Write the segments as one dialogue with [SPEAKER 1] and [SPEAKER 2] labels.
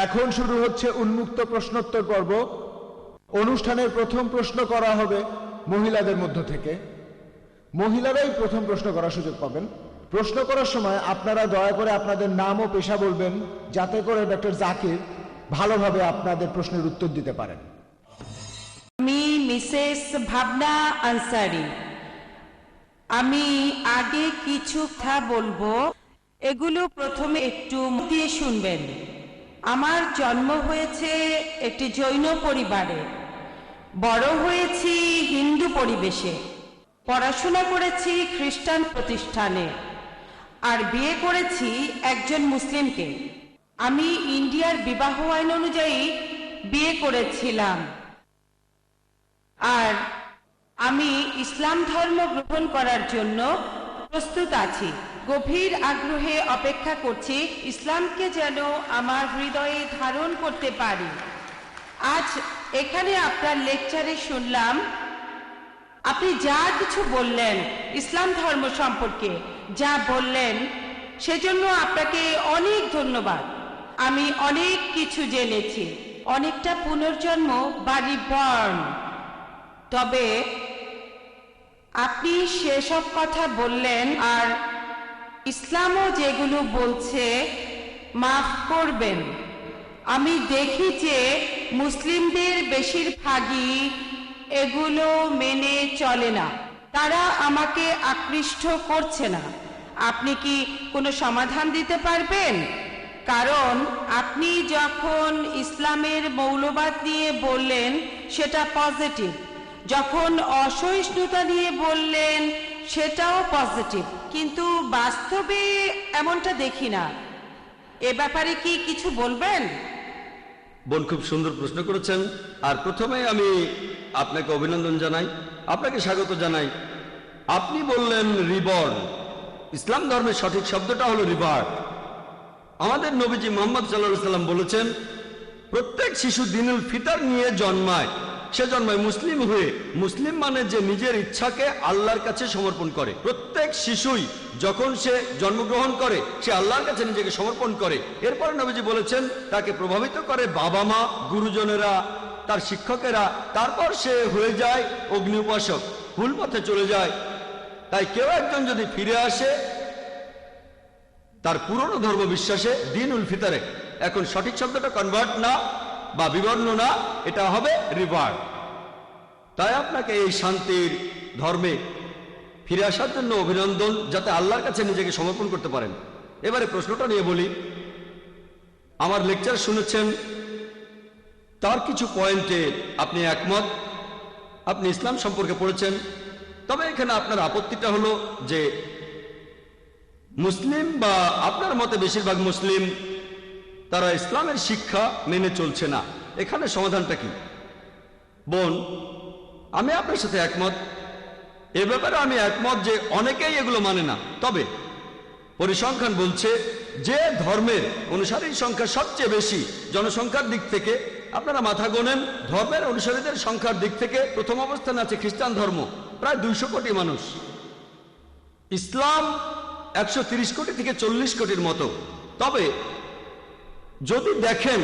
[SPEAKER 1] এখন শুরু হচ্ছে উন্মুক্ত প্রশ্নোত্তর পর্ব। অনুষ্ঠানের প্রথম প্রশ্ন করা হবে মহিলাদের মধ্য থেকে। মহিলারাই প্রথম প্রশ্ন করার সুযোগ পাবেন। প্রশ্ন করার সময় আপনারা দয়া করে আপনাদের নাম ও পেশা বলবেন, যাতে করে ডক্টর জাকির ভালোভাবে আপনাদের প্রশ্নের উত্তর দিতে পারেন।
[SPEAKER 2] আমি মিসেস ভাবনা আনসারি। আমি আগে কিছু কথা বলবো, এগুলো প্রথমে একটু দিয়ে শুনবেন। আমার জন্ম হয়েছে একটি জৈন পরিবারে, বড় হয়েছি হিন্দু পরিবেশে, পড়াশোনা করেছি খ্রিস্টান প্রতিষ্ঠানে, আর বিয়ে করেছি একজন মুসলিমকে। আমি ইন্ডিয়ার বিবাহ আইন অনুযায়ী বিয়ে করেছিলাম, আর আমি ইসলাম ধর্ম গ্রহণ করার জন্য প্রস্তুত আছি। গভীর আগ্রহে অপেক্ষা করছি ইসলামকে যেন আমার হৃদয়ে ধারণ করতে পারি। আজ এখানে আপনার লেকচারে শুনলাম আপনি যা কিছু বললেন ইসলাম ধর্ম সম্পর্কে, যা বললেন সেজন্য আপনাকে অনেক ধন্যবাদ। আমি অনেক কিছু জেনেছি, অনেকটা পুনর্জন্ম বা রিবর্ন। তবে আপনি সেসব কথা বললেন, আর ইসলামও যেগুলো বলছে মাফ করবেন, আমি দেখি যে মুসলিমদের বেশিরভাগই এগুলো মেনে চলে না। তারা আমাকে আকৃষ্ট করছে না। আপনি কি কোনো সমাধান দিতে পারবেন? কারণ আপনি যখন ইসলামের মৌলবাদ নিয়ে বললেন সেটা পজিটিভ, যখন অসহিষ্ণুতা নিয়ে বললেন সেটাও পজিটিভ, কিন্তু বাস্তবে এমনটা দেখি না। এ ব্যাপারে কি কিছু বলবেন?
[SPEAKER 3] বোন খুব সুন্দর প্রশ্ন করেছেন। আর প্রথমে আমি আপনাকে অভিনন্দন জানাই, আপনাকে স্বাগত জানাই। আপনি বললেন রিবর্ন। ইসলাম ধর্মের সঠিক শব্দটা হলো রিভার্ট। আমাদের নবীজি মুহাম্মদ সাল্লাল্লাহু আলাইহি সাল্লাম বলেছেন, প্রত্যেক শিশু দিনুল ফিতর নিয়ে জন্মায়। সে জন্মায় মুসলিম হয়ে। মুসলিম মানে যে নিজের ইচ্ছাকে আল্লাহর কাছে সমর্পণ করে। প্রত্যেক শিশুই যখন সে জন্মগ্রহণ করে সে আল্লাহর কাছে নিজেকে সমর্পণ করে। এরপর নবীজি বলেছেন তাকে প্রভাবিত করে বাবা মা, গুরুজনেরা, তার শিক্ষকেরা। তারপর সে হয়ে যায় অগ্নি উপাসক, ভুল পথে চলে যায়। তাই কেউ একজন যদি ফিরে আসে তার পুরনো ধর্ম বিশ্বাসে দিনুল ফিতরে, এখন সঠিক শব্দটা কনভার্ট না বা বিবর্ণ না, এটা হবে রিভার্ট। তাই আপনাকে এই শান্তির ধর্মে ফিরে আসার জন্য অভিনন্দন, যাতে আল্লাহর কাছে নিজেকে সমর্পণ করতে পারেন। এবারে প্রশ্নটা নিয়ে বলি। আমার লেকচার শুনেছেন, তার কিছু পয়েন্টে আপনি একমত, আপনি ইসলাম সম্পর্কে পড়েছেন। তবে এখানে আপনার আপত্তিটা হলো যে মুসলিম বা আপনার মতে বেশিরভাগ মুসলিম তারা ইসলামের শিক্ষা মেনে চলছে না। এখানে সমাধানটা কি? বোন, আমি আপনার সাথে একমত। এ ব্যাপারে আমি একমত যে অনেকেই এগুলো মানে না। তবে পরিসংখ্যান বলছে যে ধর্মের অনুসারীর সংখ্যা সবচেয়ে বেশি জনসংখ্যার দিক থেকে, আপনারা মাথা গোনেন, ধর্মের অনুসারীদের সংখ্যার দিক থেকে প্রথম অবস্থানে আছে খ্রিস্টান ধর্ম, প্রায় 200 কোটি মানুষ। ইসলাম 130 কোটি থেকে 40 কোটির মতো। তবে যদি দেখেন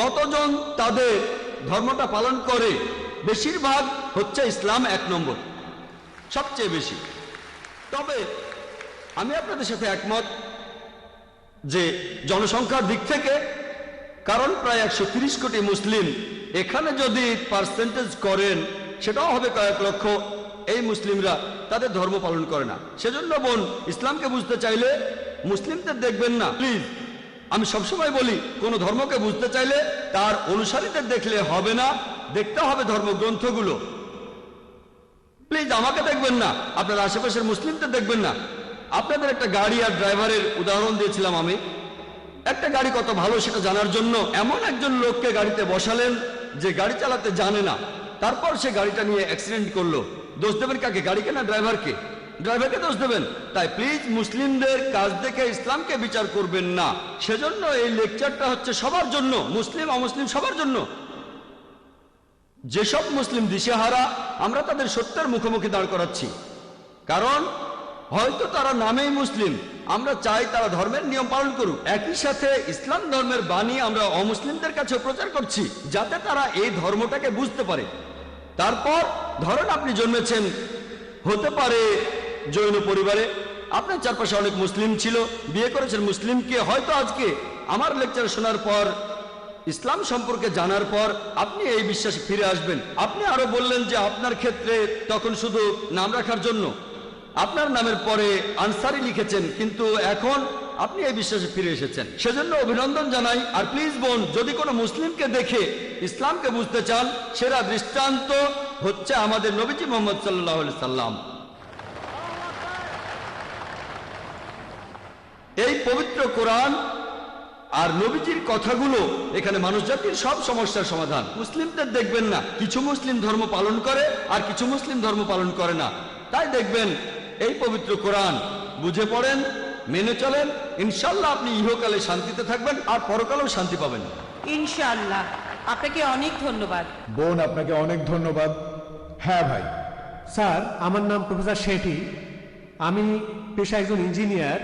[SPEAKER 3] কতজন তাদের ধর্মটা পালন করে, বেশিরভাগ হচ্ছে ইসলাম 1 নম্বর, সবচেয়ে বেশি। তবে আমি আপনাদের সাথে একমত যে জনসংখ্যার দিক থেকে, কারণ প্রায় 130 কোটি মুসলিম, এখানে যদি পার্সেন্টেজ করেন সেটাও হবে কয়েক লক্ষ। এই মুসলিমরা তাদের ধর্ম পালন করে না। সেজন্য বোন, ইসলামকে বুঝতে চাইলে মুসলিমদের দেখবেন না প্লিজ। আমি সবসময় বলি, কোন ধর্মকে বুঝতে চাইলে তার অনুসারীদের দেখলে হবে না, দেখতে হবে ধর্মগ্রন্থগুলো। প্লিজ আমাকে দেখবেন না, আপনার আশেপাশের মুসলিমদের দেখবেন না। আপনাদের একটা গাড়ি আর ড্রাইভারের উদাহরণ দিয়েছিলাম আমি। একটা গাড়ি কত ভালো সেটা জানার জন্য এমন একজন লোককে গাড়িতে বসালেন যে গাড়ি চালাতে জানে না, তারপর সে গাড়িটা নিয়ে অ্যাক্সিডেন্ট করলো। দোষ দেবেন কাকে? গাড়িকে না ড্রাইভারকে? ড্রাইভারকে দোষ দেবেন। তাই প্লিজ মুসলিমদের কাজ দেখে ইসলামকে বিচার করবেন না। সেজন্য এই লেকচারটা হচ্ছে সবার জন্য, মুসলিম অমুসলিম সবার জন্য। যেসব মুসলিম দিশেহারা, আমরা তাদের সত্যের মুখোমুখি দাঁড় করাচ্ছি। কারণ হয়তো তারা নামেই মুসলিম, আমরা চাই তারা ধর্মের নিয়ম পালন করুক। একই সাথে ইসলাম ধর্মের বাণী আমরা অমুসলিমদের কাছে প্রচার করছি, যাতে তারা এই ধর্মটাকে বুঝতে পারে। তারপর ধরেন আপনি জন্মেছেন হতে পারে জৈন পরিবারে, আপনার চারপাশে অনেক মুসলিম ছিল, বিয়ে করেছেন মুসলিমকে। হয়তো আজকে আমার লেকচার শোনার পর, ইসলাম সম্পর্কে জানার পর আপনি এই বিশ্বাসে ফিরে আসবেন। আপনি আরো বললেন যে আপনার ক্ষেত্রে তখন শুধু নাম রাখার জন্য আপনার নামের পরে আনসারি লিখেছেন, কিন্তু এখন আপনি এই বিশ্বাসে ফিরে এসেছেন, সেজন্য অভিনন্দন জানাই। আর প্লিজ বোন, যদি কোনো মুসলিমকে দেখে ইসলামকে বুঝতে চান, সেরা দৃষ্টান্ত হচ্ছে আমাদের নবীজি মুহাম্মদ সাল্লাল্লাহু আলাইহি সাল্লাম। এই পবিত্র কোরআন আর নবীজির কথাগুলো এখানে মানুষ জাতির সব সমস্যার সমাধান। মুসলিমদের দেখবেন না কিছু মুসলিম ধর্ম পালন করে আর কিছু মুসলিম ধর্ম পালন করে না, তাই দেখবেন এই পবিত্র কোরআন বুঝে পড়েন, মেনে চলেন, ইনশাল্লাহ আপনি ইহকালে শান্তিতে থাকবেন আর পরকালেও শান্তি পাবেন
[SPEAKER 2] ইনশাআল্লাহ। আপনাকে অনেক ধন্যবাদ।
[SPEAKER 1] বোন, আপনাকে অনেক ধন্যবাদ। হ্যাঁ ভাই।
[SPEAKER 4] স্যার, আমার নাম প্রফেসর শেঠি। আমি পেশা একজন ইঞ্জিনিয়ার।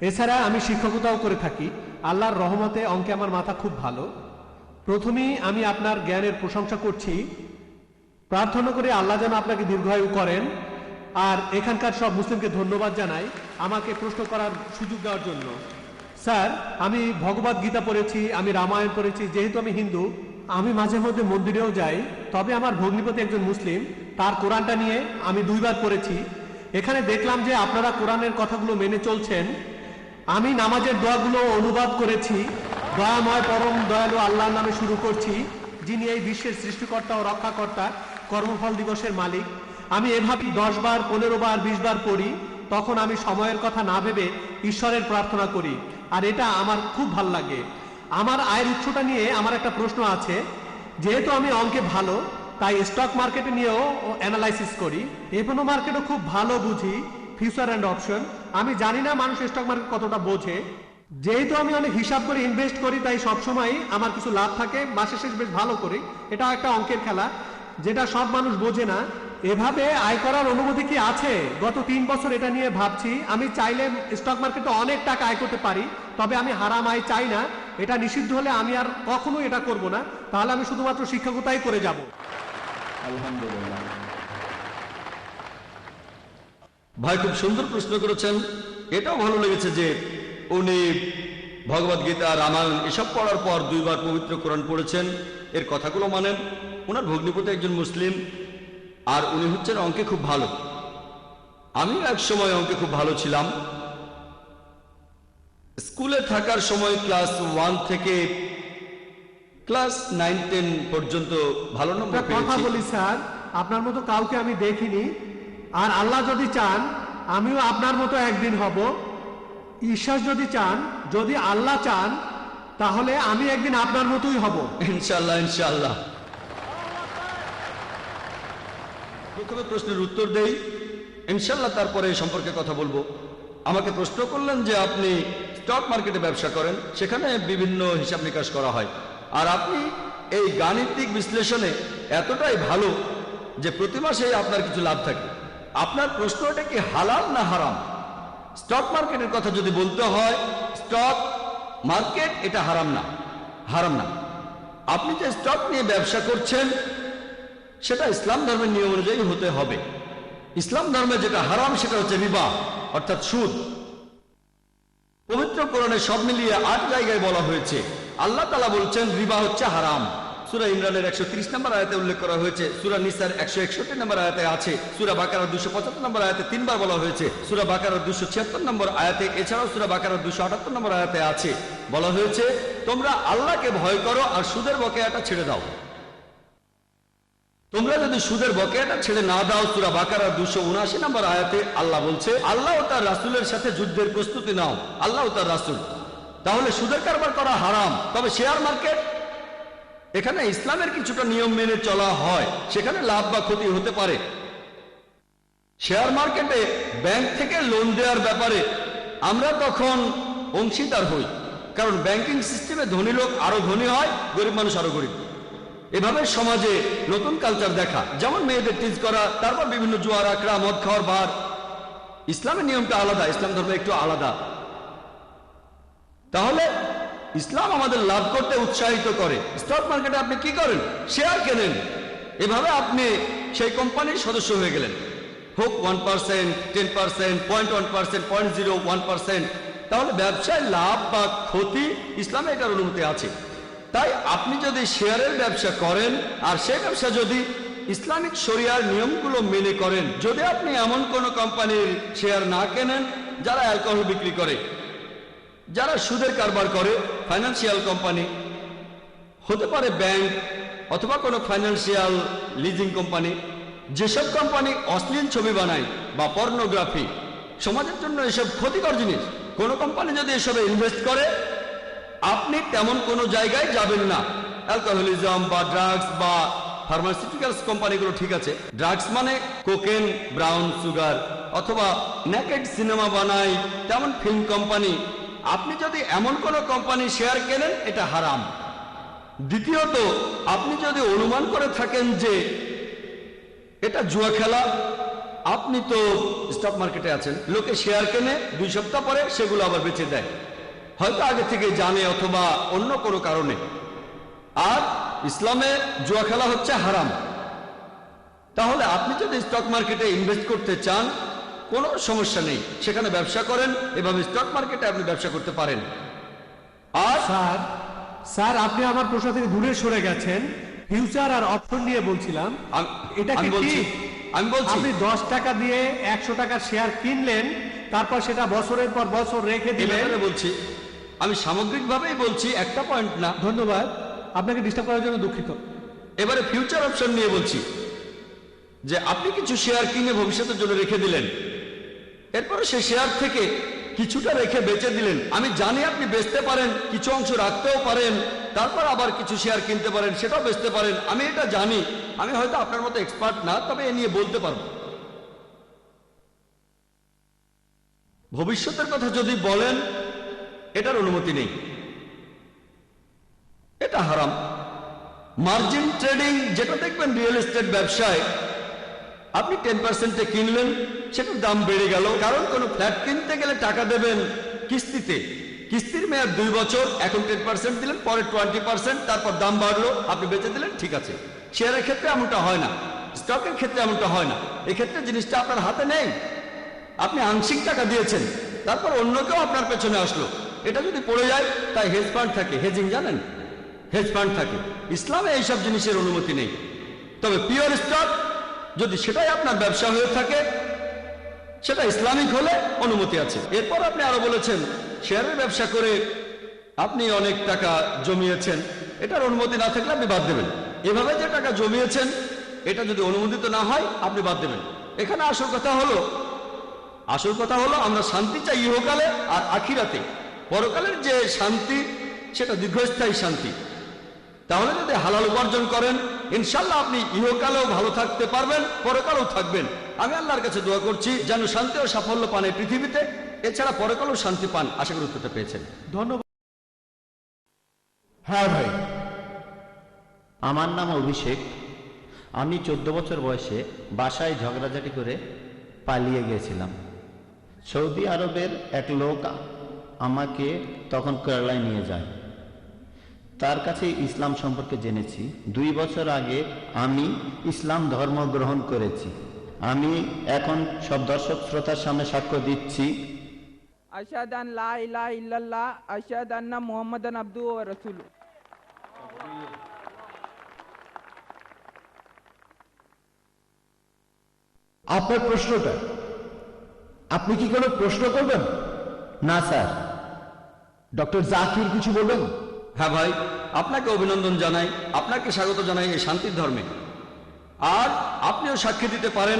[SPEAKER 4] এছাড়া আমি শিক্ষকতাও করে থাকি। আল্লাহর রহমতে অঙ্কে আমার মাথা খুব ভালো। প্রথমেই আমি আপনার জ্ঞানের প্রশংসা করছি। প্রার্থনা করে আল্লাহ যেন আপনাকে দীর্ঘায়ু করেন। আর এখানকার সব মুসলিমকে ধন্যবাদ জানাই আমাকে প্রশ্ন করার সুযোগ দেওয়ার জন্য। স্যার, আমি ভগবদ গীতা পড়েছি, আমি রামায়ণ পড়েছি। যেহেতু আমি হিন্দু, আমি মাঝে মধ্যে মন্দিরেও যাই। তবে আমার ভগ্নিপতি একজন মুসলিম, তার কোরআনটা নিয়ে আমি 2 বার পড়েছি। এখানে দেখলাম যে আপনারা কোরআনের কথাগুলো মেনে চলছেন। আমি নামাজের দোয়াগুলো অনুবাদ করেছি। দয়াময় পরম দয়ালু আল্লাহর নামে শুরু করছি, যিনি এই বিশ্বের সৃষ্টিকর্তা ও রক্ষাকর্তা, কর্মফল দিবসের মালিক। আমি এভাবে 10 বার, 15 বার, 20 বার পড়ি। তখন আমি সময়ের কথা না ভেবে ঈশ্বরের প্রার্থনা করি, আর এটা আমার খুব ভাল লাগে। আমার আয়ের উৎসটা নিয়ে আমার একটা প্রশ্ন আছে। যেহেতু আমি অঙ্কে ভালো, তাই স্টক মার্কেটে নিয়েও অ্যানালাইসিস করি। এফএনও মার্কেটও খুব ভালো বুঝি, ফিউচার অ্যান্ড অপশন। আমি জানি না মানুষ স্টক মার্কেট কতটা বোঝে। যেহেতু আমি অনেক হিসাব করে ইনভেস্ট করি, তাই সবসময় আমার কিছু লাভ থাকে। মাসের শেষ বেশ ভালো করি। এটা একটা অঙ্কের খেলা, যেটা সব মানুষ বোঝে না। এভাবে আয় করার অনুমতি কি আছে? গত 3 বছর এটা নিয়ে ভাবছি। আমি চাইলে স্টক মার্কেটে অনেক টাকা আয় করতে পারি, তবে আমি হারাম আয় চাই না। এটা নিষিদ্ধ হলে আমি আর কখনো এটা করব না। তাহলে আমি শুধুমাত্র শিক্ষকতাই করে যাব।
[SPEAKER 1] আলহামদুলিল্লাহ।
[SPEAKER 3] ভাই, খুব সুন্দর প্রশ্ন করেছেন। এটাও ভালো লেগেছে যে উনি ভগবদ গীতা, রামায়ণ এসব পড়ার পর 2 বার পবিত্র কোরআন পড়েছেন, এর কথাগুলো মানেন। ওনার ভগ্নিপতি একজন মুসলিম, আর উনি হচ্ছেন অঙ্কে খুব ভালো। আমিও এক সময় অঙ্কে খুব ভালো ছিলাম। স্কুলে থাকার সময় ক্লাস 1 থেকে ক্লাস 9-10 পর্যন্ত ভালো নম্বর
[SPEAKER 4] একটা কথা
[SPEAKER 3] পেয়েছি।
[SPEAKER 4] বলি স্যার, আপনার মতো কাউকে আমি দেখিনি। আর আল্লাহ যদি চান, আমিও আপনার মতো একদিন হব। ঈশ্বর যদি চান, যদি আল্লাহ চান, তাহলে আমি একদিন আপনার মতোই হব।
[SPEAKER 3] ইনশাআল্লাহ, ইনশাআল্লাহ। প্রথমে প্রশ্নের উত্তর দেই, ইনশাআল্লাহ তারপরে এই সম্পর্কে কথা বলবো। আমাকে প্রশ্ন করলেন যে আপনি স্টক মার্কেটে ব্যবসা করেন, সেখানে বিভিন্ন হিসাব নিকাশ করা হয়, আর আপনি এই গাণিতিক বিশ্লেষণে এতটাই ভালো যে প্রতি মাসে আপনার কিছু লাভ থাকে। আপনার প্রশ্ন, এটা কি হালাল না হারাম? স্টক মার্কেটের কথা যদি বলতে হয়, স্টক মার্কেট এটা হারাম না, হারাম না। আপনি যে স্টক নিয়ে ব্যবসা করছেন সেটা ইসলাম ধর্মের নিয়ম অনুযায়ী হতে হবে। ইসলাম ধর্মে যেটা হারাম সেটা হচ্ছে রিবা, অর্থাৎ সুদ। পবিত্র কোরআনে সব মিলিয়ে 8 জায়গায় বলা হয়েছে। আল্লাহ তাআলা বলছেন রিবা হচ্ছে হারাম। সূরা ইমরানের 130 নম্বর আয়াতে উল্লেখ করা হয়েছে, সূরা নিসার 161 নম্বর আয়াতে আছে, সূরা বাকারার 275 নম্বর আয়াতে 3 বার বলা হয়েছে, সূরা বাকারার 276 নম্বর আয়াতে, এছাড়াও সূরা বাকারার 278 নম্বর আয়াতে আছে, বলা হয়েছে তোমরা আল্লাহকে ভয় করো আর সুদের বকেয়াটা ছেড়ে দাও। তোমরা যদি সুদের বকেয়াটা ছেড়ে না দাও, সূরা বাকারার 279 নম্বর আয়াতে আল্লাহ বলছে আল্লাহ ও তার রাসূলের সাথে যুদ্ধের প্রস্তুতি নাও, আল্লাহ ও তার রাসূল। তাহলে সুদের কারবার করা হারাম। তবে শেয়ার মার্কেট, এখানে ইসলামের কিছুটা নিয়ম মেনে চলা হয়, সেখানে লাভ বা ক্ষতি হতে পারে। শেয়ার মার্কেটে ব্যাংক থেকে লোন দেওয়ার ব্যাপারে আমরা তখন অংশীদার হই, কারণ ব্যাংকিং সিস্টেমে ধনী লোক আরো ধনী হয়, গরিব মানুষ আরো গরিব। এভাবে সমাজে নতুন কালচার দেখা, যেমন মেয়েদের টিজ করা, তারপর বিভিন্ন জুয়ার আখড়া, মদ খাওয়ার বার, ইসলামের নিয়মটা আলাদা, ইসলাম ধর্ম একটু আলাদা। তাহলে ইসলাম আমাদের লাভ করতে উৎসাহিত করে। স্টক মার্কেটে আপনি কি করেন? শেয়ার কেনেন। এভাবে আপনি সেই কোম্পানির সদস্য হয়ে গেলেন, হোক 1%, 10%, 0.1%, 0.01%। তাহলে ব্যবসায় লাভ বা ক্ষতি ইসলামে এটার অনুমতি আছে। তাই আপনি যদি শেয়ারের ব্যবসা করেন আর সেই ব্যবসা যদি ইসলামিক শরিয়ার নিয়মগুলো মেনে করেন, যদি আপনি এমন কোনো কোম্পানির শেয়ার না কেনেন যারা অ্যালকোহল বিক্রি করে, যারা সুদের কারবার করে, ফাইন্যান্সিয়াল কোম্পানি হতে পারে, ব্যাংক অথবা কোনো ফাইন্যান্সিয়াল লিজিং কোম্পানি, যেসব কোম্পানি অশ্লীল ছবি বানায় বা পর্নোগ্রাফি, সমাজের জন্য এসব ক্ষতিকর জিনিস, কোন কোম্পানি যদি এসবে ইনভেস্ট করে আপনি তেমন কোনো জায়গায় যাবেন না। অ্যালকোহলিজম বা ড্রাগস বা ফার্মাসিউটিক্যালস কোম্পানিগুলো ঠিক আছে, ড্রাগস মানে কোকেন, ব্রাউন সুগার অথবা নেকেড সিনেমা বানায় তেমন ফিল্ম কোম্পানি, আপনি যদি এমন কোনো কোম্পানি শেয়ার কেনেন এটা হারাম। দ্বিতীয়ত, আপনি যদি অনুমান করে থাকেন যে এটা জুয়া খেলা, আপনি তো স্টক মার্কেটে আছেন, লোকে শেয়ার কেনে 2 সপ্তাহ পরে সেগুলো আবার বেচে দেয়, হয়তো আগে থেকে জানে অথবা অন্য কোনো কারণে। আর ইসলামে জুয়া খেলা হচ্ছে হারাম। তাহলে আপনি যদি স্টক মার্কেটে ইনভেস্ট করতে চান কোনো সমস্যা নেই, সেখানে ব্যবসা করেন, এভাবে স্টক মার্কেটে আপনি ব্যবসা করতে পারেন। আর
[SPEAKER 4] স্যার আপনি আমার প্রশ্ন থেকে দূরে সরে গেছেন। ফিউচার আর অপশন নিয়ে বলছিলাম, এটা কি ঠিক?
[SPEAKER 3] আমি বলছি
[SPEAKER 4] আপনি 10 টাকা দিয়ে 100 টাকার শেয়ার কিনলেন, তারপর সেটা বছরের পর বছর রেখে দিলেন।
[SPEAKER 3] বলছি, আমি সামগ্রিকভাবেই বলছি, একটা পয়েন্ট না।
[SPEAKER 4] ধন্যবাদ, আপনাকে ডিস্টার্ব করার জন্য দুঃখিত।
[SPEAKER 3] এবারে ফিউচার অপশন নিয়ে বলছি যে আপনি কিছু শেয়ার কিনে ভবিষ্যতের জন্য রেখে দিলেন, এরপরে সেই শেয়ার থেকে কিছুটা রেখে বেচে দিলেন। আমি জানি আপনি বেচতে পারেন, কিছু অংশ রাখতেও পারেন, তারপর আবার কিছু শেয়ার কিনতে পারেন, সেটাও বেচতে পারেন। আমি এটা জানি, আমি হয়তো আপনার মতো এক্সপার্ট না, তবে এ নিয়ে বলতে পারবো। ভবিষ্যতের কথা যদি বলেন এটার অনুমতি নেই, এটা হারাম। মার্জিন ট্রেডিং, যেটা দেখবেন রিয়েল এস্টেট ব্যবসায়, আপনি 10%-এ কিনলেন, সেটার দাম বেড়ে গেল, কারণ কোনো ফ্ল্যাট কিনতে গেলে টাকা দেবেন কিস্তিতে, কিস্তির মেয়াদ 2 বছর, এখন 10% দিলেন, পরে 20%, তারপর দাম বাড়লো, আপনি বেচে দিলেন, ঠিক আছে। শেয়ারের ক্ষেত্রে এমনটা হয় না, স্টকের ক্ষেত্রে এমনটা হয় না। এক্ষেত্রে জিনিসটা আপনার হাতে নেই, আপনি আংশিক টাকা দিয়েছেন, তারপর অন্য কেউ আপনার পেছনে আসলো, এটা যদি পড়ে যায়, তাই হেজ ফান্ড থাকে, হেজিং জানেন, হেজ ফান্ড থাকে। ইসলামে এইসব জিনিসের অনুমতি নেই। তবে পিওর স্টক যদি সেটাই আপনার ব্যবসা হয়ে থাকে, সেটা ইসলামিক হলে অনুমতি আছে। এরপর আপনি আরো বলেছেন শেয়ারের ব্যবসা করে আপনি অনেক টাকা জমিয়েছেন, এটার অনুমতি না থাকলে আপনি বাদ দেবেন। এভাবে যে টাকা জমিয়েছেন এটা যদি অনুমোদিত না হয় আপনি বাদ দেবেন। এখানে আসল কথা হলো আমরা শান্তি চাই ইহকালে আর আখিরাতে। পরকালের যে শান্তি সেটা দীর্ঘস্থায়ী শান্তি। তাহলে যদি হালাল উপার্জন করেন ইনশাল্লাহ আপনি ইহকালেও ভালো থাকতে পারবেন, পরকালেও থাকবেন। আমি আল্লাহর কাছে দোয়া করছি যেন শান্তি ও সাফল্য পান এই পৃথিবীতে, এছাড়া পরকালেও শান্তি পান। আশা করি উত্তরটা পেয়েছেন।
[SPEAKER 4] ধন্যবাদ।
[SPEAKER 1] হ্যাঁ ভাই।
[SPEAKER 5] আমার নাম অভিষেক। আমি 14 বছর বয়সে বাসায় ঝগড়াঝাটি করে পালিয়ে গিয়েছিলাম। সৌদি আরবের এক লোক আমাকে তখন কেরালায় নিয়ে যায়। তার কাছে ইসলাম সম্পর্কে জেনেছি। 2 বছর আগে আমি ইসলাম ধর্ম গ্রহণ করেছি। আমি এখন সব দর্শক শ্রোতার সামনে সাক্ষ্য দিচ্ছি,
[SPEAKER 6] আশহাদু আন লা ইলাহা ইল্লাল্লাহ, আশহাদু আন্না মুহাম্মাদান আবদুহু ওয়া রাসূলুহু।
[SPEAKER 1] আপনার প্রশ্নটা, আপনি কি কোনো প্রশ্ন করবেন?
[SPEAKER 5] না স্যার।
[SPEAKER 1] ডক্টর জাকির কিছু বলবেন?
[SPEAKER 3] হ্যাঁ ভাই, আপনাকে অভিনন্দন জানাই, আপনাকে স্বাগত জানাই এই শান্তির ধর্মে। আর আপনিও সাক্ষী দিতে পারেন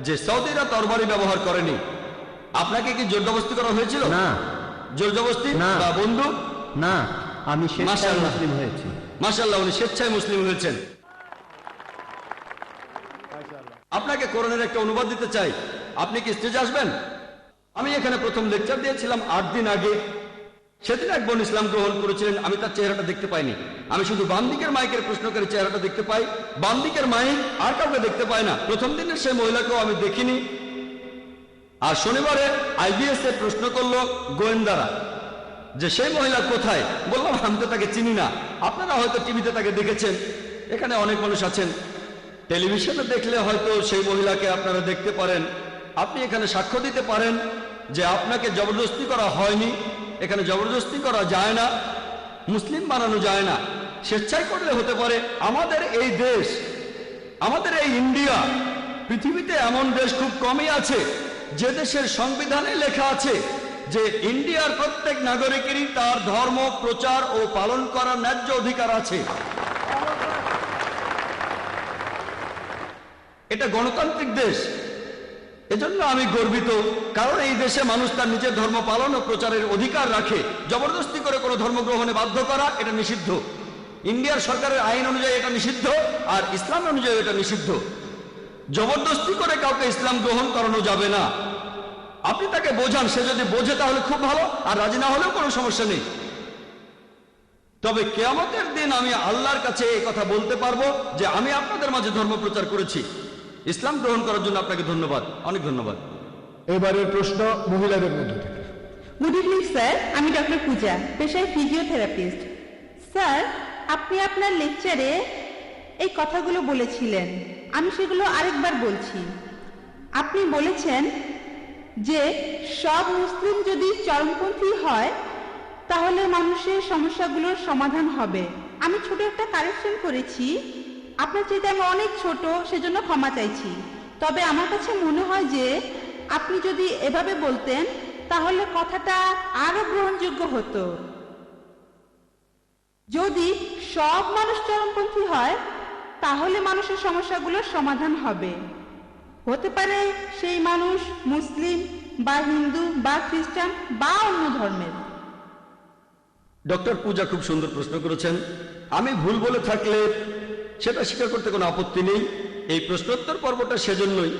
[SPEAKER 3] যে সৌদিরা তরবারি ব্যবহার করেনি। আপনাকে কি জোরজবস্তি করা হয়েছিল?
[SPEAKER 5] না।
[SPEAKER 3] জোরজবস্তি
[SPEAKER 5] না।
[SPEAKER 3] বা বন্দুক?
[SPEAKER 5] না, আমি স্বেচ্ছায়
[SPEAKER 3] মাশাআল্লাহ।
[SPEAKER 5] মুসলিম হয়েছি।
[SPEAKER 3] মাশাআল্লাহ, উনি স্বেচ্ছায় মুসলিম হয়েছেন। আপনাকে কোরআনের একটা অনুবাদ দিতে চাই, আপনি কি স্টেজে আসবেন? আমি এখানে প্রথম লেকচার দিয়েছিলাম 8 দিন আগে। সেদিন এক বোন ইসলাম গ্রহণ করেছিলেন, আমি তার চেহারাটা দেখতে পাইনি। আমি শুধু বাম দিকের মাইকের প্রশ্নকারী চেহারাটা দেখতে পাই, বাম দিকের মাইক আর কাউকে দেখতে পাই না। প্রথম দিনের সেই মহিলাকেও আমি দেখিনি। আর শনিবারে IBS এ প্রশ্ন করলো গোয়েন্দারা যে সেই মহিলা কোথায়। বললাম আমি তো তাকে চিনি না, আপনারা হয়তো টিভিতে তাকে দেখেছেন, এখানে অনেক মানুষ আছেন, টেলিভিশনে দেখলে হয়তো সেই মহিলাকে আপনারা দেখতে পারেন। আপনি এখানে সাক্ষ্য দিতে পারেন যে আপনাকে জবরদস্তি করা হয়নি, এখানে জবরদস্তি করা যায় না, মুসলিম বানানো যায় না, স্বেচ্ছায় করলে হতে পারে। আমাদের এই দেশ, আমাদের এই ইন্ডিয়া, পৃথিবীতে এমন দেশ খুব কমই আছে যে দেশের সংবিধানে লেখা আছে যে ইন্ডিয়ার প্রত্যেক নাগরিকেরই তার ধর্ম প্রচার ও পালন করার ন্যায্য অধিকার আছে। এটা গণতান্ত্রিক দেশ, এজন্য আমি গর্বিত, কারণ এই দেশে মানুষ তার নিজের ধর্ম পালন ও প্রচারের অধিকার রাখে। জবরদস্তি করে কোনো ধর্ম গ্রহণে বাধ্য করা এটা নিষিদ্ধ। ইন্ডিয়ার সরকারের আইন অনুযায়ী এটা নিষিদ্ধ, আর ইসলাম অনুযায়ী এটা নিষিদ্ধ। জবরদস্তি করে কাউকে ইসলাম গ্রহণ করানো যাবে না। আপনি তাকে বোঝান, সে যদি বোঝে তাহলে খুব ভালো, আর রাজি না হলেও কোনো সমস্যা নেই। তবে কিয়ামতের দিন আমি আল্লাহর কাছে এই কথা বলতে পারবো যে আমি আপনাদের মাঝে ধর্ম প্রচার করেছি। ইসলাম গ্রহণ করার জন্য আপনাকে ধন্যবাদ, অনেক ধন্যবাদ।
[SPEAKER 1] এবারের প্রশ্ন মহিলাদের মধ্য থেকে।
[SPEAKER 7] গুড ইভিনিং স্যার, আমি ডক্টর পূজা, পেশায় ফিজিওথেরাপিস্ট। স্যার, আপনি আপনার লেকচারে এই কথাগুলো বলেছিলেন, আমি সেগুলো আরেকবার বলছি। আপনি বলেছেন যে সব মুসলিম যদি চরমপন্থী হয় তাহলে মানুষের সমস্যাগুলোর সমাধান হবে। আমি ছোট একটা কারেকশন করেছি, আপনার চাইতে আমি অনেক ছোট, সেজন্য ক্ষমা চাইছি। তবে আমার কাছে মনে হয় যে আপনি যদি এভাবে বলতেন তাহলে কথাটা আরো গ্রহণযোগ্য হতো। যদি সব মানুষ চরমপন্থী হয় তাহলে মানুষের সমস্যাগুলোর সমাধান হবে। হতে পারে সেই মানুষ মুসলিম বা হিন্দু বা খ্রিস্টান বা অন্য ধর্মের।
[SPEAKER 3] ডক্টর পূজা খুব সুন্দর প্রশ্ন করেছেন। আমি ভুল বলে থাকলে সেটা স্বীকার করতে কোনো আপত্তি নেই। এই প্রশ্নোত্তর পর্বটা সেজন্যই,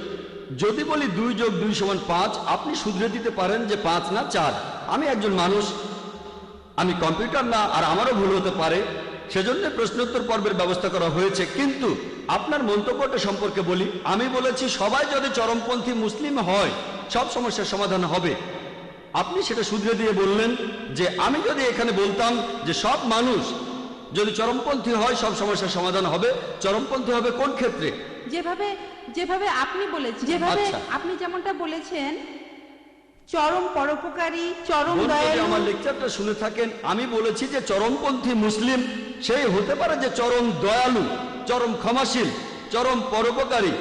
[SPEAKER 3] যদি বলি 2 + 2 = 5, আপনি শুধরে দিতে পারেন যে 5 না 4। আমি একজন মানুষ, আমি কম্পিউটার না, আর আমারও ভুল হতে পারে, সেজন্য প্রশ্নোত্তর পর্বের ব্যবস্থা করা হয়েছে। কিন্তু আপনার মন্তব্যটা সম্পর্কে বলি, আমি বলেছি সবাই যদি চরমপন্থী মুসলিম হয় সব সমস্যার সমাধান হবে। আপনি সেটা শুধরে দিয়ে বললেন যে আমি যদি এখানে বলতাম যে সব মানুষ যদি চরমপন্থী হয় সব সমস্যার সমাধান হবে, চরমপন্থী হবে কোন ক্ষেত্রে?
[SPEAKER 7] যেভাবে আপনি বলেছেন, যেভাবে
[SPEAKER 3] আচ্ছা।
[SPEAKER 7] আপনি যেমনটা বলেছেন, চরম পরোপকারী, চরম
[SPEAKER 3] বলতে যদি
[SPEAKER 7] দয়ালু।
[SPEAKER 3] আমার লেকচারটা শুনে থাকেন, আমি বলেছি যে চরমপন্থী মুসলিম সেই হতে পারে যে চরম দয়ালু, চরম ক্ষমাশীল, চরম পরোপকারী,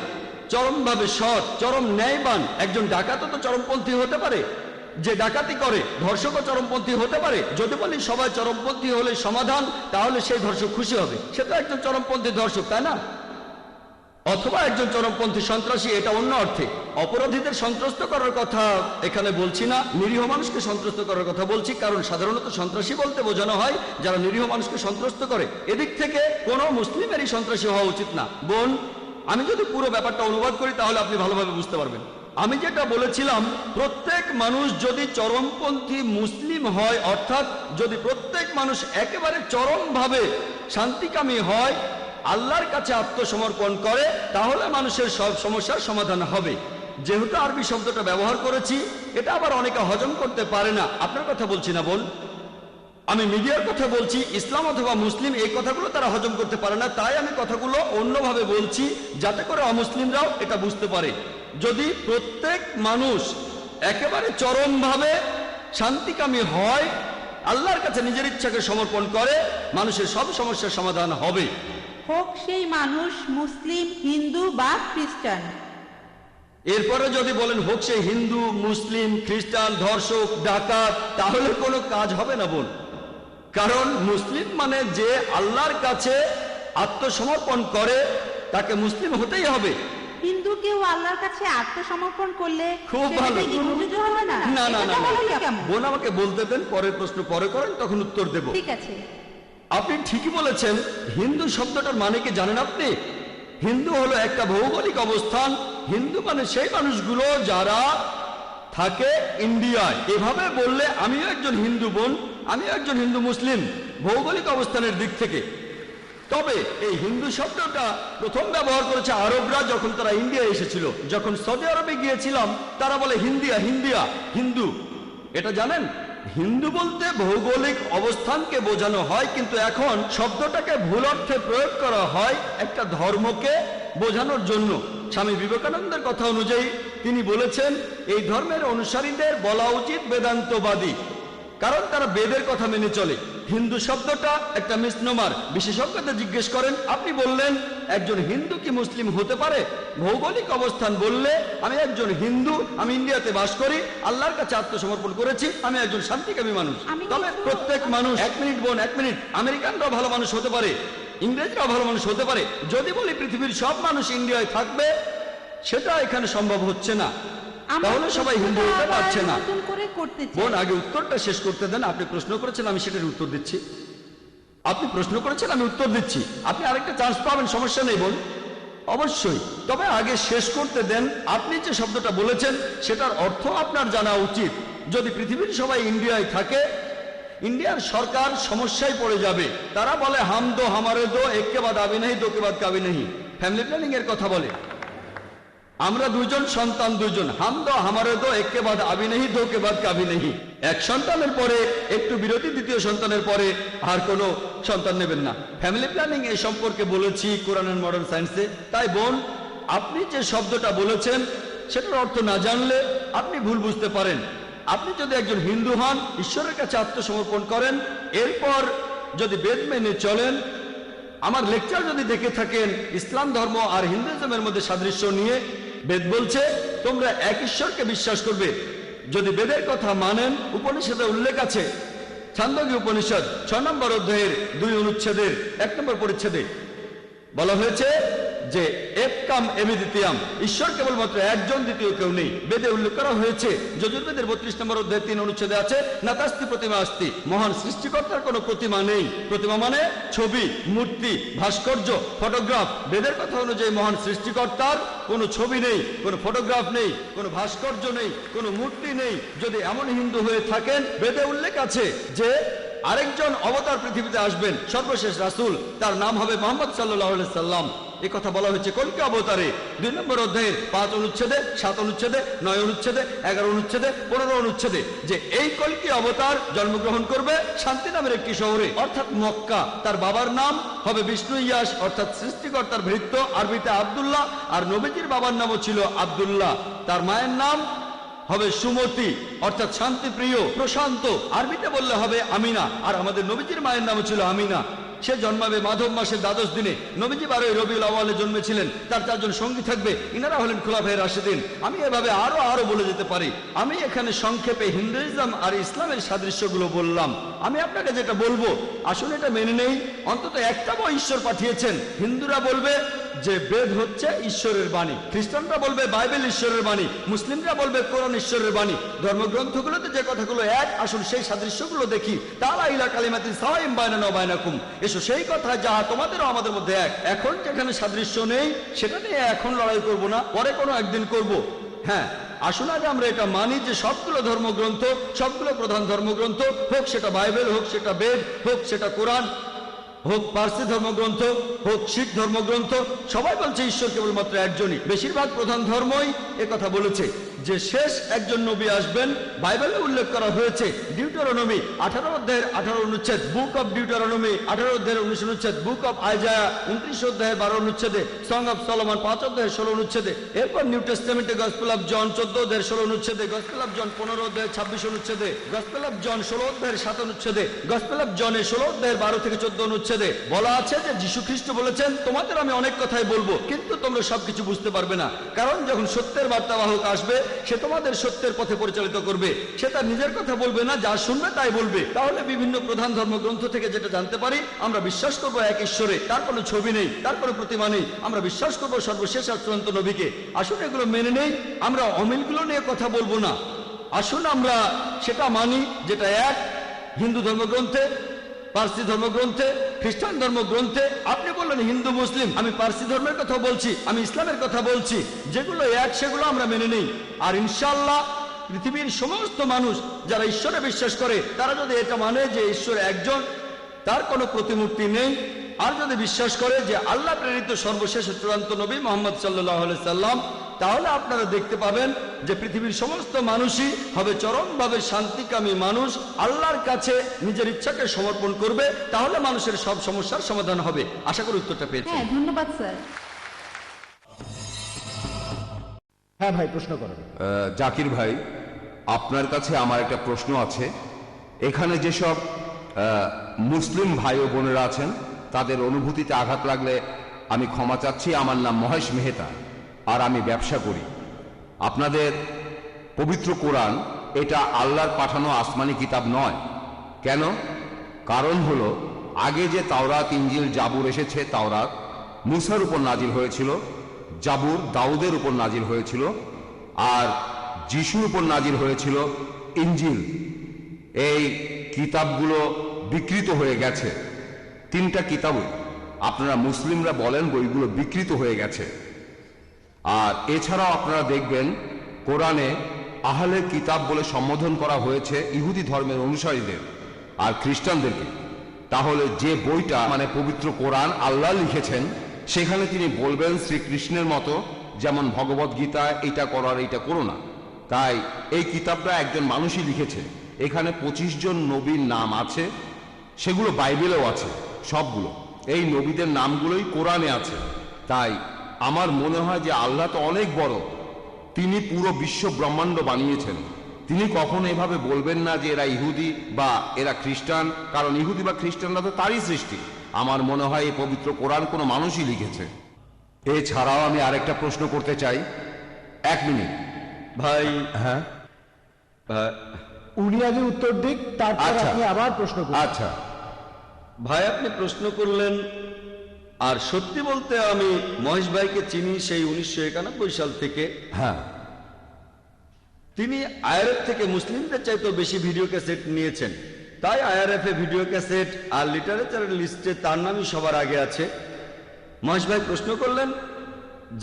[SPEAKER 3] চরমভাবে সৎ, চরম ন্যায়বান। একজন ডাকাতও তো চরমপন্থী হতে পারে, যে ডাকাতি করে, ধর্ষকও চরমপন্থী হতে পারে। যদি বলি সবাই চরমপন্থী হলে সমাধান, তাহলে সেই ধর্ষক খুশি হবে, সে তো একজন চরমপন্থী ধর্ষক, তাই না? অথবা একজন চরমপন্থী সন্ত্রাসী, এটা অন্য অর্থে। অপরাধীদের সন্ত্রস্ত করার কথা এখানে বলছি না, নিরীহ মানুষকে সন্ত্রস্ত করার কথা বলছি, কারণ সাধারণত সন্ত্রাসী বলতে বোঝানো হয় যারা নিরীহ মানুষকে সন্ত্রস্ত করে। এদিক থেকে কোনো মুসলিমেরই সন্ত্রাসী হওয়া উচিত না। বোন, আমি যদি পুরো ব্যাপারটা অনুবাদ করি তাহলে আপনি ভালোভাবে বুঝতে পারবেন। আমি যেটা বলেছিলাম, প্রত্যেক মানুষ যদি চরমপন্থী মুসলিম হয়, অর্থাৎ যদি প্রত্যেক মানুষ একেবারে চরমভাবে শান্তিকামী হয়, আল্লাহর কাছে আত্মসমর্পণ করে, তাহলে মানুষের সব সমস্যার সমাধান হবে। যেহেতু আরবি শব্দটা ব্যবহার করেছি, এটা আবার অনেকে হজম করতে পারে না। আপনার কথা বলছি না বোন, আমি মিডিয়ার কথা বলছি। ইসলাম অথবা মুসলিম এই কথাগুলো তারা হজম করতে পারে না, তাই আমি কথাগুলো অন্যভাবে বলছি যাতে করে অমুসলিমরাও এটা বুঝতে পারে। যদি প্রত্যেক মানুষ একেবারে চরমভাবে শান্তিকামী হয়, আল্লাহর কাছে নিজের ইচ্ছাকে সমর্পণ করে, মানুষের সব সমস্যার সমাধান হবে।
[SPEAKER 7] হোক সেই মানুষ মুসলিম, হিন্দু বা খ্রিস্টান।
[SPEAKER 3] এরপরে যদি বলেন হোক সে হিন্দু, মুসলিম, খ্রিস্টান, ধর্ষক, ডাকাত, তাহলে কোনো কাজ হবে না বোন। কারণ মুসলিম মানে যে আল্লাহর কাছে আত্মসমর্পণ করে, তাকে মুসলিম হতেই হবে।
[SPEAKER 7] হিন্দু কেউ আল্লাহর কাছে আত্মসমর্পণ করলে
[SPEAKER 3] খুব ভালো।
[SPEAKER 7] হিন্দু হবে না?
[SPEAKER 3] না না
[SPEAKER 7] এটা
[SPEAKER 3] না,
[SPEAKER 7] তাহলে কেমন?
[SPEAKER 3] বোন আমাকে বলতে দেন, পরের প্রশ্ন পরে করেন, তখন উত্তর দেব।
[SPEAKER 7] ঠিক আছে।
[SPEAKER 3] আপনি ঠিকই বলেছেন। হিন্দু শব্দটার মানে কি জানেন আপনি? হিন্দু হলো একটা ভৌগোলিক অবস্থান। হিন্দু মানে সেই মানুষগুলো যারা থাকে ইন্ডিয়ায়। এভাবে বললে আমিও একজন হিন্দু বোন, আমিও একজন হিন্দু মুসলিম, ভৌগোলিক অবস্থানের দিক থেকে। তবে এই হিন্দু শব্দটা প্রথম ব্যবহার করেছে আরবরা যখন তারা ইন্ডিয়া এসেছিল। যখন সৌদি আরবে গিয়েছিলাম তারা বলে হিন্দিয়া, হিন্দিয়া, হিন্দু। এটা জানেন, হিন্দু বলতে ভৌগোলিক অবস্থানকে বোঝানো হয়, কিন্তু এখন শব্দটাকে ভুল অর্থে প্রয়োগ করা হয় একটা ধর্মকে বোঝানোর জন্য। স্বামী বিবেকানন্দের কথা অনুযায়ী তিনি বলেছেন এই ধর্মের অনুসারীদের বলা উচিত বেদান্তবাদী, কারণ তারা বেদের কথা মেনে চলে। হিন্দু শব্দটা একটা মিসনোমার। বিশেষজ্ঞদের জিজ্ঞেস করেন, আপনি বললেন একজন হিন্দু কি মুসলিম হতে পারে? ভৌগোলিক অবস্থান বললে আমি একজন হিন্দু, আমি ইন্ডিয়াতে বাস করি, আল্লাহর কাছে আত্মসমর্পণ করেছি, আমি একজন শান্তিকামী মানুষ। তবে প্রত্যেক মানুষ, এক মিনিট বোন, এক মিনিট, আমেরিকানরাও ভালো মানুষ হতে পারে, ইংরেজরাও ভালো মানুষ হতে পারে। যদি বলি পৃথিবীর সব মানুষ ইন্ডিয়ায় থাকবে, সেটা এখানে সম্ভব হচ্ছে না, তাহলে সবাই হিন্দু হতে পারছে না। বোন, আগে উত্তরটা শেষ করতে দেন। আপনি প্রশ্ন করেছেন, আমি সেটার উত্তর দিচ্ছি। আপনি প্রশ্ন করেছেন, আমি উত্তর দিচ্ছি। আপনি আরেকটা চান্স পাবেন, সমস্যা নেই বোন, অবশ্যই। তবে আগে শেষ করতে দেন। আপনি যে শব্দটা বলেছেন সেটার অর্থ আপনার জানা উচিত। যদি পৃথিবীর সবাই ইন্ডিয়ায় থাকে, ইন্ডিয়ার সরকার সমস্যায় পড়ে যাবে। তারা বলে হাম দো হামারে দো, এক কে বাদ আবি নেই, দো কে বাদ কাবি নেই। ফ্যামিলি প্ল্যানিং এর কথা বলে, আমরা দুইজন সন্তান, দুইজন, হাম দো হামারে দো, এক কে বাদ আবি নেই, দো কে বাদ কাবি নেই। এক সন্তানের পরে একটু বিরতি, দ্বিতীয় সন্তানের পরে আর কোনো সন্তান নেবেন না। ফ্যামিলি প্ল্যানিং এই সম্পর্কে বলেছি কোরআন এন্ড মডার্ন সায়েন্সে। তাই বোন, আপনি যে শব্দটা বলেছেন সেটার অর্থ না জানলে আপনি ভুল বুঝতে পারেন। আপনি যদি একজন হিন্দু হন, ঈশ্বরের কাছে আত্মসমর্পণ করেন, এরপর যদি বেদ মেনে চলেন, আমার লেকচার যদি দেখে থাকেন ইসলাম ধর্ম আর হিন্দুইজমের মধ্যে সাদৃশ্য নিয়ে, বেদ বলছে তোমরা এক ঈশ্বরকে বিশ্বাস করবে। যদি বেদের কথা মানেন, উপনিষদে উল্লেখ আছে, ছান্দোগ্য উপনিষদ 6 নম্বর অধ্যায়ের 2 অনুচ্ছেদের 1 নম্বর পরিচ্ছেদে বলা হয়েছে যে এককাম এবিদ্বিতীয়াম, ঈশ্বর কেবলমাত্র একজন, দ্বিতীয় কেউ নেই। বেদে উল্লেখ করা হয়েছে, যজুর্বেদের 32 নম্বর অধ্যায় 3 অনুচ্ছেদে আছে, নাতাস্তি প্রতিমা আস্তি, মহান সৃষ্টিকর্তার কোনো প্রতিমা নেই। প্রতিমা মানে ছবি, মূর্তি, ভাস্কর্য, ফটোগ্রাফ। বেদের কথা অনুযায়ী মহান সৃষ্টিকর্তার কোনো ছবি নেই, কোনো ফটোগ্রাফ নেই, কোনো ভাস্কর্য নেই, কোনো মূর্তি নেই। যদি এমন হিন্দু হয়ে থাকেন, বেদে উল্লেখ আছে যে আরেকজন অবতার পৃথিবীতে আসবেন, সর্বশেষ রাসূল, তার নাম হবে মুহাম্মদ সাল্লাল্লাহু আলাইহি সাল্লাম। এই কথা বলা হয়েছে কল্কি অবতারে 2 নম্বর অধ্যায়ের 5 অনুচ্ছেদে, 7 অনুচ্ছেদে, 9 অনুচ্ছেদে, 11 অনুচ্ছেদে, 15 অনুচ্ছেদে, যে এই কল্কি অবতার জন্মগ্রহণ করবে শান্তি নামের একটি শহরে, অর্থাৎ মক্কা। তার বাবার নাম হবে বিষ্ণু ইয়াস, অর্থাৎ সৃষ্টিকর্তার ভৃত্য, আরবিতে আব্দুল্লাহ। আর নবীজির বাবার নামও ছিল আব্দুল্লাহ। তার মায়ের নাম হবে সুমতি, অর্থাৎ শান্তিপ্রিয়, প্রশান্ত। আরবিতে বললে হবে আমিনা। আর আমাদের নবীজির মায়ের নাম ছিল আমিনা। সে জন্মাবে মাধব মাসের 12 দিনে। নবীজি 12 রবিউল আউয়ালে জন্মেছিলেন। তার 4 জন সঙ্গী থাকবে, ইনারা হলেন খুলাফায়ে রাশিদিন। আমি এভাবে আরো বলে যেতে পারি। আমি এখানে সংক্ষেপে হিন্দুইজম আর ইসলামের সাদৃশ্যগুলো বললাম। আমি আপনাকে যেটা বলবো, আসলে এটা মেনে নেই। অন্তত একটা বই ঈশ্বর পাঠিয়েছেন। হিন্দুরা বলবে যে বেদ হচ্ছে ঈশ্বরের বাণী, খ্রিস্টানরা বলবে বাইবেল ঈশ্বরের বাণী, মুসলিমরা বলবে কোরআন ঈশ্বরের বাণী। ধর্মগ্রন্থগুলোতে যে কথাগুলো এক, আসল সেই সাদৃশ্যগুলো দেখি। তাআলা ইলা কালিমাতিন সাওয়াইন বাইনানা ওয়া বাইনাকুম, এসো সেই কথা যাহা তোমাদেরও আমাদের মধ্যে এক। এখন যেখানে সাদৃশ্য নেই সেটা নিয়ে এখন লড়াই করব না, পরে কোনো একদিন করব। হ্যাঁ, আসুন আগে আমরা এটা মানি যে সবগুলো ধর্মগ্রন্থ, সবগুলো প্রধান ধর্মগ্রন্থ, হোক সেটা বাইবেল, হোক সেটা বেদ, হোক সেটা কোরআন, হোক পার্সি ধর্মগ্রন্থ, হোক শিখ ধর্মগ্রন্থ, সবাই বলছে ঈশ্বর কেবলমাত্র একজনই। বেশিরভাগ প্রধান ধর্মই কথা বলেছে যে শেষ একজন নবী আসবেন। বাইবেলে উল্লেখ করা হয়েছে ডিউটেরোনমি 18 অধ্যায়ের 18 অনুচ্ছেদ, বুক অফ ডিউটেরোনমি 18 অধ্যায়ের 19 অনুচ্ছেদ, বুক অফ আইজায়া 29 অধ্যায়ের 12 অনুচ্ছেদে, সং অফ সলোমন 5 অধ্যায়ের 16 অনুচ্ছেদে। এরপর নিউ টেস্টামেন্টে গসপেল অফ জন 14 অধ্যায়ের 16 অনুচ্ছেদে, গসপেল অফ জন 15 অধ্যায়ের 26 অনুচ্ছেদে, গসপেল অফ জন 16 অধ্যায়ের 7 অনুচ্ছেদে, গসপেল অফ জনের 16 অধ্যায়ের 12 থেকে 14 অনুচ্ছেদে বলা আছে যে যীশু খ্রিস্ট বলেছেন, তোমাদের আমি অনেক কথাই বলবো, কিন্তু তোমরা সবকিছু বুঝতে পারবে না। কারণ যখন সত্যের বার্তাবাহক আসবে, সে তোমাদের সত্যের পথে পরিচালিত করবে। সে তার নিজের কথা বলবে না, যা শুনবে তাই বলবে। তাহলে বিভিন্ন প্রধান ধর্মগ্রন্থ থেকে যেটা জানতে পারি, আমরা বিশ্বাস করবো এক ঈশ্বরে, তার কোনো ছবি নেই, তার কোনো প্রতিমা নেই। আমরা বিশ্বাস করবো সর্বশেষ আর চূড়ান্ত নবীকে। আসুন এগুলো মেনে নেই, আমরা অমিলগুলো নিয়ে কথা বলবো না। আসুন আমরা সেটা মানি যেটা এক, হিন্দু ধর্মগ্রন্থে, পার্সি ধর্মগ্রন্থে, খ্রিস্টান ধর্মগ্রন্থে। আপনি বললেন হিন্দু মুসলিম, আমি পার্সি ধর্মের কথা বলছি, আমি ইসলামের কথা বলছি। যেগুলো এক সেগুলো আমরা মেনে নেই। আর ইনশাআল্লাহ পৃথিবীর সমস্ত মানুষ যারা ঈশ্বরে বিশ্বাস করে, তারা যদি এটা মানে যে ঈশ্বর একজন, তার কোনো প্রতিমূর্তি নেই, আর যদি বিশ্বাস করে যে আল্লাহ প্রেরিত সর্বশেষ চূড়ান্ত নবী মোহাম্মদ সাল্লাল্লাহু আলাইহি সাল্লাম, তাহলে আপনারা দেখতে পাবেন যে পৃথিবীর সমস্ত মানুষই হবে চরমভাবে শান্তিকামী মানুষ, আল্লাহর কাছে নিজের ইচ্ছাকে সমর্পণ করবে, তাহলে মানুষের সব সমস্যার সমাধান হবে। আশা করি উত্তরটা পেয়েছেন।
[SPEAKER 7] হ্যাঁ, ধন্যবাদ স্যার।
[SPEAKER 1] হ্যাঁ ভাই, প্রশ্ন করেন।
[SPEAKER 8] জাকির ভাই, আপনার কাছে আমার একটা প্রশ্ন আছে। এখানে যেসব মুসলিম ভাই ও বোনেরা আছেন, তাদের অনুভূতিতে আঘাত লাগলে আমি ক্ষমা চাচ্ছি। আমার নাম মহেশ মেহতা, আর আমি ব্যবসা করি। আপনাদের পবিত্র কোরআন এটা আল্লাহর পাঠানো আসমানি কিতাব নয়। কেন? কারণ হলো, আগে যে তাওরাত, ইঞ্জিল, জাবুর এসেছে, তাওরাত মুসার উপর নাজিল হয়েছিল, জাবুর দাউদের উপর নাজিল হয়েছিল, আর যিশুর উপর নাজিল হয়েছিল ইঞ্জিল। এই কিতাবগুলো বিকৃত হয়ে গেছে। তিনটা কিতাবই আপনারা মুসলিমরা বলেন বইগুলো বিকৃত হয়ে গেছে। আর এছাড়াও আপনারা দেখবেন কোরআনে আহলে কিতাব বলে সম্বোধন করা হয়েছে ইহুদি ধর্মের অনুসারীদের আর খ্রিস্টানদেরকে। তাহলে যে বইটা মানে পবিত্র কোরআন আল্লাহ লিখেছেন, সেখানে তিনি বলবেন শ্রীকৃষ্ণের মতো, যেমন ভগবত গীতা, এটা করার এইটা করো না। তাই এই কিতাবটা একজন মানুষই লিখেছে। এখানে 25 জন নবীর নাম আছে, সেগুলো বাইবেলেও আছে সবগুলো। এই নবীদের নামগুলোই কোরআনে আছে। তাই আমার মনে হয় যে আল্লাহ তো অনেক বড়, তিনি পুরো বিশ্ব ব্রহ্মাণ্ড বানিয়েছেন। তিনি কখনো এভাবে বলবেন না যে এরা ইহুদি বা এরা খ্রিস্টান, কারণ ইহুদি বা খ্রিস্টানরা তো তারই সৃষ্টি। আমার মনে হয় এই পবিত্র কোরআন কোনো মানুষই লিখেছে। এছাড়াও আমি আরেকটা প্রশ্ন করতে চাই। 1 মিনিট
[SPEAKER 3] ভাই,
[SPEAKER 8] হ্যাঁ,
[SPEAKER 1] উনি আগে উত্তর দিক, তারপর
[SPEAKER 8] আচ্ছা।
[SPEAKER 1] আপনি আবার প্রশ্ন করুন।
[SPEAKER 8] আচ্ছা।
[SPEAKER 3] ভাই আপনি প্রশ্ন করলেন, আর সত্যি বলতে আমি মহেশ ভাইকে চিনি সেই 1991 সাল থেকে।
[SPEAKER 8] হ্যাঁ,
[SPEAKER 3] তিনি আইআরএফ থেকে মুসলিমদের চাইতেও বেশি ভিডিও ক্যাসেট নিয়েছেন। তাই আইআরএফ এ ভিডিও ক্যাসেট আর লিটারেচারের লিস্টে তার নামই সবার আগে আছে। মহেশ ভাই প্রশ্ন করলেন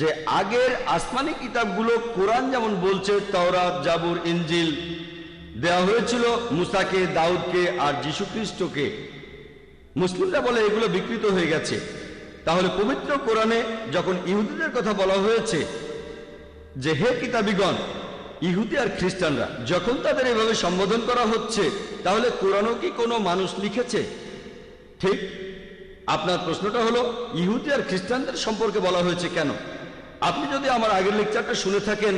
[SPEAKER 3] যে আগের আসমানি কিতাবগুলো কোরআন যেমন বলছে তাওরাত, জাবুর, ইঞ্জিল দেওয়া হয়েছিল মুসাকে, দাউদকে আর যীশু খ্রিস্টকে, মুসলিমরা বলে এগুলো বিকৃত হয়ে গেছে। তাহলে পবিত্র কোরআনে যখন ইহুদিদের কথা বলা হয়েছে যে হে কিতাবীগণ, ইহুদি আর খ্রিস্টানরা যখন তাদের এভাবে সম্বোধন করা হচ্ছে, তাহলে কোরআনও কি কোনো মানুষ লিখেছে? ঠিক। আপনার প্রশ্নটা হলো ইহুদি আর খ্রিস্টানদের সম্পর্কে বলা হয়েছে কেন? আপনি যদি আমার আগের লেকচারটা শুনে থাকেন,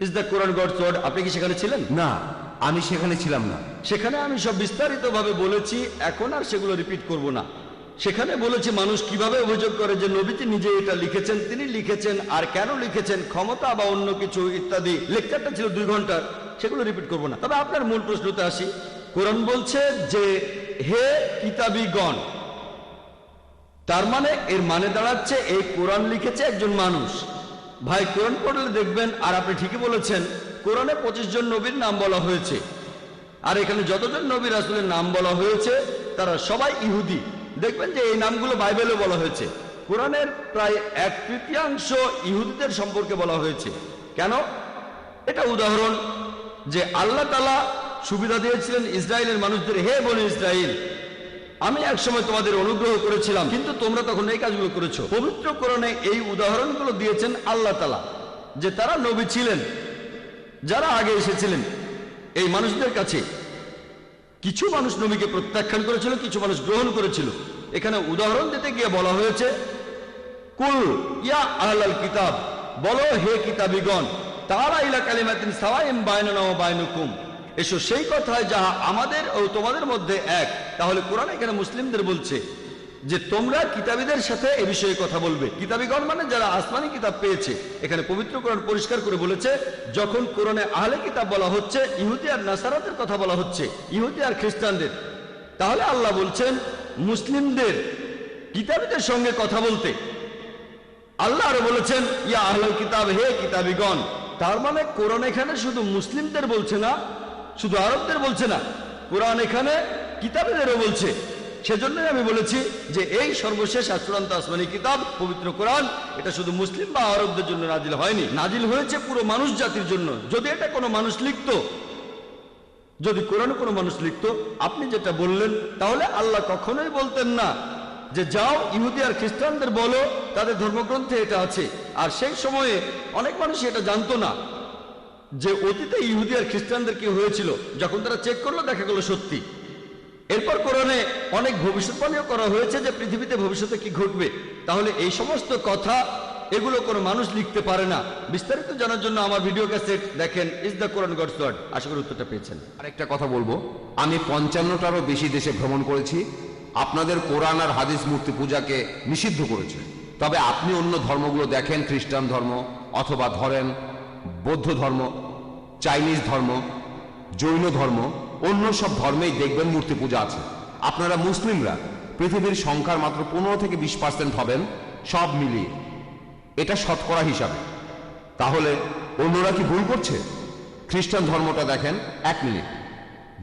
[SPEAKER 3] is the Quran God's word, আপনি কি সেখানে ছিলেন?
[SPEAKER 8] না, আমি সেখানে ছিলাম না।
[SPEAKER 3] সেখানে আমি সব বিস্তারিতভাবে বলেছি, এখন আর সেগুলো রিপিট করব না। সেখানে বলেছি মানুষ কিভাবে অভিযোগ করে যে নবীজি নিজে এটা লিখেছেন, তিনি লিখেছেন, আর কেন লিখেছেন, ক্ষমতা বা অন্য কিছু ইত্যাদি। লেকচারটা ছিল 2 ঘন্টার, সেগুলো রিপিট করব না। তবে আপনার মূল প্রশ্নতে আসি। কোরআন বলছে যে হে কিতাবীগণ, তার মানে এর মানে দাঁড়াচ্ছে এই কোরআন লিখেছে একজন মানুষ। ভাই কোরআন পড়লে দেখবেন, আর আপনি ঠিকই বলেছেন, কোরআনে 25 জন নবীর নাম বলা হয়েছে। আর এখানে যতজন নবী রাসূলের নাম বলা হয়েছে তারা সবাই ইহুদি। দেখবেন যে এই নামগুলো বাইবেলে বলা হয়েছে। কোরআনের প্রায় 1/3 ইহুদিদের সম্পর্কে বলা হয়েছে। কেন? এটা উদাহরণ যে আল্লাহ তাআলা সুবিধা দিয়েছিলেন ইসরায়েলের মানুষদের, হে বনি ইসরায়েল, আমি একসময় তোমাদের অনুগ্রহ করেছিলাম, কিন্তু তোমরা তখন এই কাজগুলো করেছো। পবিত্র কোরআনে এই উদাহরণগুলো দিয়েছেন আল্লাহ তাআলা, যে তারা নবী ছিলেন যারা আগে এসেছিলেন এই মানুষদের কাছে। কিছু মানুষ নবীকে প্রত্যাখ্যান করেছিল, কিছু মানুষ গ্রহণ করেছিল। এখানে উদাহরণ দিতে গিয়ে বলা হয়েছে কুল ইয়া আহলাল কিতাব, বলো হে কিতাবীগণ, তাআলা ইলা কালিমাতিন সাওয়াইন বাইনানা ওয়া বাইনাকুম, এসো সেই কথায় যাহা আমাদের ও তোমাদের মধ্যে এক। তাহলে কোরআন এখানে মুসলিমদের বলছে যে তোমরা কিতাবীদের সাথে এ বিষয়ে কথা বলবে। কিতাবীগণ মানে যারা আসমানি কিতাব পেয়েছে। এখানে পবিত্র কোরআন পরিষ্কার করে বলেছে, যখন কোরআনে আহলে কিতাব বলা হচ্ছে, ইহুদি আর নাসারাদের কথা বলা হচ্ছে, ইহুদি আর খ্রিস্টানদের, তাহলে আল্লাহ বলছেন মুসলিমদের কিতাবীদের সঙ্গে কথা বলতে। আল্লাহ আরো বলেছেন ইয়া আহলাল কিতাব, হে কিতাবীগণ। তার মানে কোরআন এখানে শুধু মুসলিমদের বলছে না, শুধু আরবদের বলছে না, কোরআন এখানে কিতাবীদেরও বলছে। সেজন্যই আমি বলেছি যে এই সর্বশেষ চূড়ান্ত আসমানি কিতাব পবিত্র কোরআন, এটা শুধু মুসলিম বা আরবদের জন্য নাজিল হয়নি, নাজিল হয়েছে পুরো মানুষ জাতির জন্য। যদি এটা কোনো মানুষ লিখতো, যদি কোরআন কোনো মানুষ লিখতো, আপনি যেটা বললেন, তাহলে আল্লাহ কখনোই বলতেন না যে যাও ইহুদি আর খ্রিস্টানদের বলো তাদের ধর্মগ্রন্থে এটা আছে। আর সেই সময়ে অনেক মানুষ এটা জানতো না যে অতীতে ইহুদি আর খ্রিস্টানদের কি হয়েছিল। যখন তারা চেক করলো দেখা গেল সত্যি। এরপর কোরআনে অনেক ভবিষ্যৎবাণীও করা হয়েছে যে পৃথিবীতে ভবিষ্যতে কি ঘটবে। তাহলে এই সমস্ত কথা এগুলো কোনো মানুষ লিখতে পারে না। বিস্তারিত জানার জন্য আমার ভিডিও ক্যাসেট দেখেন, is the Quran God's word. আশা করি উত্তরটা পেয়েছেন।
[SPEAKER 8] আরেকটা কথা বলবো, আমি 55টারও বেশি দেশে ভ্রমণ করেছি। আপনাদের কোরআন আর হাদিস মূর্তি পূজাকে নিষিদ্ধ করেছে। তবে আপনি অন্য ধর্মগুলো দেখেন, খ্রিস্টান ধর্ম অথবা ধরেন বৌদ্ধ ধর্ম, চাইনিজ ধর্ম, জৈন ধর্ম, অন্য সব ধর্মেই দেখবেন মূর্তি পূজা আছে। আপনারা মুসলিমরা পৃথিবীর সংখ্যার মাত্র 15 থেকে 20% হবেন সব মিলিয়ে, এটা শতকরা হিসাবে। তাহলে অন্যরা কি ভুল করছে? খ্রিস্টান ধর্মটা দেখেন, 1 মিনিট,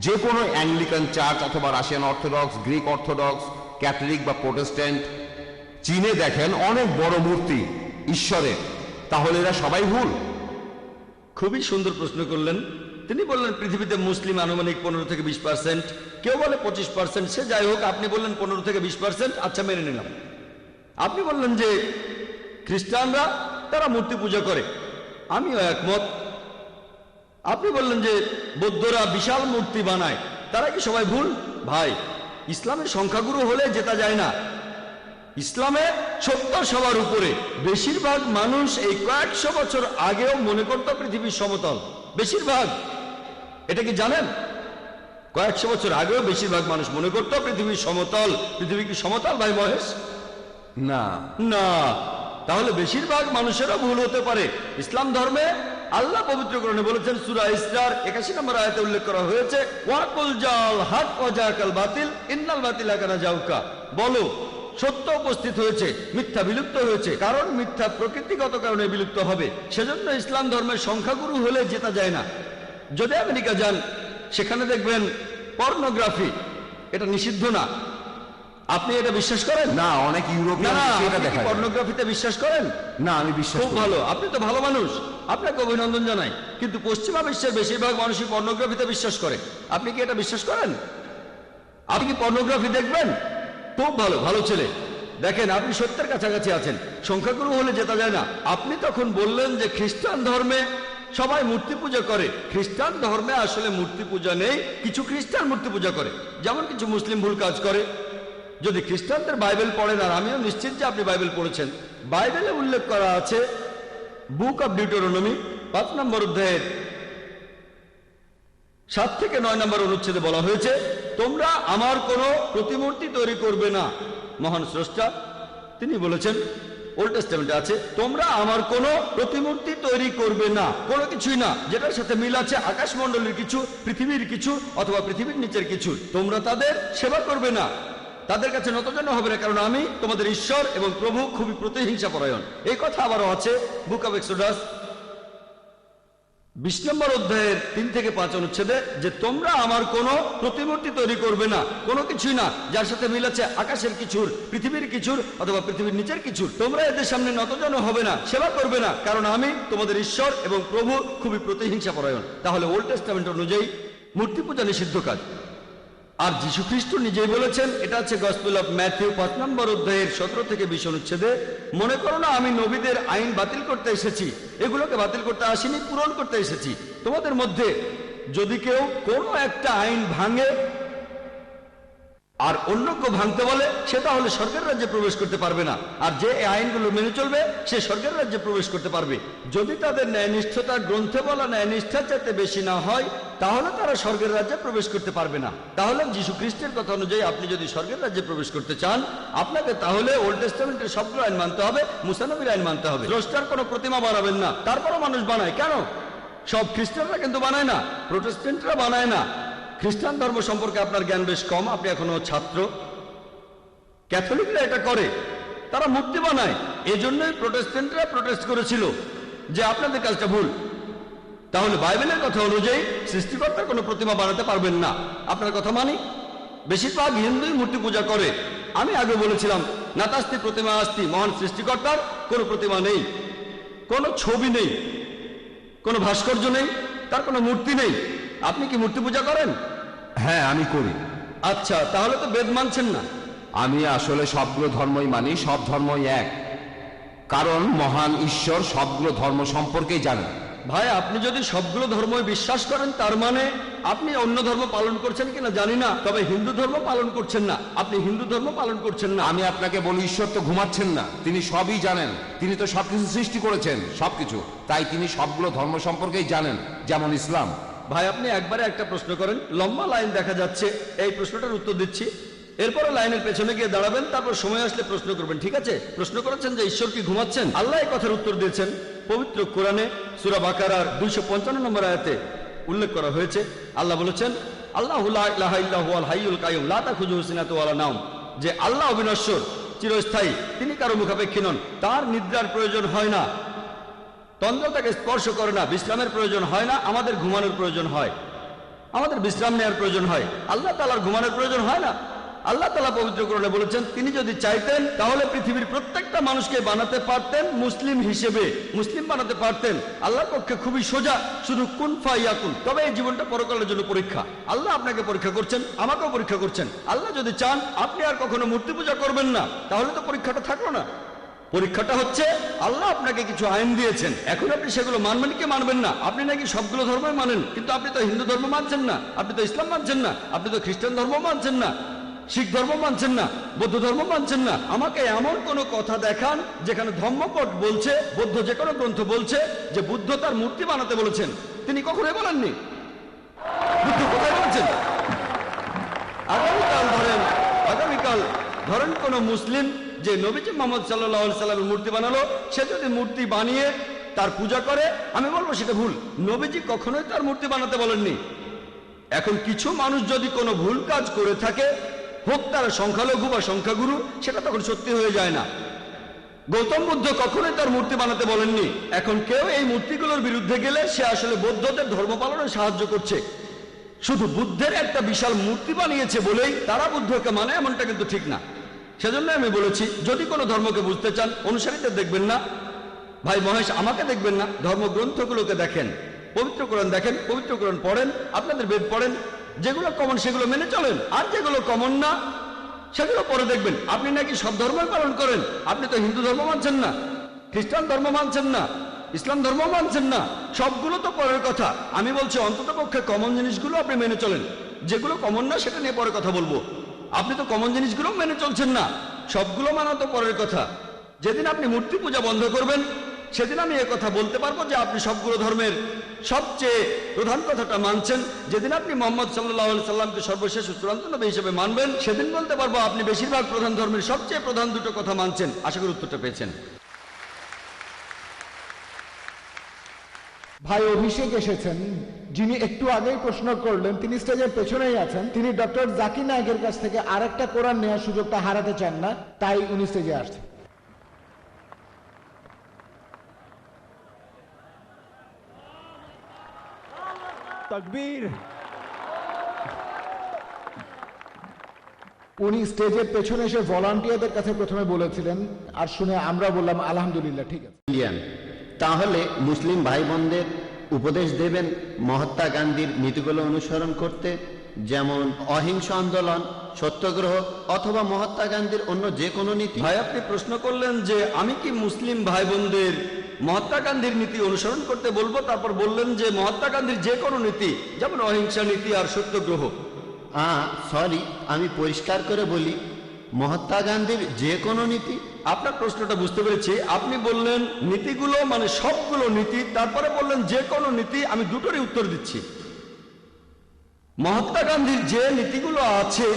[SPEAKER 8] যে কোনো অ্যাংলিকান চার্চ অথবা Russian orthodox, Greek orthodox, Catholic বা প্রোটেস্ট্যান্ট, চীনে দেখেন অনেক বড় মূর্তি ঈশ্বরের। তাহলে এরা সবাই ভুল?
[SPEAKER 3] খুবই সুন্দর প্রশ্ন করলেন। তিনি বললেন পৃথিবীতে মুসলিম আনুমানিক 15 থেকে 20%, কেউ বলে 25%। সে যাই হোক, আপনি বললেন 15 থেকে 20%, আচ্ছা মেনে নিলাম। আপনি বললেন যে খ্রিস্টানরা তারা মূর্তি পূজা করে, আমিও একমত। আপনি বললেন যে বৌদ্ধরা বিশাল মূর্তি বানায়, তারা কি সবাই ভুল? ভাই, ইসলামের সংখ্যাগুরু হলে জেতা যায় না। ইসলামে সত্য সবার উপরে। বেশিরভাগ মানুষ এই কয়েকশো বছর আগেও মনে করত পৃথিবীর সমতল। বেশিরভাগ, এটা কি জানেন? কয়েকশো বছর আগেও বেশিরভাগ মানুষ মনে করত পৃথিবীর সমতল। পৃথিবী কি সমতল ভাই মহেশ?
[SPEAKER 8] না
[SPEAKER 3] না। তাহলে বেশিরভাগ মানুষেরও ভুল হতে পারে। ইসলাম ধর্মে আল্লাহ পবিত্র কোরআনে বলেছেন, সূরা ইসরার 81 নম্বর আয়াতে উল্লেখ করা হয়েছে, ওয়াকুল জাল হক ওয়া জাকাল বাতিল ইন্নাল বাতিলা কানা জাউকা। বলো সত্য উপস্থিত হয়েছে, মিথ্যা বিলুপ্ত হয়েছে, কারণ মিথ্যা প্রকৃতিগত কারণে বিলুপ্ত হবে। সেজন্য ইসলাম ধর্মের সংখ্যাগুরু হলে জেতা যায় না। যদি আমেরিকা যান, সেখানে দেখবেন পর্নোগ্রাফি, এটা নিষিদ্ধ না। আপনি এটা বিশ্বাস করেন?
[SPEAKER 8] না, অনেক ইউরোপিয়ান দেশে এটা দেখা যায়।
[SPEAKER 3] পর্নোগ্রাফিতে বিশ্বাস করেন?
[SPEAKER 8] না, আমি বিশ্বাস
[SPEAKER 3] খুব
[SPEAKER 8] করি।
[SPEAKER 3] ভালো, আপনি তো ভালো মানুষ, আপনাকে অভিনন্দন জানাই। কিন্তু পশ্চিমা বিশ্বের বেশিরভাগ মানুষই পর্নোগ্রাফিতে বিশ্বাস করে। আপনি কি এটা বিশ্বাস করেন? আপনি কি পর্নোগ্রাফি দেখবেন? খুব ভালো, ভালো ছেলে। দেখেন, আপনি সত্যের কাছাকাছি আছেন। সংখ্যাগুরু হলে জেতা যায় না। আপনি তখন বললেন যে খ্রিস্টান ধর্মে সবাই মূর্তি পূজা করে। খ্রিস্টান ধর্মে আসলে মূর্তি পূজা নেই, কিছু খ্রিস্টান মূর্তি পূজা করে, যেমন কিছু মুসলিম ভুল কাজ করে। যদি খ্রিস্টানদের বাইবেল পড়েন, আর আমিও নিশ্চিত যে আপনি বাইবেল পড়েছেন, বাইবেলে উল্লেখ করা আছে, বুক অব ডিউটেরোনমি 5 নম্বর অধ্যায়ের 7 থেকে 9 নম্বর অনুচ্ছেদে বলা হয়েছে, তোমরা আমার কোনো প্রতিমূর্তি তৈরি করবে না। মহান স্রষ্টা তিনি বলেছেন, ওল্ড টেস্টামেন্টে আছে, তোমরা আমার কোনো প্রতিমূর্তি তৈরি করবে না। কোনো কিছুই না যেটার সাথে মিল আছে আকাশমণ্ডলের কিছু, পৃথিবীর কিছু, অথবা পৃথিবীর নিচের কিছু। তোমরা তাদের সেবা করবে না, তাদের কাছে নতজান্য হবে না, কারণ আমি তোমাদের ঈশ্বর এবং প্রভু খুবই প্রতিহিংসা পরায়ণ। এই কথা আবারও আছে বুক অব এক্সোডাস 20 নম্বর অধ্যায়ের 3 থেকে 5 অনুচ্ছেদে, যে তোমরা আমার কোনো প্রতিমূর্তি তৈরি করবে না, কোনো কিছুই না যার সাথে মিল আছে আকাশের কিছুর, পৃথিবীর কিছুর, অথবা পৃথিবীর নিচের কিছুর। তোমরা এদের সামনে নতজান্য হবে না, সেবা করবে না, কারণ আমি তোমাদের ঈশ্বর এবং প্রভু খুবই প্রতিহিংসা পরায়ণ। তাহলে ওল্ড টেস্টামেন্ট অনুযায়ী মূর্তি পূজা নিষিদ্ধ কাজ। আর যীশু খ্রিস্ট নিজেই বলেছেন, এটা আছে গসপেল অফ ম্যাথিউ 5 নম্বর অধ্যায়ের 17 থেকে 20 অনুচ্ছেদে, মনে করো না আমি নবীদের আইন বাতিল করতে এসেছি, এগুলোকে বাতিল করতে আসিনি, পূরণ করতে এসেছি। তোমাদের মধ্যে যদি কেউ কোনো একটা আইন ভাঙে আর অন্য কেউ ভাঙতে বলে, সে তাহলে স্বর্গের রাজ্যে প্রবেশ করতে পারবে না। আর যে এই আইনগুলো মেনে চলবে, সে স্বর্গের রাজ্যে প্রবেশ করতে পারবে। যদি তাদের ন্যায়নিষ্ঠতা গ্রন্থে বলা ন্যায়নিষ্ঠার চাইতে বেশি না হয়, তাহলে তারা স্বর্গের রাজ্যে প্রবেশ করতে পারবে না। তাহলে যীশু খ্রিস্টের কথা অনুযায়ী আপনি যদি স্বর্গের রাজ্যে প্রবেশ করতে চান, আপনাকে তাহলে ওল্ড টেস্টামেন্টের সবগুলো আইন মানতে হবে, মুসা নবীর আইন মানতে হবে। স্রষ্টার কোনো প্রতিমা বানাবেন না। তারপরও মানুষ বানায়। কেন? সব খ্রিস্টানরা কিন্তু বানায় না, প্রোটেস্ট্যান্টরা বানায় না। খ্রিস্টান ধর্ম সম্পর্কে আপনার জ্ঞান বেশ কম, আপনি এখনো ছাত্র। ক্যাথলিকরা এটা করে, তারা মূর্তি বানায়। এজন্যই প্রোটেস্ট্যান্টরা প্রোটেস্ট করেছিল যে আপনাদের কাজটা ভুল। তাহলে বাইবেলের কথা অনুযায়ী সৃষ্টিকর্তার কোনো প্রতিমা বানাতে পারবেন না। আপনার কথা মানি। বেশিরভাগ হিন্দুই মূর্তি পূজা করে। আমি আগে বলেছিলাম, নাতাস্তি প্রতিমা আস্তি, মহান সৃষ্টিকর্তার কোনো প্রতিমা নেই, কোনো ছবি নেই, কোনো ভাস্কর্য নেই, তার কোনো মূর্তি নেই। আপনি কি মূর্তি পূজা করেন?
[SPEAKER 8] হ্যাঁ, আমি করি।
[SPEAKER 3] আচ্ছা, তাহলে তো বেদ মানছেন না।
[SPEAKER 8] আমি আসলে সবগুলো ধর্মই মানি, সব ধর্মই এক, কারণ মহান ঈশ্বর সবগুলো ধর্ম সম্পর্কেই জানেন।
[SPEAKER 3] ভাই, আপনি যদি সবগুলো ধর্মই বিশ্বাস করেন, তার মানে আপনি অন্য ধর্ম পালন করছেন কিনা জানি না, তবে হিন্দু ধর্ম পালন করছেন না। আপনি হিন্দু ধর্ম পালন করছেন না।
[SPEAKER 8] আমি আপনাকে বলি, ঈশ্বর তো ঘুমাচ্ছেন না, তিনি সবই জানেন। তিনি তো সবকিছু সৃষ্টি করেছেন, সবকিছু, তাই তিনি সবগুলো ধর্ম সম্পর্কেই জানেন, যেমন ইসলাম।
[SPEAKER 3] ভাই, আপনি একবারে একটা প্রশ্ন করেন, লম্বা লাইন দেখা যাচ্ছে, এই প্রশ্নটার উত্তর দিচ্ছি, এরপরে লাইনের পেছনে গিয়ে দাঁড়াবেন, তারপর সময় আসলে প্রশ্ন করবেন, ঠিক আছে? প্রশ্ন করেছেন যে ঈশ্বর কি ঘুমাচ্ছেন? আল্লাহ এই কথার উত্তর দিয়েছেন পবিত্র কোরআনে সূরা বাকারার 255 নম্বর আয়াতে উল্লেখ করা হয়েছে। আল্লাহ বলেছেন, আল্লাহু লা ইলাহা ইল্লা হুয়াল হাইয়ুল কাইয়ুম লা তাখুযুহু সিনাতুন ওয়ালা নাওম, যে আল্লাহ অবিনশ্বর, চিরস্থায়ী, তিনি কারো মুখাপেক্ষী নন, তার নিদ্রার প্রয়োজন হয় না, তন্দ্রা তাকে স্পর্শ করে না, বিশ্রামের প্রয়োজন হয় না। আমাদের ঘুমানোর প্রয়োজন হয়, আমাদের বিশ্রাম নেওয়ার প্রয়োজন হয়, আল্লাহ তাআলার ঘুমানোর প্রয়োজন হয় না। আল্লাহ তাআলা পবিত্র কোরআনে বলেছেন, তিনি যদি চাইতেন তাহলে পৃথিবীর প্রত্যেকটা মানুষকে বানাতে পারতেন মুসলিম হিসেবে, মুসলিম বানাতে পারতেন। আল্লাহর পক্ষে খুবই সোজা, শুধু কুন ফায়াকুন। তবে এই জীবনটা পরকালের জন্য পরীক্ষা। আল্লাহ আপনাকে পরীক্ষা করছেন, আমাকেও পরীক্ষা করছেন। আল্লাহ যদি চান আপনি আর কখনো মূর্তি পূজা করবেন না, তাহলে তো পরীক্ষাটা থাকলো না। পরীক্ষাটা হচ্ছে আল্লাহ আপনাকে কিছু আইন দিয়েছেন, এখন আপনি সেগুলো মানবেন কি মানবেন না। আপনি নাকি সবগুলো ধর্মই মানেন, কিন্তু আপনি তো হিন্দু ধর্ম মানছেন না, আপনি তো ইসলাম মানছেন না, আপনি তো খ্রিস্টান ধর্ম মানছেন না, শিখ ধর্ম মানছেন না, বৌদ্ধ ধর্ম মানছেন না। আমাকে এমন কোন কথা দেখান যেখানে ধর্মপট বলছে, বৌদ্ধ যে কোনো গ্রন্থ বলছে যে বুদ্ধ তার মূর্তি বানাতে বলেছেন। তিনি কখনোই বলেননি। বুদ্ধ কোথায় বলেছেন? আগামীকাল ধরেন কোন মুসলিম যে নবীজি মুহাম্মদ সাল্লাল্লাহু আলাইহি সাল্লামের মূর্তি বানালো, সে যদি মূর্তি বানিয়ে তার পূজা করে, আমি বলবো সেটা ভুল। নবীজি কখনোই তার মূর্তি বানাতে বলেননি। এখন কিছু মানুষ যদি কোনো ভুল কাজ করে থাকে, হোক তারা সংখ্যালঘু বা সংখ্যাগুরু, সেটা তখন সত্যি হয়ে যায় না। গৌতম বুদ্ধ কখনোই তার মূর্তি বানাতে বলেননি। এখন কেউ এই মূর্তিগুলোর বিরুদ্ধে গেলে সে আসলে বৌদ্ধদের ধর্ম পালনে সাহায্য করছে। শুধু বুদ্ধের একটা বিশাল মূর্তি বানিয়েছে বলেই তারা বুদ্ধকে মানে, এমনটা কিন্তু ঠিক না। সেজন্য আমি বলেছি, যদি কোনো ধর্মকে বুঝতে চান, অনুসারীদের দেখবেন না, ভাই মহেশ আমাকে দেখবেন না, ধর্মগ্রন্থগুলোকে দেখেন, পবিত্র কোরআন দেখেন, পবিত্র কোরআন পড়েন, আপনাদের বেদ পড়েন, যেগুলো কমন সেগুলো মেনে চলেন, আর যেগুলো কমন না সেগুলো পরে দেখবেন। আপনি নাকি সব ধর্মই পালন করেন, আপনি তো হিন্দু ধর্ম মানছেন না, খ্রিস্টান ধর্ম মানছেন না, ইসলাম ধর্ম মানছেন না, সবগুলো তো পরের কথা। আমি বলছি অন্তত পক্ষে কমন জিনিসগুলো আপনি মেনে চলেন, যেগুলো কমন না সেটা নিয়ে পরে কথা বলবো। আপনি তো কমন জিনিসগুলো মেনে চলছেন না, সবগুলো মানা তো পরের কথা। যেদিন আপনি মূর্তি পূজা বন্ধ করবেন, সেদিন আমি কথা বলতে পারবো যে আপনি সবগুলো ধর্মের সবচেয়ে প্রধান কথাটা মানছেন। যেদিন আপনি মুহাম্মদ সাল্লাল্লাহু আলাইহি সাল্লামকে সর্বশেষ চূড়ান্ত নবী হিসেবে মানবেন, সেদিন বলতে পারবো আপনি বেশিরভাগ প্রধান ধর্মের সবচেয়ে প্রধান দুটো কথা মানছেন। আশা করি উত্তরটা পেয়েছেন।
[SPEAKER 1] ভাই অভিষেক এসেছেন, যিনি একটু আগেই প্রশ্ন করলেন, তিনি স্টেজের পেছনেই আছেন। তিনি ডক্টর জাকির নায়েকের কাছ থেকে আরেকটা কোরআন নেওয়ার সুযোগটা হারাতে চান না, তাই উনি স্টেজে আসছেন।
[SPEAKER 9] তাকবীর।
[SPEAKER 1] উনি স্টেজের পেছনে এসে ভলান্টিয়ারদের কাছে প্রথমে বলেছিলেন, আর শুনে আমরা বললাম আলহামদুলিল্লাহ, ঠিক আছে।
[SPEAKER 5] তাহলে মুসলিম ভাই বোনদের উপদেশ দেবেন মহাত্মা গান্ধীর নীতিগুলো অনুসরণ করতে, যেমন অহিংস আন্দোলন, সত্যগ্রহ, অথবা মহাত্মা গান্ধীর অন্য যে কোনো নীতি?
[SPEAKER 3] ভাই, আপনি প্রশ্ন করলেন যে আমি কি মুসলিম ভাই বোনদের মহাত্মা গান্ধীর নীতি অনুসরণ করতে বলবো, তারপর বললেন যে মহাত্মা গান্ধীর যে কোনো নীতি, যেমন অহিংসা নীতি আর সত্যগ্রহ।
[SPEAKER 5] সরি, আমি পরিষ্কার করে বলি, মহাত্মা গান্ধীর যে কোনো নীতি।
[SPEAKER 3] আপনার প্রশ্নটা বুঝতে পেরেছি। আপনি বললেন নীতিগুলো মানে সবগুলো নীতি, তারপরে বললেন যে কোনো নীতি। আমি দুটোরই উত্তর দিচ্ছি। মহাত্মা গান্ধীর যে নীতিগুলো আছে,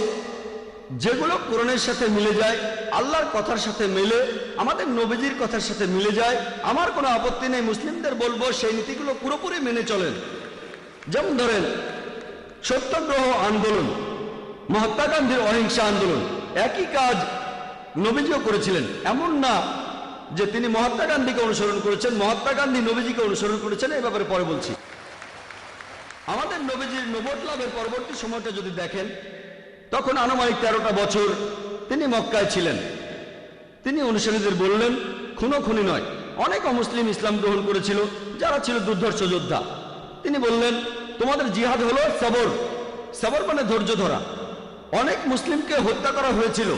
[SPEAKER 3] যেগুলো কোরআনের সাথে মিলে যায়, আল্লাহর কথার সাথে মিলে, আমাদের নবীজির কথার সাথে মিলে যায়, আমার কোনো আপত্তি নেই। মুসলিমদের বলবো সেই নীতিগুলো পুরোপুরি মেনে চলেন। যেমন ধরেন সত্যগ্রহ আন্দোলন, মহাত্মা গান্ধীর অহিংসা আন্দোলন, একই কাজ নবীজিও করেছিলেন। এমন না যে তিনি মহাত্মা গান্ধীকে অনুসরণ করেছেন, মহাত্মা গান্ধী নবীজিকে অনুসরণ করেছেন, এই ব্যাপারে পরে বলছি। আমাদের নবীজির নবুয়ত লাভের পরবর্তী সময়টা যদি দেখেন, তখন আনুমানিক 13টা বছর তিনি মক্কায় ছিলেন। তিনি অনুসারীদের বললেন খুনোখুনি নয়। অনেক অমুসলিম ইসলাম গ্রহণ করেছিল, যারা ছিল দুর্ধর্ষ যোদ্ধা। তিনি বললেন তোমাদের জিহাদ হলো সবর। সবর মানে ধৈর্য ধরা। অনেক মুসলিমকে হত্যা করা হয়েছিল,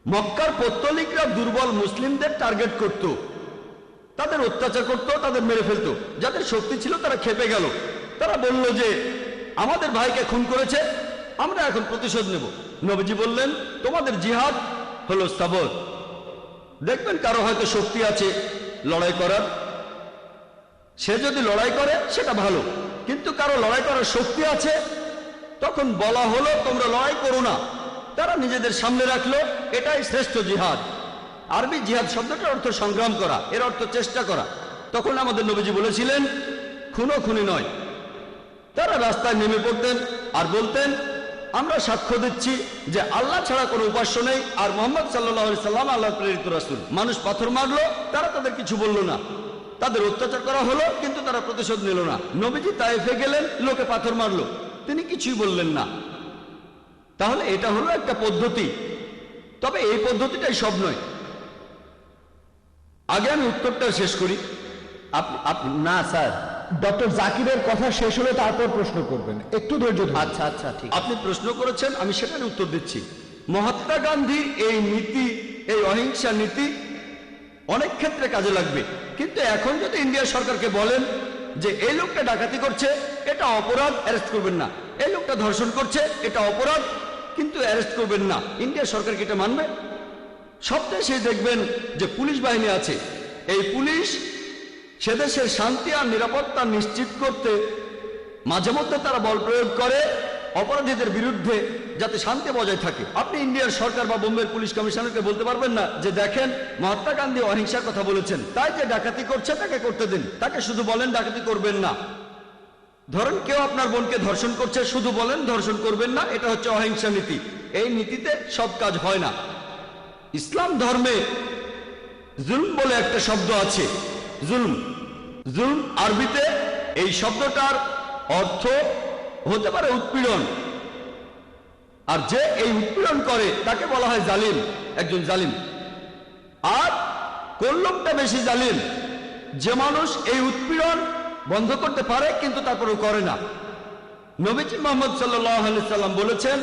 [SPEAKER 3] মক্কার পৌত্তলিকরা দুর্বল মুসলিমদের টার্গেট করত, তাদের অত্যাচার করত, তাদের মেরে ফেলত। যাদের শক্তি ছিল তারা খেপে গেল, তারা বলল যে আমাদের ভাইকে খুন করেছে, আমরা এখন প্রতিশোধ নেব। নবীজি বললেন তোমাদের জিহাদ হলো সাবর। দেখবেন কারো হয়তো শক্তি আছে লড়াই করার, সে যদি লড়াই করে সেটা ভালো, কিন্তু কারো লড়াই করার শক্তি আছে, তখন বলা হলো তোমরা লড়াই করো না। তারা নিজেদের সামনে রাখলো এটাই শ্রেষ্ঠ জিহাদ। আরবি জিহাদ শব্দটার অর্থ সংগ্রাম করা, এর অর্থ চেষ্টা করা। তখন আমাদের নবীজি বলেছিলেন খুনোখুনি নয়। তারা রাস্তায় নেমে পড়তেন আর বলতেন আমরা সাক্ষ্য দিচ্ছি যে আল্লাহ ছাড়া কোনো উপাস্য নেই আর মোহাম্মদ সাল্লাল্লাহু আলাইহি সাল্লাম আল্লাহর প্রেরিত রাসূল। মানুষ পাথর মারলো, তারা তাদের কিছু বলল না। তাদের অত্যাচার করা হলো কিন্তু তারা প্রতিশোধ নিল না। নবীজি তায়েফে গেলেন, লোকে পাথর মারলো, তিনি কিছুই বললেন না। তাহলে এটা হলো একটা পদ্ধতি, তবে এই পদ্ধতিটাই সব নয়। আগে আমি উত্তরটা শেষ করি।
[SPEAKER 5] না স্যার,
[SPEAKER 1] ডক্টর জাকিরের কথা শেষ হলে তারপর প্রশ্ন করবেন, একটু ধৈর্য ধরুন।
[SPEAKER 5] আচ্ছা আচ্ছা ঠিক আছে।
[SPEAKER 3] আপনি প্রশ্ন করেছেন, আমি সেটার উত্তর দিচ্ছি। মহাত্মা গান্ধীর এই নীতি, এই অহিংসা নীতি অনেক ক্ষেত্রে কাজে লাগবে, কিন্তু এখন যদি ইন্ডিয়া সরকারকে বলেন যে এই লোকটা ডাকাতি করছে, এটা অপরাধ, অ্যারেস্ট করবেন না, এই লোকটা ধর্ষণ করছে, এটা অপরাধ কিন্তু অ্যারেস্ট করবেন না, ইন্ডিয়া সরকার কি এটা মানবে? সবটাই সে দেখবেন যে পুলিশ বাহিনী আছে, এই পুলিশ সে দেশের শান্তি আর নিরাপত্তা নিশ্চিত করতে মাঝে মধ্যে তারা বল প্রয়োগ করে অপরাধীদের বিরুদ্ধে, যাতে শান্তি বজায় থাকে। আপনি ইন্ডিয়ার সরকার বা বোম্বের পুলিশ কমিশনারকে বলতে পারবেন না যে দেখেন মহাত্মা গান্ধী অহিংসার কথা বলেছেন, তাই যে ডাকাতি করছে তাকে করতে দিন, তাকে শুধু বলেন ডাকাতি করবেন না। ধরেন কেউ আপনার বোনকে ধর্ষণ করছে, শুধু বলেন ধর্ষণ করবেন না, এটা হচ্ছে অহিংসা নীতি। এই নীতিতে সব কাজ হয় না। ইসলাম ধর্মে জুলম বলে একটা শব্দ আছে, জুলম। জুলম আরবিতে এই শব্দটার অর্থ হতে পারে উৎপীড়ন, আর যে এই উৎপীড়ন করে তাকে বলা হয় জালিম, একজন জালিম। আর কোন লোকটা বেশি জালিম? যে মানুষ এই উৎপীড়ন বন্ধ করতে পারে কিন্তু তারপরেও করে না। নবীজি মুহাম্মদ সাল্লাল্লাহু আলাইহি সাল্লাম বলেছেন,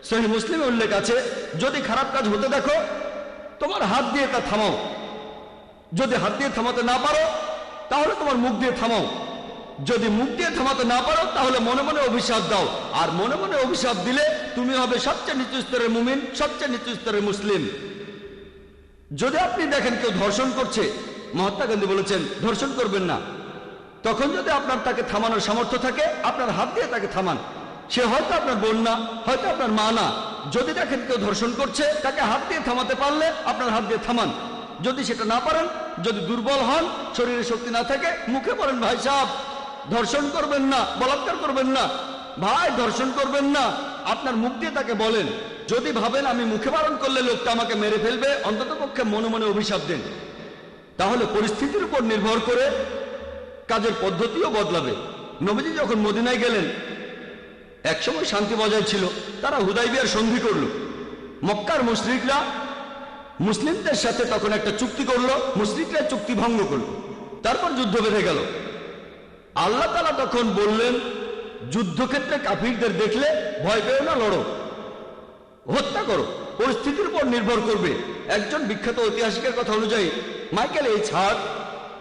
[SPEAKER 3] সহিহ মুসলিমে উল্লেখ আছে, যদি খারাপ কাজ হতে দেখো তোমার হাত দিয়ে তা থামাও, যদি হাত দিয়ে থামাতে না পারো তাহলে তোমার মুখ দিয়ে থামাও, যদি মুখ দিয়ে থামাতে না পারো তাহলে মনে মনে অভিশাপ দাও, আর মনে মনে অভিশাপ দিলে তুমি হবে সবচেয়ে নিচু স্তরের মুমিন, সবচেয়ে নিচু স্তরের মুসলিম। যদি আপনি দেখেন কেউ ধর্ষণ করছে, মহাত্মা গান্ধী বলেছেন ধর্ষণ করবেন না, তখন যদি আপনার তাকে থামানোর সামর্থ্য থাকে আপনার হাত দিয়ে তাকে থামান। সে হয়তো আপনার বোন না, হয়তো আপনার মা না। যদি দেখেন কেউ ধর্ষণ করছে, তাকে হাত দিয়ে থামাতে পারলে আপনার হাত দিয়ে থামান। যদি সেটা না পারেন, যদি দুর্বল হন, শরীরে শক্তি না থাকে, মুখে বলেন ভাই সাহেব ধর্ষণ করবেন না, বলাৎকার করবেন না, ভাই ধর্ষণ করবেন না, আপনার মুখ দিয়ে তাকে বলেন। যদি ভাবেন আমি মুখে বারণ করলে লোকটা আমাকে মেরে ফেলবে, অন্তত পক্ষে মনে মনে অভিশাপ দেন। তাহলে পরিস্থিতির উপর নির্ভর করে কাজের পদ্ধতিও বদলাবে। নবীজি যখন মদিনায় গেলেন, একসময় শান্তি বজায় ছিল, তারা হুদাইবিয়ার সন্ধি করল। মক্কার মুশরিকরা মুসলিমদের সাথে তখন একটা চুক্তি করলো, মুশরিকরা চুক্তি ভঙ্গ করলো, তারপর যুদ্ধ বেঁধে গেল। আল্লাহ তাআলা তখন বললেন যুদ্ধক্ষেত্রে কাফিরদের দেখলে ভয় পেও না, লড়ো, হত্যা করো, পরিস্থিতির উপর নির্ভর করবে। একজন বিখ্যাত ঐতিহাসিকের কথা অনুযায়ী মাইকেল এইচ হার্ট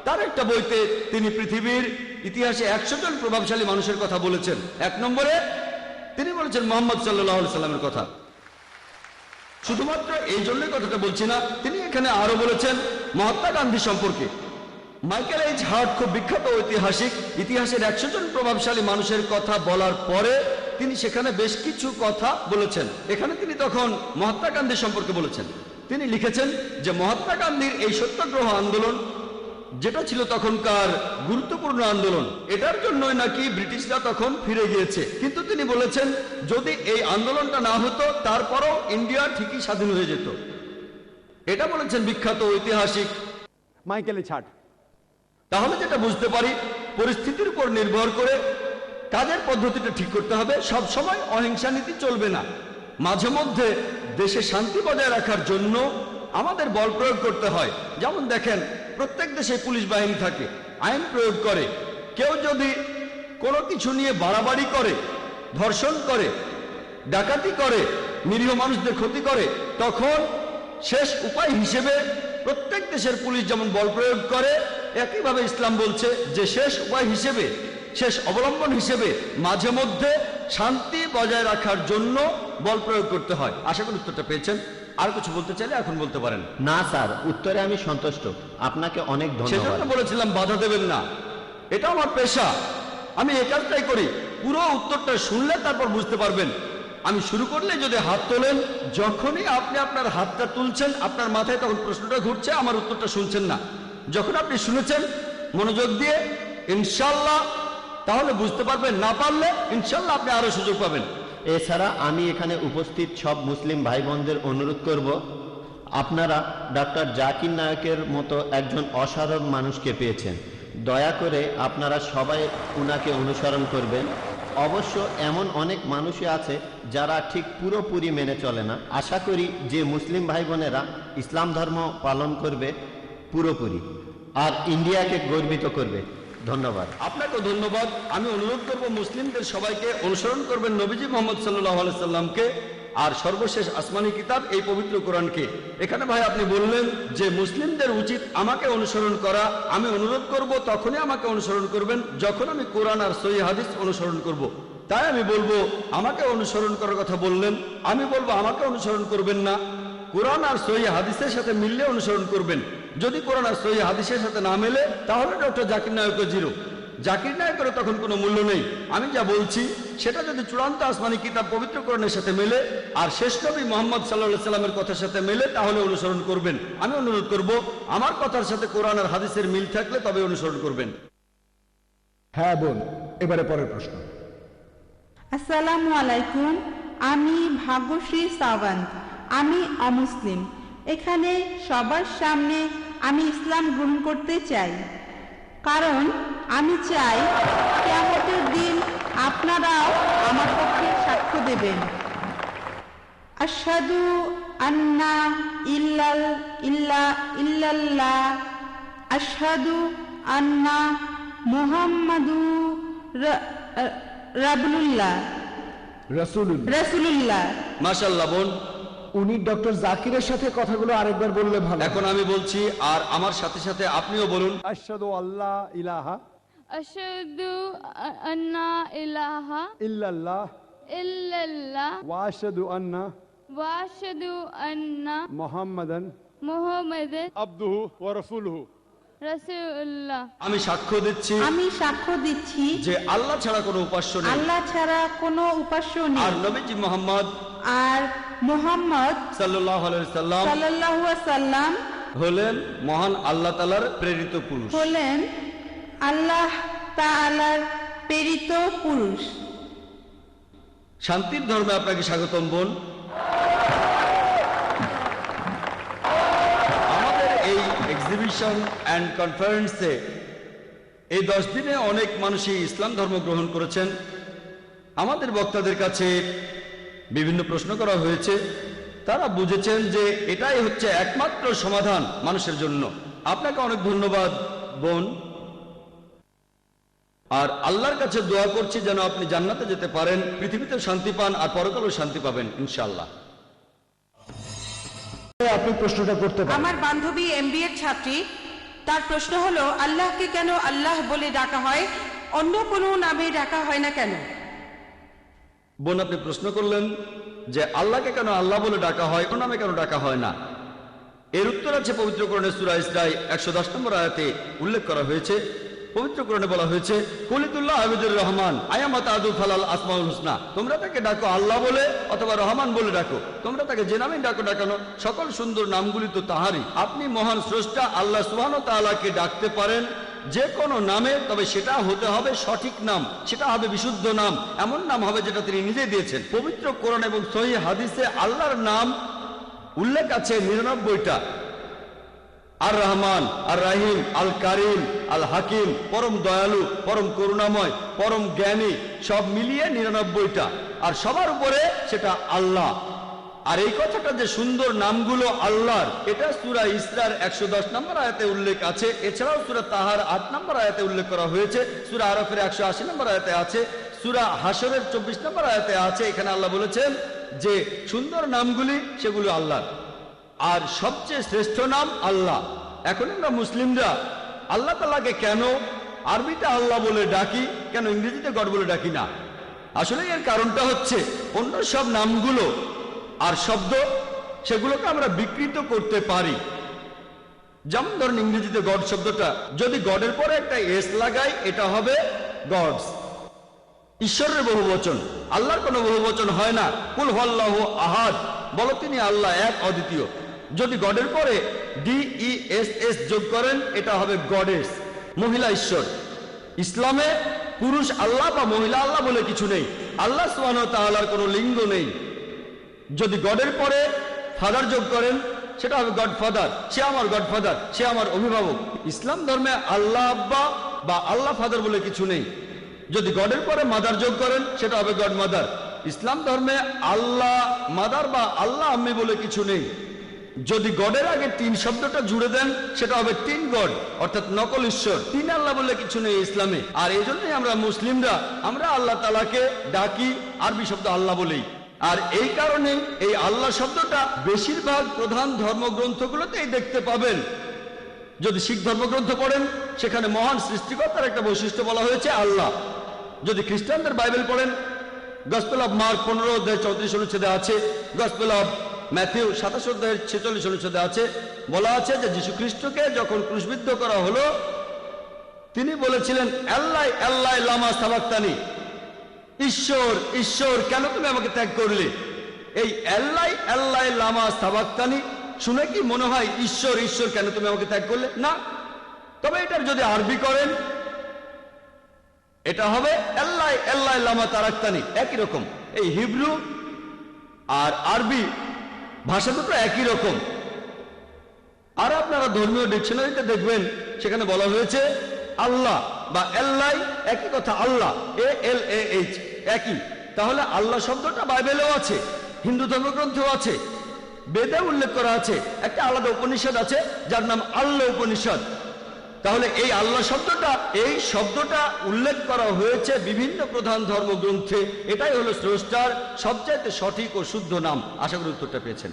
[SPEAKER 3] তার একটা বইতে তিনি পৃথিবীর ইতিহাসে 100 জন প্রভাবশালী মানুষের কথা বলেছেন। 1 নম্বরে তিনি বলেছেন মুহাম্মদ সাল্লাল্লাহু আলাইহি সাল্লামের কথা। শুধুমাত্র এই জন্যই কথাটা বলছি না, তিনি এখানে আরো বলেছেন মহাত্মা গান্ধী সম্পর্কে। মাইকেল এইচ হার্ট খুব বিখ্যাত ঐতিহাসিক, ইতিহাসের 100 জন প্রভাবশালী মানুষের কথা বলার পরে তিনি সেখানে বেশ কিছু কথা বলেছেন। এখানে তিনি তখন মহাত্মা গান্ধী সম্পর্কে বলেছেন। তিনি লিখেছেন যে মহাত্মা গান্ধীর এই সত্যাগ্রহ আন্দোলন, যেটা ছিল তখনকার গুরুত্বপূর্ণ আন্দোলন, এটার জন্যই নাকি ব্রিটিশরা তখন ফিরে গিয়েছে। কিন্তু তিনি বলেছেন যদি এই আন্দোলনটা না হতো তারপরও ইন্ডিয়া ঠিকই স্বাধীন হয়ে যেত। এটা বলেছেন বিখ্যাত ঐতিহাসিক
[SPEAKER 9] মাইকেল এইচ হার্ট।
[SPEAKER 3] তাহলে যেটা বুঝতে পারি, পরিস্থিতির উপর নির্ভর করে কাজের পদ্ধতিটা ঠিক করতে হবে। সব সময় অহিংসা নীতি চলবে না। মাঝে মধ্যে দেশে শান্তি বজায় রাখার জন্য আমাদের বল প্রয়োগ করতে হয়। যেমন দেখেন প্রত্যেক দেশে পুলিশ বাহিনী থাকে, আইন প্রয়োগ করে। কেউ যদি কোনো কিছু নিয়ে বাড়াবাড়ি করে, ধর্ষণ করে, ডাকাতি করে, নিরীহ মানুষদের ক্ষতি করে, তখন শেষ উপায় হিসেবে প্রত্যেক দেশের পুলিশ যেমন বল প্রয়োগ করে, একইভাবে ইসলাম বলছে যে শেষ উপায় হিসেবে, শেষ অবলম্বন হিসেবে মাঝে মধ্যে শান্তি বজায় রাখার জন্য বল প্রয়োগ করতে হয়। আশা করি উত্তরটা পেয়েছেন। আর কিছু বলতে চাইলে এখন বলতে পারেন।
[SPEAKER 5] না স্যার, উত্তরে আমি সন্তুষ্ট। আপনাকে অনেক
[SPEAKER 3] সেজন্য
[SPEAKER 5] ধন্যবাদ।
[SPEAKER 3] বলেছিলাম বাধা দেবেন না, এটা আমার পেশা, আমি এই কাজটাই করি। পুরো উত্তরটা শুনলে তারপর বুঝতে পারবেন। আমি শুরু করলে যদি হাত তোলেন, যখনই আপনি আপনার হাতটা তুলছেন আপনার মাথায় তখন প্রশ্নটা ঘুরছে, আমার উত্তরটা শুনছেন না। যখন আপনি শুনেছেন মনোযোগ দিয়ে ইনশাল্লাহ, তাহলে বুঝতে পারবেন। না পারলে ইনশাল্লাহ আপনি আরো সুযোগ পাবেন।
[SPEAKER 5] এছাড়া আমি এখানে উপস্থিত সব মুসলিম ভাই বোনদের অনুরোধ করব, আপনারা ডক্টর জাকির নায়কের মতো একজন অসাধারণ মানুষকে পেয়েছেন। দয়া করে আপনারা সবাই উনাকে অনুসরণ করবেন। অবশ্য এমন অনেক মানুষই আছে যারা ঠিক পুরোপুরি মেনে চলে না। আশা করি যে মুসলিম ভাই বোনেরা ইসলাম ধর্ম পালন করবে পুরোপুরি, আর ইন্ডিয়াকে গর্বিত করবে। ধন্যবাদ।
[SPEAKER 3] আপনাকে ধন্যবাদ। আমি অনুরোধ করব মুসলিমদের সবাইকে অনুসরণ করবেন নবীজি মোহাম্মদ সাল্লাল্লাহু আলাইহি সাল্লামকে, আর সর্বশেষ আসমানি কিতাব এই পবিত্র কোরআনকে। এখানে ভাই আপনি বললেন যে মুসলিমদের উচিত আমাকে অনুসরণ করা। আমি অনুরোধ করব তখনই আমাকে অনুসরণ করবেন যখন আমি কোরআন আর সহিহ হাদিস অনুসরণ করব। তাই আমি বলবো আমাকে অনুসরণ করার কথা বললেন, আমি বলবো আমাকে অনুসরণ করবেন না, কোরআন আর সহিহ হাদিসের সাথে মিললে অনুসরণ করবেন। যদি কোরআন আর সহিহ হাদিসের সাথে না মেলে তাহলে ডক্টর জাকির নায়কও জিরো। জাকির নায়কেরও তখন কোনো মূল্য নেই। আমি যা বলছি সেটা যদি চূড়ান্ত আসমানি কিতাব পবিত্র কোরআনের সাথে মেলে আর শেষ নবী মুহাম্মদ সাল্লাল্লাহু আলাইহি সাল্লামের কথার সাথে মেলে তাহলে অনুসরণ করবেন। আমি অনুরোধ করব আমার কথার সাথে কোরআন আর হাদিসের মিল থাকলে তবে অনুসরণ করবেন।
[SPEAKER 1] হ্যাঁ বোন, এবারে পরের প্রশ্ন।
[SPEAKER 7] আসসালামু আলাইকুম, আমি ভাগ্যশ্রী সাওয়ান্ত। আমি অমুসলিম। এখানে সবার সামনে আমি ইসলাম গ্রহণ করতে চাই, কারণ আমি চাই কিয়ামতের দিন আপনারাও আমার পক্ষে সাক্ষ্য দেবেন। আশহাদু আন্না ইল্লাল্লাহ, আশহাদু আন্না মুহাম্মাদু রাসূলুল্লাহ।
[SPEAKER 3] মাশাআল্লাহ বোন,
[SPEAKER 1] উনি ডক্টর জাকিরের সাথে কথাগুলো আরেকবার বললে ভালো।
[SPEAKER 3] এখন আমি বলছি আর আমার সাথে সাথে আপনিও বলুন।
[SPEAKER 9] আশহাদু আল্লা ইলাহা
[SPEAKER 10] আশহাদু আন্না ইলাহা
[SPEAKER 9] ইল্লাল্লাহ
[SPEAKER 10] ইল্লাল্লাহ
[SPEAKER 9] ওয়া আশহাদু আন্না
[SPEAKER 10] ওয়া আশহাদু আন্না
[SPEAKER 9] মুহাম্মাদান
[SPEAKER 10] মুহাম্মাদান
[SPEAKER 9] আবদুহু ওয়া রাসূলুহু।
[SPEAKER 10] রাসূলুল্লাহ।
[SPEAKER 3] আমি সাক্ষ্য দিচ্ছি
[SPEAKER 7] আমি সাক্ষ্য দিচ্ছি
[SPEAKER 3] যে আল্লাহ ছাড়া কোনো উপাস্য নেই,
[SPEAKER 7] আল্লাহ ছাড়া কোনো উপাস্য নেই,
[SPEAKER 3] আর নবীজি মুহাম্মদ
[SPEAKER 7] আর মুহাম্মদ
[SPEAKER 3] সাল্লাল্লাহু আলাইহি সাল্লাম
[SPEAKER 7] সাল্লাল্লাহু আলাইহি সাল্লাম
[SPEAKER 3] হলেন মহান আল্লাহ তাআলার প্রেরিত পুরুষ।
[SPEAKER 7] হলেন আল্লাহ তাআলার প্রেরিত পুরুষ।
[SPEAKER 3] শান্তির ধর্মে আপনাকে স্বাগতম বোন। আমাদের এই এক্সিবিশন অ্যান্ড কনফারেন্সে এই 10 দিনে অনেক মানুষই ইসলাম ধর্ম গ্রহণ করেছেন। আমাদের বক্তাদের কাছে বিভিন্ন প্রশ্ন করা হয়েছে, তারা বুঝেছেন যে এটাই হচ্ছে একমাত্র সমাধান মানুষের জন্য। আপনাকে অনেক ধন্যবাদ বোন, আর আল্লাহর কাছে দোয়া করছি যেন আপনি জান্নাতে যেতে পারেন, পৃথিবীতে শান্তি পান আর পরকালেও শান্তি পাবেন ইনশাআল্লাহ।
[SPEAKER 1] আপনি প্রশ্নটা করতে পারেন।
[SPEAKER 2] আমার বান্ধবী এমবিএ এর ছাত্রী, তার প্রশ্ন হলো আল্লাহকে কেন আল্লাহ বলে ডাকা হয়, অন্য কোনো নামে ডাকা হয় না কেন?
[SPEAKER 3] বোন আপনি প্রশ্ন করলেন যে আল্লাহকে কেন আল্লাহ বলে ডাকা হয়, কোন নামে কেন ডাকা হয় না। এর উত্তর আছে পবিত্র কোরআনের সূরা ইসরায় 110 নম্বর আয়াতে উল্লেখ করা হয়েছে। পবিত্র কোরআনে বলা হয়েছে কুলিতুল্লাহ আবিদুর রহমান আয়ামাত আদু ফালাল আসমাউল হুসনা, তোমরা তাকে ডাকো আল্লাহ বলে অথবা রহমান বলে ডাকো, তোমরা তাকে যে নামে ডাকো ডাকানো সকল সুন্দর নামগুলি তো তাহারই। আপনি মহান স্রষ্টা আল্লাহ সুবহানাহু ওয়া তাআলাকে ডাকতে পারেন যে কোনো নামে, তবে সেটা হতে হবে সঠিক নাম, সেটা হবে বিশুদ্ধ নাম, এমন নাম হবে যেটা তিনি নিজে দিয়েছেন। পবিত্র কোরআন এবং সহিহ হাদিসে আল্লাহর নাম উল্লেখ আছে 99টা। আর রহমান, আর রাহিম, আল কারিম, আল হাকিম, পরম দয়ালু, পরম করুণাময়, পরম জ্ঞানী, সব মিলিয়ে 99টা, আর সবার উপরে সেটা আল্লাহ। আর এই কথাটা যে সুন্দর নামগুলো আল্লাহর, এটা সূরা ইসরার 110 নম্বর আয়াতে উল্লেখ আছে। এছাড়াও সূরা তাহার 8 নম্বর আয়াতে উল্লেখ করা হয়েছে, সূরা আরাফের 180 নম্বর আয়াতে আছে, সূরা হাশরের 24 নম্বর আয়াতে আছে। এখানে আল্লাহ বলেছেন যে সুন্দর নামগুলি সেগুলো আল্লাহর। আর সবচেয়ে শ্রেষ্ঠ নাম আল্লাহ। এখন আমরা মুসলিমরা আল্লাহ তাআলাকে কেন আরবিতে আল্লাহ বলে ডাকি, কেন ইংরেজিতে গড বলে ডাকি না? আসলে এর কারণটা হচ্ছে অন্য সব নামগুলো আর শব্দ সেগুলোকে আমরা বিকৃত করতে পারি। যেমন ধরুন ইংরেজিতে গড শব্দটা যদি গডের পরে একটা এস লাগাই এটা হবে গডস, ঈশ্বরের বহুবচন। আল্লাহর কোনো বহুবচন হয় না। কুল হুয়াল্লাহু আহাদ, বলো তিনি আল্লাহ এক অদ্বিতীয়। যদি গডের পরে DESS যোগ করেন এটা হবে গডেস, মহিলা ঈশ্বর। ইসলামে পুরুষ আল্লাহ বা মহিলা আল্লাহ বলে কিছু নেই। আল্লাহ সুবহানাহু ওয়া তাআলার কোনো লিঙ্গ নেই। যদি গডের পরে ফাদার যোগ করেন সেটা হবে গড ফাদার, সে আমার গড ফাদার, সে আমার অভিভাবক। ইসলাম ধর্মে আল্লাহ আব্বা বা আল্লাহ ফাদার বলে কিছু নেই। যদি গডের পরে মাদার যোগ করেন সেটা হবে গড মাদার। ইসলাম ধর্মে আল্লাহ মাদার বা আল্লাহ আম্মি বলে কিছু নেই। যদি গডের আগে তিন শব্দটা জুড়ে দেন সেটা হবে তিন গড, অর্থাৎ নকল ঈশ্বর। তিন আল্লাহ বলে কিছু নেই ইসলামে। আর এই জন্যই আমরা মুসলিমরা আমরা আল্লাহ তাআলাকে ডাকি আরবি শব্দ আল্লাহ বলেই। আর এই কারণে এই আল্লাহ শব্দটা বেশিরভাগ প্রধান ধর্মগ্রন্থগুলোতেই দেখতে পাবেন। যদি শিখ ধর্মগ্রন্থ পড়েন সেখানে মহান সৃষ্টিকর্তার একটা বৈশিষ্ট্য বলা হয়েছে আল্লাহ। যদি খ্রিস্টানদের বাইবেল পড়েন গসপেল অফ মার্ক 15 অধ্যায় 34 অনুচ্ছেদে আছে, গসপেল অফ ম্যাথিউ 27 অধ্যায়ের 46 অনুচ্ছেদে আছে, বলা আছে যে যীশু খ্রিস্টকে যখন ক্রুশবিদ্ধ করা হলো তিনি বলেছিলেন আল্লাহ আল্লাহ লামা সাবাক্তানি, ঈশ্বর ঈশ্বর কেন তুমি আমাকে ত্যাগ করলে? এই আল্লাহ আল্লাহ লামা সাবাক্তানি শুনে কি মনে হয় ঈশ্বর ঈশ্বর কেন তুমি আমাকে ত্যাগ করলে? না। তবে এটার যদি আরবি করেন এটা হবে আল্লাহ আল্লাহ লামা তারাক্তানি, একই রকম। এই হিব্রু আর আরবি ভাষা দুটো একই রকম। আর আপনারা ধর্মীয় ডিকশনারিতে দেখবেন সেখানে বলা হয়েছে আল্লাহ বা আল্লাহ একই কথা, আল্লাহ ALAH একই। তাহলে আল্লাহ শব্দটা বাইবেলেও আছে, হিন্দু ধর্মগ্রন্থেও আছে, বেদে উল্লেখ করা আছে। একটা আলাদা উপনিষদ আছে যার নাম আল্লাহ উপনিষদ। তাহলে এই আল্লাহ শব্দটা এই শব্দটা উল্লেখ করা হয়েছে বিভিন্ন প্রধান ধর্মগ্রন্থে। এটাই হলো স্রষ্টার সবচাইতে সঠিক ও শুদ্ধ নাম। আশা করি উত্তরটা পেয়েছেন।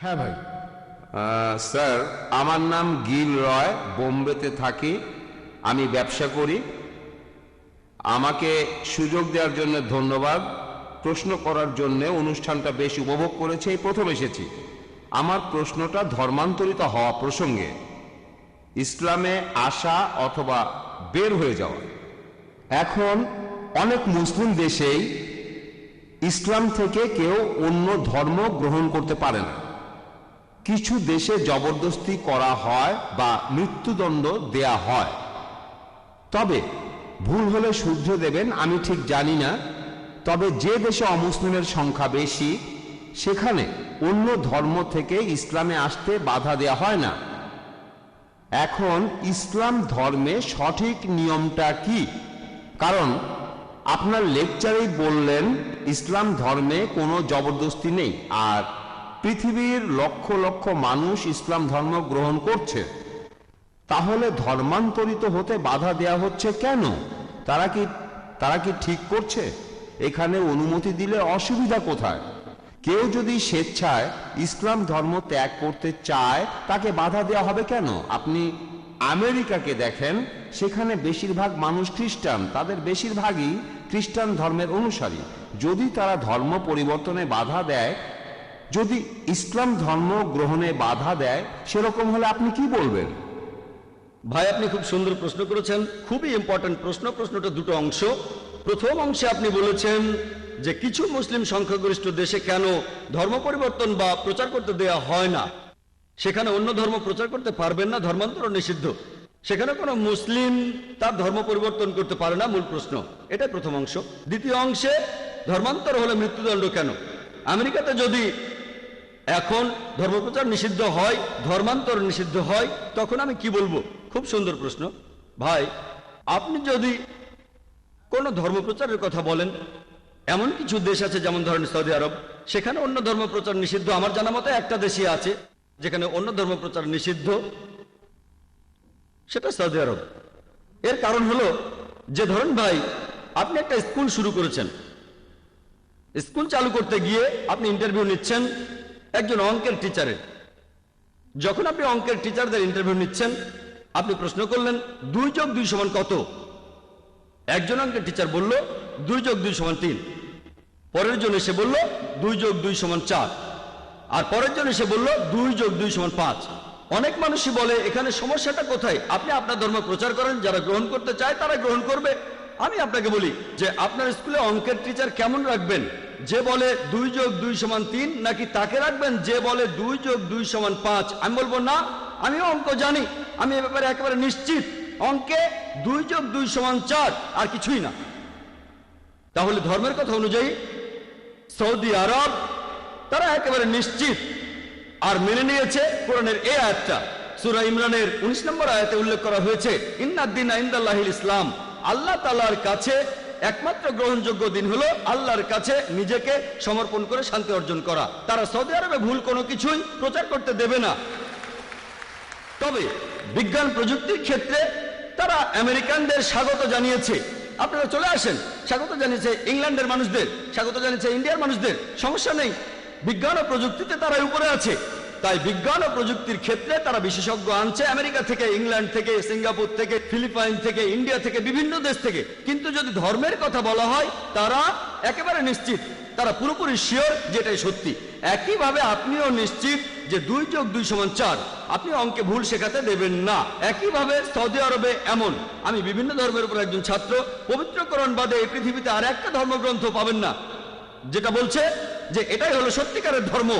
[SPEAKER 1] হ্যাঁ ভাই।
[SPEAKER 8] স্যার, আমার নাম গিল রয়, বোম্বেতে থাকি, আমি ব্যবসা করি। আমাকে সুযোগ দেওয়ার জন্য ধন্যবাদ। প্রশ্ন করার জন্য অনুষ্ঠানটা বেশ উপভোগ করেছি, এই প্রথম এসেছি। আমার প্রশ্নটা ধর্মান্তরিত হওয়া প্রসঙ্গে, ইসলামে আসা অথবা বের হয়ে যাওয়া। এখন অনেক মুসলিম দেশেই ইসলাম থেকে কেউ অন্য ধর্ম গ্রহণ করতে পারে না। কিছু দেশে জবরদস্তি করা হয় বা মৃত্যুদণ্ড দেয়া হয়। তবে ভুল হলে শুধরে দেবেন, আমি ঠিক জানি না। তবে যে দেশে অমুসলিমের সংখ্যা বেশি সেখানে অন্য ধর্ম থেকে ইসলামে আসতে বাধা দেয়া হয় না। এখন ইসলাম ধর্মে সঠিক নিয়মটা কি? কারণ আপনার লেকচারেই বললেন ইসলাম ধর্মে কোনো জবরদস্তি নেই, আর পৃথিবীর লক্ষ লক্ষ মানুষ ইসলাম ধর্ম গ্রহণ করছে। তাহলে ধর্মান্তরিত হতে বাধা দেয়া হচ্ছে কেন? তারা কি ঠিক করছে? এখানে অনুমতি দিলে অসুবিধা কোথায়? কেউ যদি স্বেচ্ছায় ইসলাম ধর্ম ত্যাগ করতে চায় তাকে বাধা দেওয়া হবে কেন? আপনি আমেরিকাকে দেখেন, সেখানে বেশিরভাগ মানুষ খ্রিস্টান, তাদের বেশিরভাগই খ্রিস্টান ধর্মের অনুসারী। যদি তারা ধর্ম পরিবর্তনে বাধা দেয়, যদি ইসলাম ধর্ম গ্রহণে বাধা দেয়, সেরকম হলে আপনি কি বলবেন?
[SPEAKER 3] ভাই, আপনি খুব সুন্দর প্রশ্ন করেছেন, খুবই ইম্পর্টেন্ট প্রশ্ন। প্রশ্নটা দুটো অংশ। প্রথম অংশে আপনি বলেছেন যে কিছু মুসলিম সংখ্যাগরিষ্ঠ দেশে কেন ধর্ম পরিবর্তন বা প্রচার করতে দেয়া হয় না, সেখানে অন্য ধর্ম প্রচার করতে পারবেন না, ধর্মান্তর নিষিদ্ধ, সেখানে কোনো মুসলিম তার ধর্ম পরিবর্তন করতে পারে না, মূল প্রশ্ন। এটা প্রথম অংশ। দ্বিতীয় অংশে ধর্মান্তর হলে মৃত্যুদণ্ড কেন? আমেরিকাতে যদি এখন ধর্মপ্রচার নিষিদ্ধ হয়, ধর্মান্তর নিষিদ্ধ হয়, তখন আমি কি বলবো? খুব সুন্দর প্রশ্ন ভাই। আপনি যদি কোনো ধর্মপ্রচারের কথা বলেন, এমন কিছু দেশ আছে যেমন ধরেন সৌদি আরব, সেখানে অন্য ধর্ম প্রচার নিষিদ্ধ। আমার জানা মতে একটা দেশই আছে যেখানে অন্য ধর্ম প্রচার নিষিদ্ধ, সেটা সৌদি আরব। এর কারণ হলো যে ধরুন ভাই, আপনি একটা স্কুল শুরু করেছেন, স্কুল চালু করতে গিয়ে আপনি ইন্টারভিউ নিচ্ছেন একজন অঙ্কের টিচারের। যখন আপনি অঙ্কের টিচারদের ইন্টারভিউ নিচ্ছেন, আপনি প্রশ্ন করলেন 2 যোগ 2 সমান কত? একজন অঙ্কের টিচার বলল 2 যোগ 2 সমান 3। পরের জন এসে বলল 2 যোগ 2 সমান 4। আর পরের জন এসে বলল 2 যোগ 2 সমান 5। অনেক মানুষই বলে এখানে সমস্যাটা কোথায়? আপনি আপনার ধর্ম প্রচার করেন, যারা গ্রহণ করতে চায় তারা গ্রহণ করবে। আমি আপনাকে বলি যে আপনার স্কুলে অঙ্কের টিচার কেমন রাখবেন? যে বলে 2 যোগ 2 সমান 3, নাকি তাকে রাখবেন যে বলে 2 যোগ 2 সমান 5? আমি বলবো না, আমিও অঙ্ক জানি, আমি এ ব্যাপারে একেবারে নিশ্চিত। অঙ্কে 2 যোগ 2 সমান 4, আর কিছুই না। তাহলে ধর্মের কথা অনুযায়ী সৌদি আরব তারা একেবারে নিশ্চিত আর মেনে নিয়েছে কোরআনের এই আয়াতটা। সূরা ইমরানের 19 নম্বর আয়াতে উল্লেখ করা হয়েছে, ইন্নাদ-দীনা ইনদাল্লাহিল ইসলাম, আল্লাহ তাআলার কাছে একমাত্র গ্রহণযোগ্য দিন হলো আল্লাহর কাছে নিজেকে সমর্পণ করে শান্তি অর্জন করা। তারা সৌদি আরবে ভুল কোনো কিছুই প্রচার করতে দেবে না। তবে বিজ্ঞান প্রযুক্তির ক্ষেত্রে তারা আমেরিকানদের স্বাগত জানিয়েছে। আপনারা চলে আসেন, স্বাগত জানিয়েছে ইংল্যান্ডের মানুষদের, স্বাগত জানিয়েছে ইন্ডিয়ার মানুষদের। সমস্যা নেই, বিজ্ঞান ও প্রযুক্তিতে তারা উপরে আছে। তাই বিজ্ঞান ও প্রযুক্তির ক্ষেত্রে তারা বিশেষজ্ঞ আনছে আমেরিকা থেকে, ইংল্যান্ড থেকে, সিঙ্গাপুর থেকে, ফিলিপাইন থেকে, ইন্ডিয়া থেকে, বিভিন্ন দেশ থেকে। কিন্তু যদি ধর্মের কথা বলা হয় তারা একেবারে নিশ্চিত, তারা পুরোপুরি শিওর যেটাই সত্যি। একইভাবে আপনিও নিশ্চিত যে 2 যোগ 2 সমান 4, আপনি অঙ্কে ভুল শেখাতে দেবেন না। একইভাবে সৌদি আরবে এমন, আমি বিভিন্ন ধর্মের উপর একজন ছাত্র, পবিত্র কোরআন বাদে এই পৃথিবীতে আর একটা ধর্মগ্রন্থ পাবেন না যেটা বলছে যে এটাই হলো সত্যিকারের ধর্ম।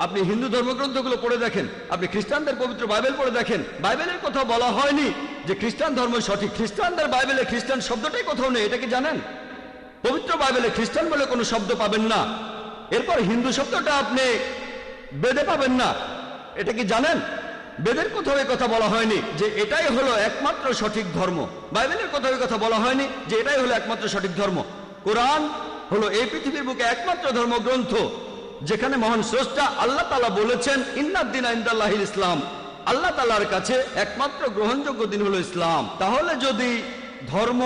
[SPEAKER 3] আপনি হিন্দু ধর্মগ্রন্থগুলো পড়ে দেখেন, আপনি খ্রিস্টানদের পবিত্র বাইবেল পড়ে দেখেন, বাইবেলের কথা বলা হয়নি যে খ্রিস্টান ধর্ম সঠিক। খ্রিস্টানদের বাইবেলে খ্রিস্টান শব্দটাই কোথাও নেই, এটা কি জানেন? পবিত্র বাইবেলে খ্রিস্টান বলে কোনো শব্দ পাবেন না। এরপর হিন্দু শব্দটা আপনি বেদে পাবেন না, এটা কি জানেন? বেদের কোথাও এই কথা বলা হয়নি যে এটাই হলো একমাত্র সঠিক ধর্ম। বাইবেলের কোথাও এই কথা বলা হয়নি যে এটাই হলো একমাত্র সঠিক ধর্ম। কোরআন হলো এই পৃথিবীর বুকে একমাত্র ধর্মগ্রন্থ যেখানে মহান স্রষ্টা আল্লাহ তাআলা বলেছেন, ইন্নাদ-দীনা ইনদাল্লাহিল ইসলাম, আল্লাহ তাআলার কাছে একমাত্র গ্রহণযোগ্য দিন হলো ইসলাম। তাহলে যদি ধর্ম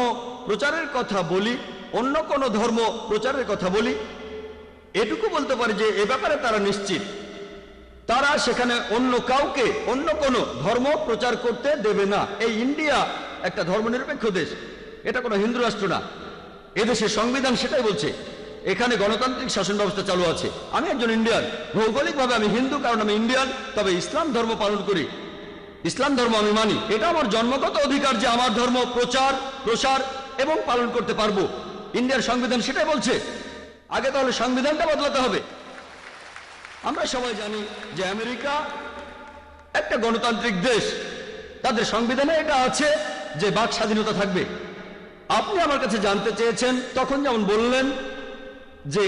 [SPEAKER 3] প্রচারের কথা বলি, অন্য কোন ধর্ম প্রচারের কথা বলি, এটুকু বলতে পারি যে এ ব্যাপারে তারা নিশ্চিত, তারা সেখানে অন্য কাউকে অন্য কোনো ধর্ম প্রচার করতে দেবে না। এই ইন্ডিয়া একটা ধর্মনিরপেক্ষ দেশ, এটা কোনো হিন্দু রাষ্ট্র না। এদেশের সংবিধান সেটাই বলছে, এখানে গণতান্ত্রিক শাসন ব্যবস্থা চালু আছে। আমি একজন ইন্ডিয়ান, ভৌগোলিকভাবে আমি হিন্দু কারণ আমি ইন্ডিয়ান, তবে ইসলাম ধর্ম পালন করি, ইসলাম ধর্ম আমি মানি। এটা আমার জন্মগত অধিকার যে আমার ধর্ম প্রসার এবং পালন করতে পারবো। ইন্ডিয়ার সংবিধান সেটাই বলছে। আগে তাহলে সংবিধানটা বদলাতে হবে। আমরা সবাই জানি যে আমেরিকা একটা গণতান্ত্রিক দেশ, তাদের সংবিধানে এটা আছে যে বাক স্বাধীনতা থাকবে। আপনি আমার কাছে জানতে চেয়েছেন, তখন যেমন বললেন যে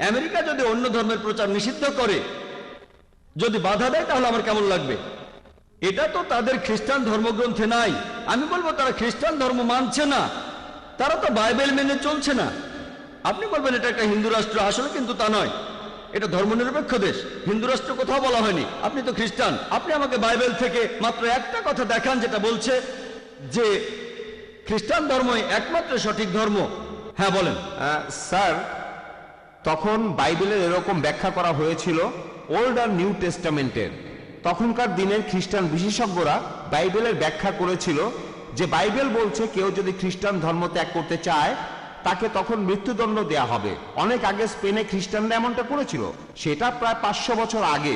[SPEAKER 3] আমেরিকা যদি অন্য ধর্মের প্রচার নিষিদ্ধ করে, যদি বাধা দেয়, তাহলে আমার কেমন লাগবে? এটা তো তাদের খ্রিস্টান ধর্মগ্রন্থে নাই। আমি বলবো তারা খ্রিস্টান ধর্ম মানছে না, তারা তো বাইবেল মেনে চলছে না। আপনি বলবেন এটা একটা হিন্দু রাষ্ট্র, আসলে কিন্তু তা নয়, এটা ধর্মনিরপেক্ষ দেশ। হিন্দু রাষ্ট্র কোথাও বলা হয়নি। আপনি তো খ্রিস্টান, আপনি আমাকে বাইবেল থেকে মাত্র একটা কথা দেখান যেটা বলছে যে খ্রিস্টান ধর্মই একমাত্র সঠিক ধর্ম। হ্যাঁ বলেন।
[SPEAKER 8] স্যার, তখন বাইবেলের এরকম ব্যাখ্যা করা হয়েছিল ওল্ড আর নিউ টেস্টামেন্টের। তখনকার দিনের খ্রিস্টান বিশেষজ্ঞরা বাইবেলের ব্যাখ্যা করেছিল যে বাইবেল বলছে কেউ যদি খ্রিস্টান ধর্ম ত্যাগ করতে চায় তাকে তখন মৃত্যুদণ্ড দেয়া হবে। অনেক আগে স্পেনে খ্রিস্টানরা এমনটা করেছিল, সেটা প্রায় 500 বছর আগে।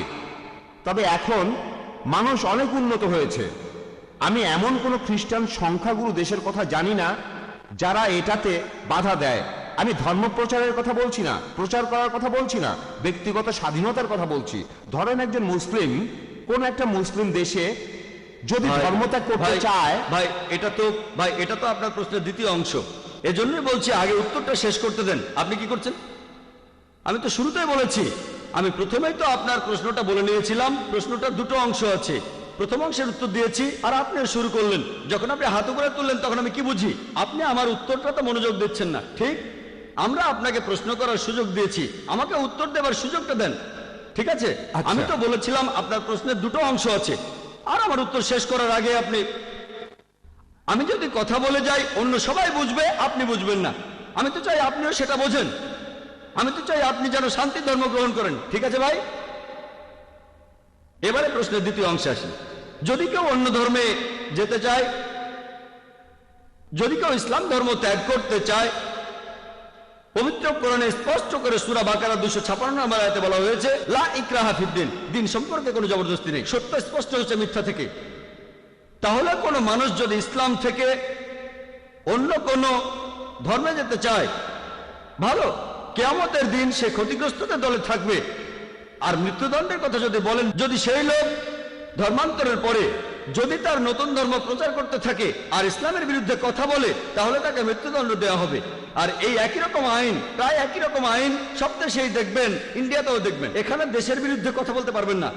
[SPEAKER 8] তবে এখন মানুষ অনেক উন্নত হয়েছে। আমি এমন কোনো খ্রিস্টান সংখ্যাগুরু দেশের কথা জানি না যারা এটাতে বাধা দেয়। আমি ধর্ম প্রচারের কথা বলছি না, প্রচার করার কথা বলছি না, ব্যক্তিগত স্বাধীনতার কথা বলছি। ধরেন একজন মুসলিম কোন একটা মুসলিম দেশে যদি ধর্মত্যাগ করতে চায়।
[SPEAKER 3] ভাই এটা তো আপনার প্রশ্নের দ্বিতীয় অংশ, এজন্যই বলছি আগে উত্তরটা শেষ করতে দেন। আপনি কি করছেন? আমি তো শুরুতেই বলেছি, আমি প্রথমেই তো আপনার প্রশ্নটা বলে নিয়েছিলাম। প্রশ্নটার দুটো অংশ আছে, প্রথম অংশের উত্তর দিয়েছি আর আপনি শুরু করলেন। যখন আপনি হাত উপরে তুললেন তখন আমি কি বুঝি? আপনি আমার উত্তরটা তো মনোযোগ দিচ্ছেন না। ঠিক, আমরা আপনাকে প্রশ্ন করার সুযোগ দিয়েছি, আমাকে উত্তর দেবার সুযোগটা দেন। ঠিক আছে, আমি তো বলেছিলাম আপনার প্রশ্নের দুটো অংশ আছে, আর আমার উত্তর শেষ করার আগে আমি যদি কথা বলে যাই অন্য সবাই বুঝবে, আপনি বুঝবেন না। আমি তো চাই আপনিও সেটা বোঝেন। আমি তো চাই আপনি যেন শান্তি ধর্ম গ্রহণ করেন। ঠিক আছে ভাই? এবারে প্রশ্নের দ্বিতীয় অংশে আসি। যদি কেউ অন্য ধর্মে যেতে চায়, যদি কেউ ইসলাম ধর্ম ত্যাগ করতে চায়, পবিত্র কোরআনে স্পষ্ট করে সূরা বাকারা 256 নম্বর আয়াতে বলা হয়েছে, লা ইকরাহা ফিদ্দিন, দিন সম্পর্কে কোনো জবরদস্তি নেই। সত্য স্পষ্ট হচ্ছে মিথ্যা থেকে। তাহলে কোনো মানুষ যদি ইসলাম থেকে অন্য কোনো ধর্মে যেতে চায়, ভালো, কিয়ামতের দিন সে ক্ষতিগ্রস্তদের দলে থাকবে। আর মৃত্যুদণ্ডের কথা যদি বলেন, যদি সেই লোক ধর্মান্তরের পরে যদি তার নতুন ধর্ম প্রচার করতে থাকে আর ইসলামের বিরুদ্ধে কথা বলে, তাহলে তাকে মৃত্যুদণ্ড দেওয়া হবে। আর এই একই রকম আইন, প্রায় একই রকম আইন সব দেশেই দেখবেন, ইন্ডিয়াতেও দেখবেন। এখানে দেশের বিরুদ্ধে কথা বলতে পারবেন না।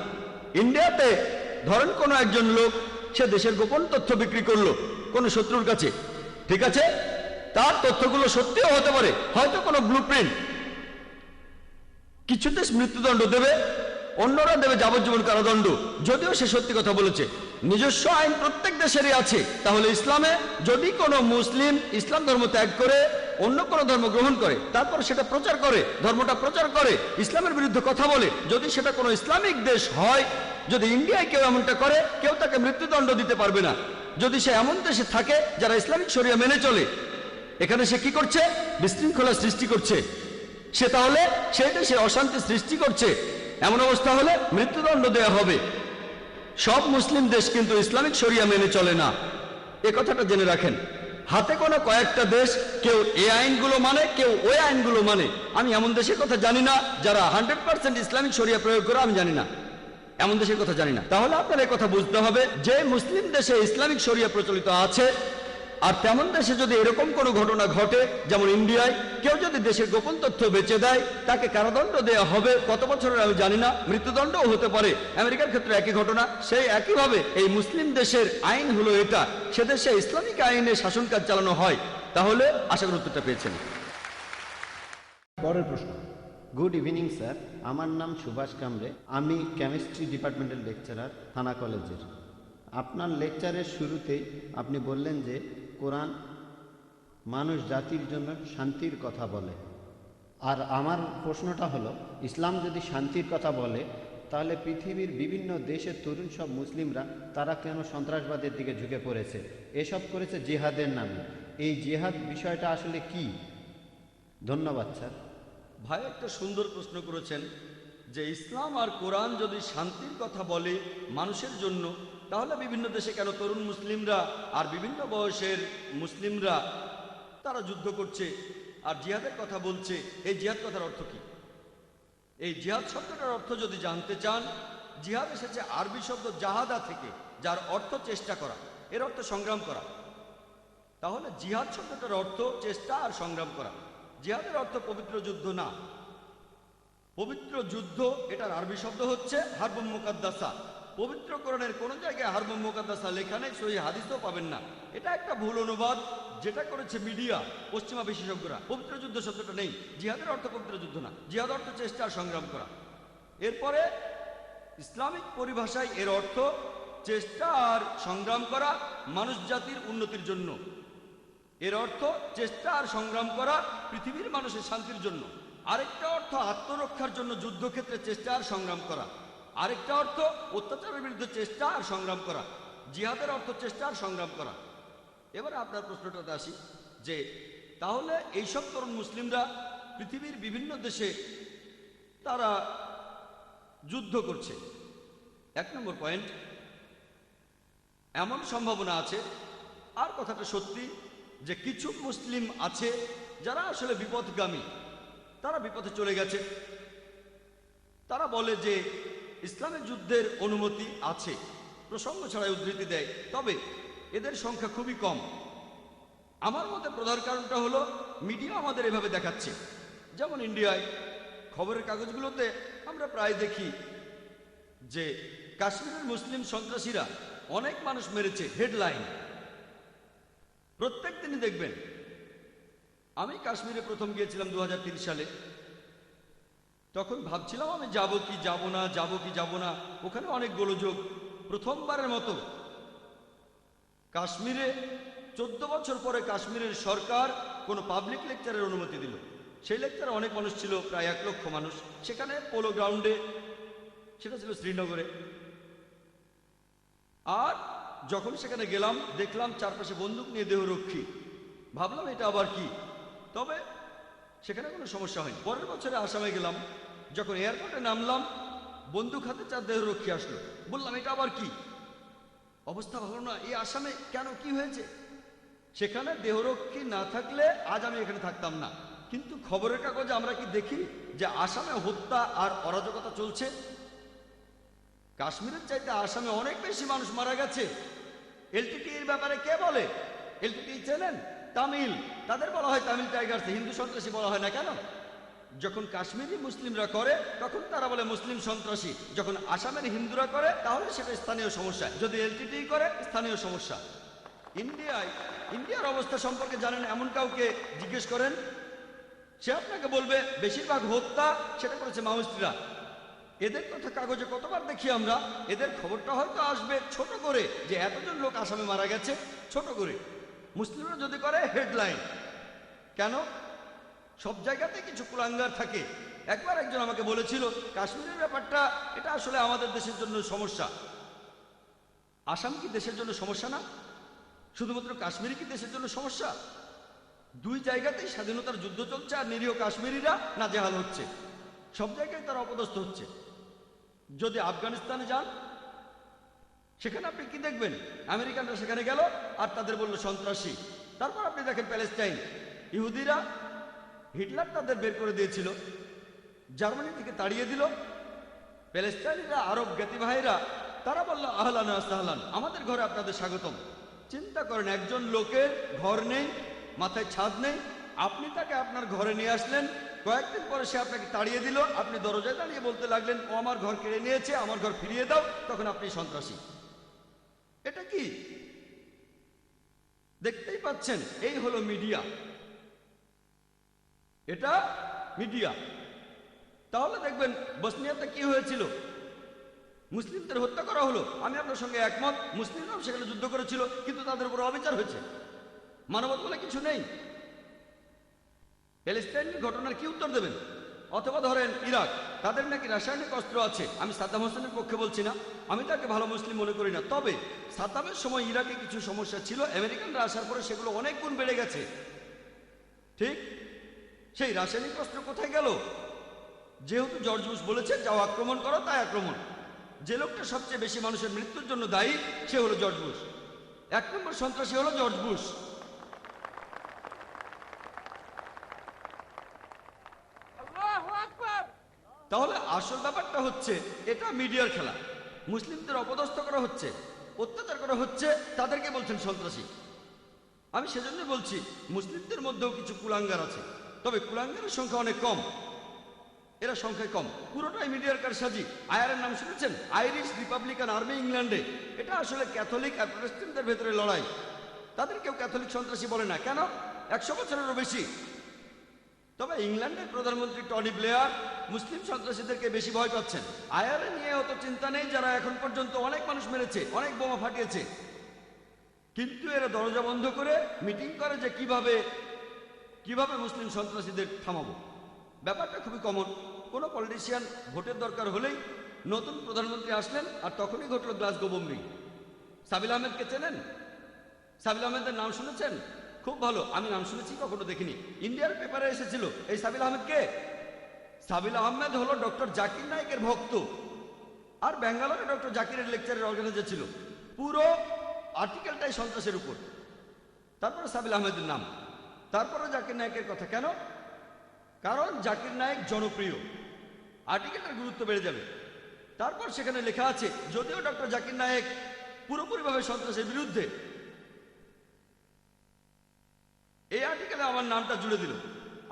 [SPEAKER 3] ইন্ডিয়াতে ধরেন কোনো একজন লোক সে দেশের গোপন তথ্য বিক্রি করলো কোনো শত্রুর কাছে, ঠিক আছে, তার তথ্যগুলো সত্যিও হতে পারে, হয়তো কোনো ব্লুপ্রিন্ট। কিছু দেশ মৃত্যুদণ্ড দেবে, অন্যরা দেবে যাবজ্জীবন কারাদণ্ড, যদিও সে সত্যি কথা বলেছে। নিজস্ব আইন প্রত্যেক দেশেরই আছে। তাহলে ইসলামে যদি কোনো মুসলিম ইসলাম ধর্ম ত্যাগ করে অন্য কোনো ধর্ম গ্রহণ করে, তারপর সেটা প্রচার করে, ধর্মটা প্রচার করে, ইসলামের বিরুদ্ধে কথা বলে, যদি সেটা কোনো ইসলামিক দেশ হয়, যদি ইন্ডিয়ায় কেউ এমনটা করে, কেউ তাকে মৃত্যুদণ্ড দিতে পারবে না। যদি সে এমন দেশে থাকে যারা ইসলামিক শরিয়া মেনে চলে, এখানে সে কি করছে? বিশৃঙ্খলা সৃষ্টি করছে। সে তাহলে সেই দেশে অশান্তি সৃষ্টি করছে। এমন অবস্থা হলে মৃত্যুদণ্ড দেওয়া হবে। সব মুসলিম দেশ কিন্তু ইসলামিক শরিয়া মেনে চলে না, এ কথাটা জেনে রাখেন। হাতে কোনো কয়েকটা দেশ কেউ এই আইনগুলো মানে, কেউ ওই আইনগুলো মানে। আমি এমন দেশের কথা জানি না যারা 100% ইসলামিক শরিয়া প্রয়োগ করে, আমি জানি না, এমন দেশের কথা জানি না। তাহলে আপনার এই কথা বুঝতে হবে যে মুসলিম দেশে ইসলামিক শরিয়া প্রচলিত আছে, আর তেমন দেশে যদি এরকম কোনো ঘটনা ঘটে, যেমন ইন্ডিয়ায় কেউ যদি দেশের গোপন তথ্য বেচে দেয়, তাকে কারাদণ্ড দেওয়া হবে। কত বছরের আমি জানি না, মৃত্যুদণ্ডও হতে পারে। আমেরিকার ক্ষেত্রে একই ঘটনা। সেই একইভাবে এই মুসলিম দেশের আইন হলো এটা, সে দেশে ইসলামিক আইনে শাসন কাজ চালানো হয়। তাহলে আশা করি উত্তরটা পেয়েছেন।
[SPEAKER 1] পরের প্রশ্ন।
[SPEAKER 5] গুড ইভিনিং স্যার, আমার নাম সুভাষ কামরে, আমি কেমিস্ট্রি ডিপার্টমেন্টের লেকচারার, থানা কলেজের। আপনার লেকচারের শুরুতেই আপনি বললেন যে কোরআন মানুষ জাতির জন্য শান্তির কথা বলে। আর আমার প্রশ্নটা হলো, ইসলাম যদি শান্তির কথা বলে, তাহলে পৃথিবীর বিভিন্ন দেশের তরুণ সব মুসলিমরা তারা কেন সন্ত্রাসবাদের দিকে ঝুঁকে পড়েছে? এসব করেছে জিহাদের নামে। এই জিহাদ বিষয়টা আসলে কি? ধন্যবাদ স্যার।
[SPEAKER 3] ভাই একটা সুন্দর প্রশ্ন করেছেন যে ইসলাম আর কোরআন যদি শান্তির কথা বলে মানুষের জন্য, তাহলে বিভিন্ন দেশে কেন তরুণ মুসলিমরা আর বিভিন্ন বয়সের মুসলিমরা তারা যুদ্ধ করছে আর জিহাদের কথা বলছে? এই জিহাদ কথার অর্থ কি? এই জিহাদ শব্দটার অর্থ যদি জানতে চান, জিহাদ এসেছে আরবি শব্দ জাহাদা থেকে, যার অর্থ চেষ্টা করা, এর অর্থ সংগ্রাম করা। তাহলে জিহাদ শব্দটার অর্থ চেষ্টা আর সংগ্রাম করা। জিহাদের অর্থ পবিত্র যুদ্ধ না। পবিত্র যুদ্ধ এটার আরবি শব্দ হচ্ছে হারবুম মুকাদ্দাসা। পবিত্র কোরআনের কোন জায়গায় হারবুম মুকাদ্দাসা লেখা নেই, সহিহ হাদিসও পাবেন না। এটা একটা ভুল অনুবাদ যেটা করেছে মিডিয়া, পশ্চিমা বিশেষজ্ঞরা। পবিত্র যুদ্ধ শব্দটা নেই। জিহাদের অর্থ পবিত্র যুদ্ধ না, জিহাদ অর্থ চেষ্টা আর সংগ্রাম করা। এরপরে ইসলামিক পরিভাষায় এর অর্থ চেষ্টা আর সংগ্রাম করা মানুষ জাতির উন্নতির জন্য। এর অর্থ চেষ্টা আর সংগ্রাম করা পৃথিবীর মানুষের শান্তির জন্য। আরেকটা অর্থ আত্মরক্ষার জন্য যুদ্ধক্ষেত্রে চেষ্টা আর সংগ্রাম করা। আরেকটা অর্থ অত্যাচারের বিরুদ্ধে চেষ্টা আর সংগ্রাম করা। জিহাদের অর্থ চেষ্টা আর সংগ্রাম করা। এবারে আপনার প্রশ্নটাতে আসি যে তাহলে এইসব তরুণ মুসলিমরা পৃথিবীর বিভিন্ন দেশে তারা যুদ্ধ করছে। 1 নম্বর পয়েন্ট, এমন সম্ভাবনা আছে, আর কথাটা সত্যি, যে কিছু মুসলিম আছে যারা আসলে বিপথগামী, তারা বিপথে চলে গেছে। তারা বলে যে ইসলামের যুদ্ধের অনুমতি আছে, প্রসঙ্গ ছাড়াই উদ্ধৃতি দেয়, তবে এদের সংখ্যা খুবই কম। আমার মতে প্রধান কারণটা হলো মিডিয়া আমাদের এভাবে দেখাচ্ছে। যেমন ইন্ডিয়ায় খবরের কাগজগুলোতে আমরা প্রায় দেখি যে কাশ্মীরের মুসলিম সন্ত্রাসীরা অনেক মানুষ মেরেছে, হেডলাইন প্রত্যেক দিনই দেখবেন। আমি কাশ্মীরে প্রথম গিয়েছিলাম 2003 সালে। তখন ভাবছিলাম আমি যাব কি যাব না, যাব কি যাব না। ওখানে অনেক গোলযোগ। প্রথমবারের মতো কাশ্মীরে 14 বছর পরে কাশ্মীরের সরকার কোনো পাবলিক লেকচারের অনুমতি দিল। সেই লেকচারে অনেক মানুষ ছিল, প্রায় 1 লক্ষ মানুষ। সেখানে পোলো গ্রাউন্ডে, সেটা ছিল শ্রীনগরে। আর যখন সেখানে গেলাম দেখলাম চারপাশে বন্দুক নিয়ে দেহরক্ষী। ভাবলাম এটা আবার কি, তবে সেখানে কোনো সমস্যা হয়নি। পরের বছরে আসামে গেলাম, যখন এয়ারপোর্টে নামলাম বন্দুক হাতে 4 দেহরক্ষী আসলো। বললাম এটা আবার কি, অবস্থা ভালো না, এই আসামে কেন, কি হয়েছে? সেখানে দেহরক্ষী না থাকলে আজ আমি এখানে থাকতাম না। কিন্তু খবরের কাগজে আমরা কি দেখি যে আসামে হত্যা আর অরাজকতা চলছে? কাশ্মীরের চাইতে আসামে অনেক বেশি মানুষ মারা গেছে। এলটিটি এর ব্যাপারে কে বলে? এলটিটি চেনেন? তামিল, তাদের বলা হয় তামিল টাইগার্স, হিন্দু সন্ত্রাসী বলা হয় না কেন? যখন কাশ্মীরি মুসলিমরা করে তখন তারা বলে মুসলিম সন্ত্রাসী, যখন আসামের হিন্দুরা করে তাহলে সেটা স্থানীয় সমস্যা, যদি এলটিটি করে স্থানীয় সমস্যা। ইন্ডিয়ার অবস্থা সম্পর্কে জানেন এমন কাউকে জিজ্ঞেস করেন, সে আপনাকে বলবে বেশিরভাগ হত্যা সেটা করেছে মাওয়িস্টরা। এদের কথা কাগজে কতবার দেখি আমরা, এদের খবরটা হয়তো আসবে ছোট করে যে এতজন লোক আসামে মারা গেছে, ছোট করে। মুসলিমরা যদি করে হেডলাইন। কেন? সব জায়গাতে কিছু কুলাঙ্গার থাকে। একবার একজন আমাকে বলেছিল কাশ্মীরের ব্যাপারটা এটা আসলে আমাদের দেশের জন্য সমস্যা। আসাম কি দেশের জন্য সমস্যা না? শুধুমাত্র কাশ্মীর কি দেশের জন্য সমস্যা? 2 জায়গাতেই স্বাধীনতার যুদ্ধ চলছে আর নিরীহ কাশ্মীরিরা নাজেহাল হচ্ছে, সব জায়গায় তারা অপদস্থ হচ্ছে। যদি আফগানিস্তানে যান সেখানে আপনি কি দেখবেন? আমেরিকানরা সেখানে গেল আর তাদের বলল সন্ত্রাসী। তারপর আপনি দেখেন প্যালেস্টাইন, ইহুদিরা, হিটলার তাদের বের করে দিয়েছিল, জার্মানি থেকে তাড়িয়ে দিল। প্যালেস্টাইনিরা, আরব জ্ঞাতি ভাইরা, তারা বলল আহলান ওয়া সাহলান, আমাদের ঘরে আপনাদের স্বাগতম। চিন্তা করেন, একজন লোকের ঘর নেই, মাথায় ছাদ নেই, আপনি তাকে আপনার ঘরে নিয়ে আসলেন, কয়েকদিন পরে সে আপনাকে তাড়িয়ে দিল, আপনি দরজায় দাঁড়িয়ে বলতে লাগলেন ও আমার ঘর কেড়ে নিয়েছে, আমার ঘর ফিরিয়ে দাও, তখন আপনি সন্ত্রাসী। এটা কি? দেখতেই পাচ্ছেন, এই হলো মিডিয়া, এটা মিডিয়া। তাহলে দেখবেন বসনিয়াতে কি হয়েছিল, মুসলিমদের হত্যা করা হলো। আমি আপনার সঙ্গে একমত, মুসলিমরাও সেখানে যুদ্ধ করেছিল, কিন্তু তাদের উপর অবিচার হয়েছে, মানবতা বলে কিছু নেই। প্যালেস্টাইনের ঘটনার কি উত্তর দেবেন? অথবা ধরেন ইরাক, তাদের নাকি রাসায়নিক অস্ত্র আছে। আমি সাদ্দাম হোসেনের পক্ষে বলছি না, আমি তাকে ভালো মুসলিম মনে করি না, তবে সাদ্দামের সময় ইরাকে কিছু সমস্যা ছিল, আমেরিকানরা আসার পরে সেগুলো অনেক গুণ বেড়ে গেছে। ঠিক সেই রাসায়নিক অস্ত্র কোথায় গেল? যেহেতু জর্জ বুশ বলেছে যাও আক্রমণ করো, তাই আক্রমণ। যে লোকটা সবচেয়ে বেশি মানুষের মৃত্যুর জন্য দায়ী সে হলো জর্জ বুশ। 1 নম্বর সন্ত্রাসী হলো জর্জ বুশ। তাহলে আসল ব্যাপারটা হচ্ছে এটা মিডিয়ার খেলা। মুসলিমদের অপদস্থ করা হচ্ছে, অত্যাচার করা হচ্ছে, তাদেরকে বলছেন সন্ত্রাসী। আমি সেজন্য বলছি মুসলিমদের মধ্যেও কিছু কুলাঙ্গার আছে, তবে কুলাঙ্গারের সংখ্যা অনেক কম, এরা সংখ্যায় কম, পুরোটাই মিডিয়ার কারসাজি। আইআরএর নাম শুনেছেন? আইরিশ রিপাবলিকান আর্মি, ইংল্যান্ডে। এটা আসলে ক্যাথলিক আর প্রটেস্ট্যান্টদের ভেতরে লড়াই। তাদের কেউ ক্যাথলিক সন্ত্রাসী বলে না, কেন? 100 বছরেরও বেশি। তবে ইংল্যান্ডের প্রধানমন্ত্রী টনি ব্লেয়ার মুসলিম সন্ত্রাসীদেরকে বেশি ভয় পাচ্ছেন। আইআরএ নিয়ে অত চিন্তা নেই, যারা এখন পর্যন্ত অনেক মানুষ মেরেছে, অনেক বোমা ফাটিয়েছে, কিন্তু এরা দরজা বন্ধ করে মিটিং করে যে কিভাবে মুসলিম সন্ত্রাসীদের থামাবো। ব্যাপারটা খুবই কমন। কোনো পলিটিশিয়ান ভোটের দরকার হলেই নতুন প্রধানমন্ত্রী আসলেন আর তখনই ঘটল গ্লাসগো বোম্বিং। সাবিল আহমেদকে চেনেন? সাবিল আহমেদের নাম শুনেছেন? খুব ভালো, আমি নাম শুনেছি, কখনো দেখিনি। ইন্ডিয়ার পেপারে এসেছিল। এই সাবিল আহমেদ কে? সাবিল আহমেদ হলো ডক্টর জাকির নায়েকের ভক্ত, আর ব্যাঙ্গালোরে ডক্টর জাকিরের লেকচারের অর্গানাইজার ছিল। পুরো আর্টিকেলটাই সন্ত্রাসের উপর। তারপরে সাবিল আহমেদের নাম, তারপরে জাকির নায়েকের কথা। কেন? কারণ জাকির নায়েক জনপ্রিয়, আর্টিকেলটার গুরুত্ব বেড়ে যাবে। তারপর সেখানে লেখা আছে যদিও ডক্টর জাকির নায়েক পুরোপুরিভাবে সন্ত্রাসের বিরুদ্ধে, এই আর্টিকেলে আমার নামটা জুড়ে দিল।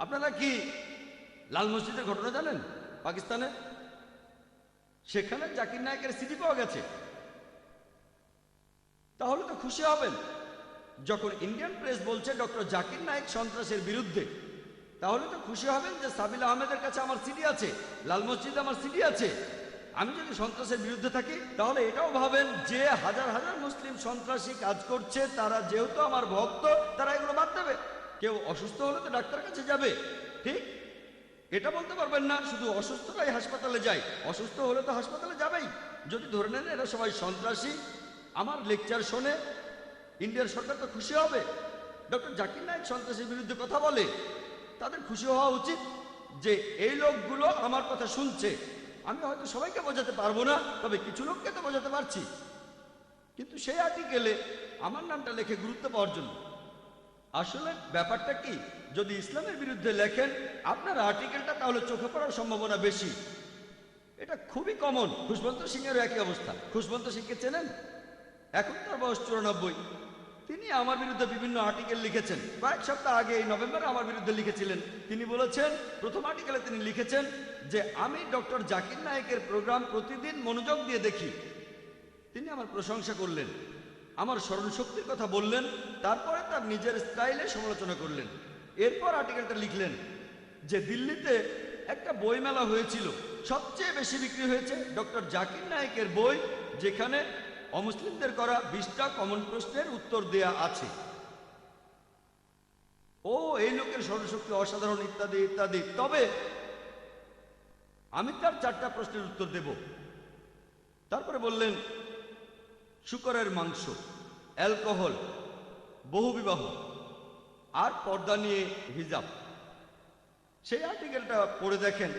[SPEAKER 3] আপনারা কি লাল মসজিদের ঘটনা জানেন? পাকিস্তানে সেখানে জাকির নায়েকের সিডি পাওয়া গেছে। তাহলে তো খুশি হবেন। যখন ইন্ডিয়ান প্রেস বলছে ডক্টর জাকির নায়েক সন্ত্রাসের বিরুদ্ধে, তাহলে তো খুশি হবেন যে সাবিল আহমেদের কাছে আমার সিডি আছে, লাল মসজিদে আমার সিডি আছে। আমি যদি সন্ত্রাসের বিরুদ্ধে থাকি তাহলে এটাও ভাবেন যে হাজার হাজার মুসলিম সন্ত্রাসী কাজ করছে, তারা যেহেতু আমার ভক্ত, তারা এগুলো বাদ দেবে। কেউ অসুস্থ হলে তো ডাক্তার কাছে যাবে, ঠিক? এটা বলতে পারবেন না শুধু অসুস্থরাই হাসপাতালে যায়, অসুস্থ হলে তো হাসপাতালে যাবেই। যদি ধরে নেন এরা সবাই সন্ত্রাসী, আমার লেকচার শোনে ইন্ডিয়ার সরকার তো খুশি হবে। ডক্টর জাকির নায়েক সন্ত্রাসীর বিরুদ্ধে কথা বলে, তাদের খুশি হওয়া উচিত যে এই লোকগুলো আমার কথা শুনছে। আমি হয়তো সবাইকে বোঝাতে পারবো না, তবে কিছু লোককে তো বোঝাতে পারছি। কিন্তু সেই আর্টিকেলে আমার নামটা লেখে গুরুত্ব পাওয়ার জন্য। আসলে ব্যাপারটা কি, যদি ইসলামের বিরুদ্ধে লেখেন আপনার আর্টিকেলটা, তাহলে চোখে পড়ার সম্ভাবনা বেশি। এটা খুবই কমন। খুশবন্ত সিংয়েরও একই অবস্থা। খুশবন্ত সিংকে চেনেন? এখন তার বয়স 94। তিনি আমার বিরুদ্ধে বিভিন্ন আর্টিকেল লিখেছেন। কয়েক সপ্তাহ আগে এই নভেম্বরে আমার বিরুদ্ধে লিখেছিলেন। তিনি বলেছেন, প্রথম আর্টিকেলে তিনি লিখেছেন যে আমি ডক্টর জাকির নায়েকের প্রোগ্রাম প্রতিদিন মনোযোগ দিয়ে দেখি। তিনি আমার প্রশংসা করলেন, আমার স্মরণশক্তির কথা বললেন, তারপরে তার নিজের স্টাইলে সমালোচনা করলেন। এরপর আর্টিকেলটা লিখলেন যে দিল্লিতে একটা বইমেলা হয়েছিল, সবচেয়ে বেশি বিক্রি হয়েছে ডক্টর জাকির নায়েকের বই, যেখানে অমুসলিমদের করা 20টা কমন প্রশ্নের উত্তর দেয়া আছে। ও এই লোকের স্মরণশক্তি অসাধারণ, ইত্যাদি ইত্যাদি। তবে আমি তার 4টা প্রশ্নের উত্তর দেব। তারপরে বললেন শূকরের মাংস, অ্যালকোহল, বহুবিবাহ আর পর্দা নিয়ে হিজাব। সেই আর্টিকেলটা পড়ে দেখেন,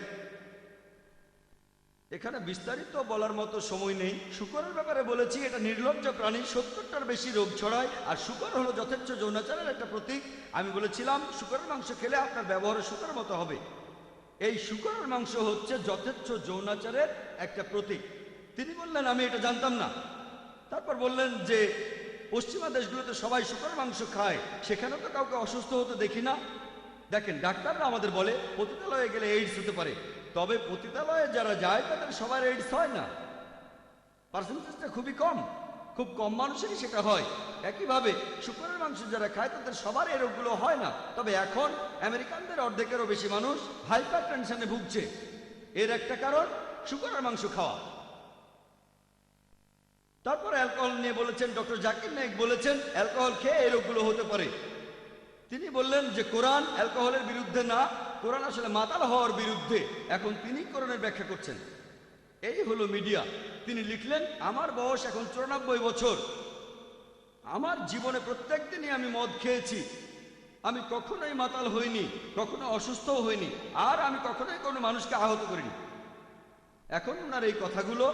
[SPEAKER 3] এখানে বিস্তারিত বলার মতো সময় নেই। শূকরের ব্যাপারে বলেছি এটা নির্লজ্জ প্রাণী, 70টার বেশি রোগ ছড়ায়, আর শূকর হলো যথেচ্ছ যৌনাচারের একটা প্রতীক। আমি বলেছিলাম শূকরের মাংস খেলে আপনার ব্যবহার শূকরের মতো হবে। এই শূকরের মাংস হচ্ছে যথেচ্ছ যৌনাচারের একটা প্রতীক। তিনি বললেন আমি এটা জানতাম না। তারপর বললেন যে পশ্চিমা দেশগুলোতে সবাই শূকরের মাংস খায়, সেখানে তো কাউকে অসুস্থ হতে দেখি না। দেখেন, ডাক্তাররা আমাদের বলে পতিতালয়ে গেলে এইডস হতে পারে, তবে পতিতালয়ে যারা যায় তাদের সবার এইডস হয় না। পার্সেন্টেজটা খুবই কম, খুব কম মানুষেরই সেটা হয়। একইভাবে শূকরের মাংস যারা খায় তাদের সবার এই রোগগুলো হয় না। তবে এখন আমেরিকানদের অর্ধেকেরও বেশি মানুষ হাইপার টেনশনে ভুগছে। এর একটা কারণ শূকরের মাংস খাওয়া। তারপর অ্যালকোহল নিয়ে বলেছেন, ডক্টর জাকির নায়েক বলেছেন অ্যালকোহল খেয়ে এই রোগগুলো হতে পারে। তিনি বললেন যে কোরআন অ্যালকোহলের বিরুদ্ধে না, কোরআন আসলে মাতাল হওয়ার বিরুদ্ধে। এখন তিনি কোরআনের ব্যাখ্যা করছেন। এই হলো মিডিয়া। তিনি লিখলেন আমার বয়স এখন 94 বছর। আমার জীবনে প্রত্যেক দিনই আমি মদ খেয়েছি। আমি কখনোই মাতাল হইনি, কখনো অসুস্থও হইনি, আর আমি কখনোই কোনো মানুষকে আহত করিনি। এখন ওনার এই কথাগুলো,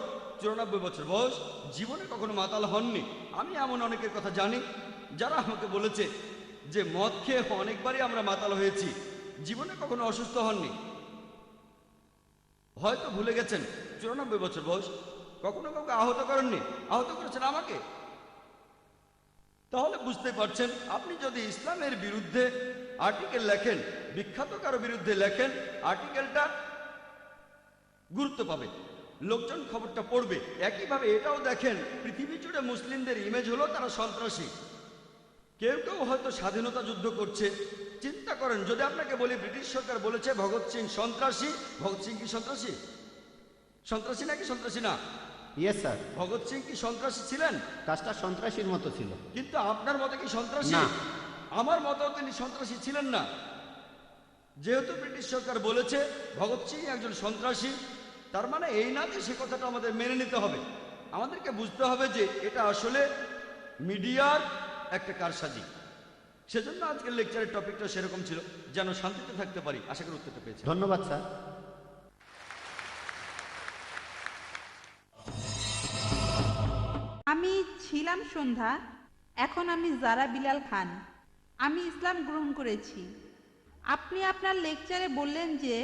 [SPEAKER 3] 94 বছর বয়স, জীবনে কখনো মাতাল হননি। আমি এমন অনেকের কথা জানি যারা আমাকে বলেছে যে মদ খেয়ে অনেকবারই আমরা মাতাল হয়েছি, জীবনে কখনো অসুস্থ হননি। হয়তো ভুলে গেছেন 94 বছর বয়স, কখনো কাউকে আহত করেননি, আহত করেছেন আমাকে। তাহলে বুঝতে পারছেন, আপনি যদি ইসলামের বিরুদ্ধে আর্টিকেল লেখেন, বিখ্যাত কারো বিরুদ্ধে লেখেন, আর্টিকেলটা গুরুত্ব পাবে, লোকজন খবরটা পড়বে। একইভাবে এটাও দেখেন, পৃথিবী জুড়ে মুসলিমদের ইমেজ হলো তারা সন্ত্রাসী। কেউ কেউ হয়তো স্বাধীনতা যুদ্ধ করছে। চিন্তা করেন, যদি আপনাকে বলি ব্রিটিশ সরকার বলেছে ভগৎ সিং সন্ত্রাসী, ভগৎ সিং কি সন্ত্রাসী? সন্ত্রাসী নাকি সন্ত্রাসী না?
[SPEAKER 5] Yes sir.
[SPEAKER 3] ভগৎ সিং কি সন্ত্রাসী ছিলেন?
[SPEAKER 5] কাজটা সন্ত্রাসীর মতো ছিল।
[SPEAKER 3] কিন্তু আপনার মতে কি সন্ত্রাসী?
[SPEAKER 5] না।
[SPEAKER 3] আমার মতেও তিনি সন্ত্রাসী ছিলেন না। যেহেতু ব্রিটিশ সরকার বলেছে ভগৎ সিং একজন সন্ত্রাসী, তার মানে এই না যে সে কথাটা আমাদের মেনে নিতে হবে। আমাদেরকে বুঝতে হবে যে এটা আসলে মিডিয়ার একটা কারসাজি। সেজন্য আজকের লেকচারের টপিকটা সেরকম ছিল, যেন শান্তিতে থাকতে পারি। আশা করি উত্তরটা পেয়েছি।
[SPEAKER 5] ধন্যবাদ স্যার।
[SPEAKER 7] আমি ছিলাম সন্ধ্যা, এখন আমি জারা বিলাল খান। আমি ইসলাম গ্রহণ করেছি। আপনি আপনার লেকচারে বললেন যে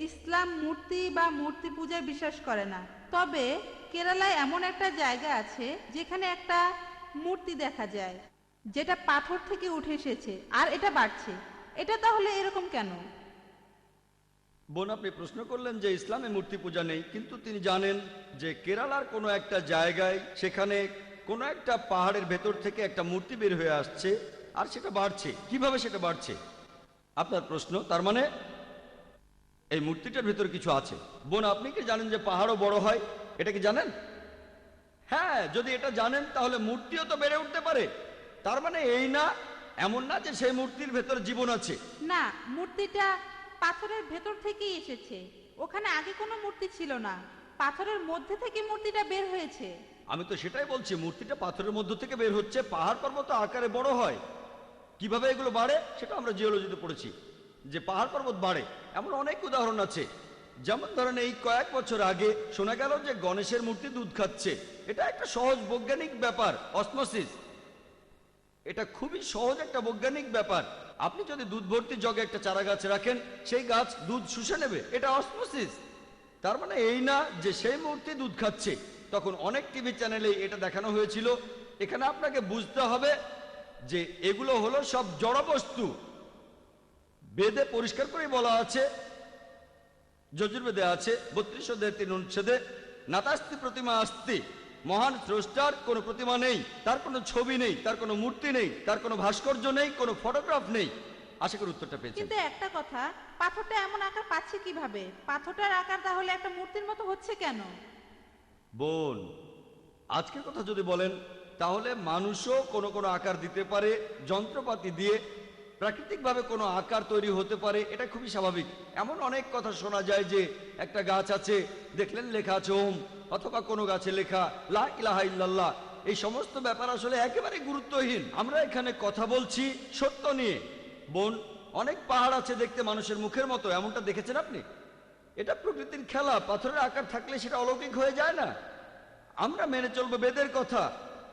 [SPEAKER 7] ইসলাম মূর্তি বা মূর্তি পূজায় বিশ্বাস করে না, তবে কেরালায় এমন একটা জায়গা আছে যেখানে একটা মূর্তি দেখা যায় যেটা পাথর থেকে উঠে এসেছে আর এটা বাড়ছে। এটা তাহলে এরকম কেন?
[SPEAKER 3] বোন, আপনি প্রশ্ন করলেন যে ইসলামে মূর্তি পূজা নেই, কিন্তু তিনি জানেন যে কেরালার কোনো একটা জায়গায়, সেখানে কোনো একটা পাহাড়ের ভেতর থেকে একটা মূর্তি বের হয়ে আসছে আর সেটা বাড়ছে। কিভাবে সেটা বাড়ছে আপনার প্রশ্ন। তার মানে এই মূর্তিটার ভেতর কিছু আছে। বোন, আপনি কি জানেন যে পাহাড়ও বড় হয়? এটা কি জানেন? হ্যাঁ, যদি এটা জানেন তাহলে মূর্তিও তো বেড়ে উঠতে পারে। তার মানে এই না, এমন না যে সেই মূর্তির ভেতর জীবন আছে।
[SPEAKER 7] না, মূর্তিটা পাথরের ভেতর থেকেই এসেছে। ওখানে আগে কোনো মূর্তি ছিল না, পাথরের মধ্যে থেকে মূর্তিটা বের হয়েছে।
[SPEAKER 3] আমি তো সেটাই বলছি, মূর্তিটা পাথরের মধ্য থেকে বের হচ্ছে, পাহাড় পর্বত আকারে বড় হয়। কিভাবে এগুলো বাড়ে সেটা আমরা জিওলজিতে পড়েছি, যে পাহাড় পর্বত বাড়ে। এমন অনেক উদাহরণ আছে। যেমন ধরেন এই কয়েক বছর আগে শোনা গেল যে গণেশের মূর্তি দুধ খাচ্ছে। এটা একটা সহজ বৈজ্ঞানিক ব্যাপার, অসমোসিস। এটা খুবই সহজ একটা বৈজ্ঞানিক ব্যাপার। আপনি যদি দুধ ভর্তি জগে একটা চারা গাছ রাখেন, সেই গাছ দুধ শুষে নেবে, এটা অসমোসিস। তার মানে এই না যে সেই মূর্তি দুধ খাচ্ছে। তখন অনেক টিভি চ্যানেলে এটা দেখানো হয়েছিল। এখানে আপনাকে বুঝতে হবে যে এগুলো হলো সব জড়বস্তু। বেদে পরিষ্কার করে বলা আছে, যজুর্বেদে আছে 32 অধ্যায়ের 3 অনুচ্ছেদে, নাতাস্তি প্রতিমা আস্তি, মহান স্রষ্টার কোনো প্রতিমা নেই, তার কোনো ছবি নেই, তার কোনো মূর্তি নেই, তার কোনো ভাস্কর্য নেই, কোনো ফটোগ্রাফ নেই। আশা করি উত্তরটা পেয়েছেন।
[SPEAKER 7] কিন্তু একটা কথা, পাথরটা এমন আকার পাচ্ছে কিভাবে? পাথরটার আকার তাহলে একটা মূর্তির মতো হচ্ছে কেন?
[SPEAKER 3] বোন, আজকের কথা যদি বলেন তাহলে মানুষও কোনো কোনো আকার দিতে পারে, যন্ত্রপাতি দিয়ে প্রাকৃতিকভাবে কোনো আকার তৈরি হতে পারে, এটা খুবই স্বাভাবিক। এমন অনেক কথা শোনা যায় যে একটা গাছ আছে, দেখলেন লেখা আছে ওম, অথবা কোনো গাছে লেখা লা ইলাহা ইল্লাল্লাহ। এই সমস্ত ব্যাপার আসলে একেবারে গুরুত্বহীন। আমরা এখানে কথা বলছি সত্য নিয়ে। বোন, অনেক পাহাড় আছে দেখতে মানুষের মুখের মতো, এমনটা দেখেছেন আপনি? এটা প্রকৃতির খেলা। পাথরের আকার থাকলে সেটা অলৌকিক হয়ে যায় না। আমরা মেনে চলবো বেদের কথা,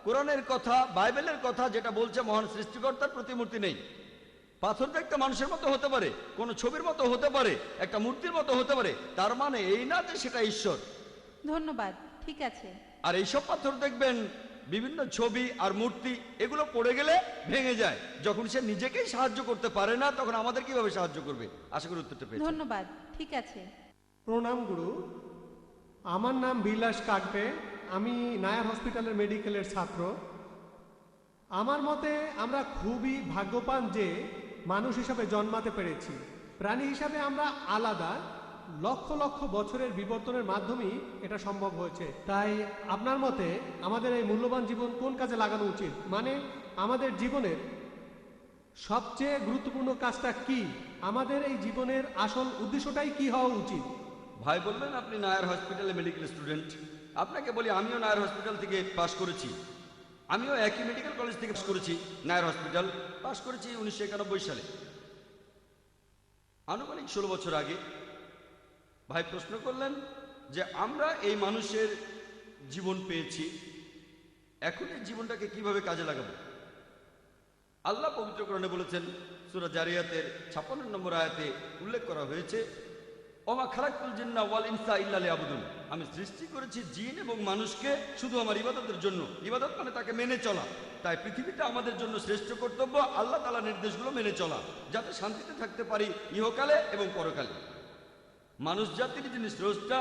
[SPEAKER 3] কোরআনের কথা, বাইবেলের কথা, যেটা বলছে মহান সৃষ্টিকর্তার প্রতিমূর্তি নেই। পাথর দেখতে মানুষের মতো হতে পারে, কোনো ছবির মতো হতে পারে, একটা মূর্তির মতো হতে পারে, তার মানে এই না যে সেটা ঈশ্বর।
[SPEAKER 7] ধন্যবাদ, ঠিক আছে।
[SPEAKER 3] আর এইসব পাথর দেখবেন বিভিন্ন ছবি আর মূর্তি, এগুলো পড়ে গেলে ভেঙে যায়। যখন সে নিজেকেই সাহায্য করতে পারে না, তখন আমাদের কিভাবে সাহায্য করবে? আশা করি উত্তরটা পেয়েছেন।
[SPEAKER 7] ধন্যবাদ, ঠিক আছে।
[SPEAKER 4] প্রণাম গুরু, আমার নাম বিলাস কাকবে। আমি নায়ার হসপিটালের মেডিকেলের ছাত্র। আমার মতে আমরা খুবই ভাগ্যবান যে মানুষ হিসাবে জন্মাতে পেরেছি। প্রাণী হিসাবে আমরা আলাদা, লক্ষ লক্ষ বছরের বিবর্তনের মাধ্যমেই এটা সম্ভব হয়েছে। তাই আপনার মতে আমাদের এই মূল্যবান জীবন কোন কাজে লাগানো উচিত? মানে আমাদের জীবনের সবচেয়ে গুরুত্বপূর্ণ কাজটা কি? আমাদের এই জীবনের আসল উদ্দেশ্যটাই কি হওয়া উচিত?
[SPEAKER 3] ভাই বললেন আপনি নায়ার হসপিটালে মেডিকেল স্টুডেন্ট। আপনাকে বলি, আমিও নায়ার হসপিটাল থেকে পাশ করেছি। আমিও একই মেডিকেল কলেজ থেকে পাশ করেছি। নায়ার হসপিটাল পাশ করেছি 1991 সালে, আনুমানিক 16 বছর আগে। ভাই প্রশ্ন করলেন যে আমরা এই মানুষের জীবন পেয়েছি, এখন এই জীবনটাকে কিভাবে কাজে লাগাবো? আল্লাহ পবিত্র কোরআনে বলেছেন, সূরা জারিয়াতের 56 নম্বর আয়াতে উল্লেখ করা হয়েছে, ওমা খালাকতুল জিন্না ওয়াল ইনসা ইল্লা লিয়াবুদুন। আমি সৃষ্টি করেছি জিন এবং মানুষকে শুধু আমার ইবাদতের জন্য। ইবাদত মানে তাকে মেনে চলা। তাই পৃথিবীতে আমাদের জন্য শ্রেষ্ঠ কর্তব্য আল্লাহ তাআলার নির্দেশগুলো মেনে চলা, যাতে শান্তিতে থাকতে পারি ইহকালে এবং পরকালে। মানুষ জাতির যিনি স্রষ্টা,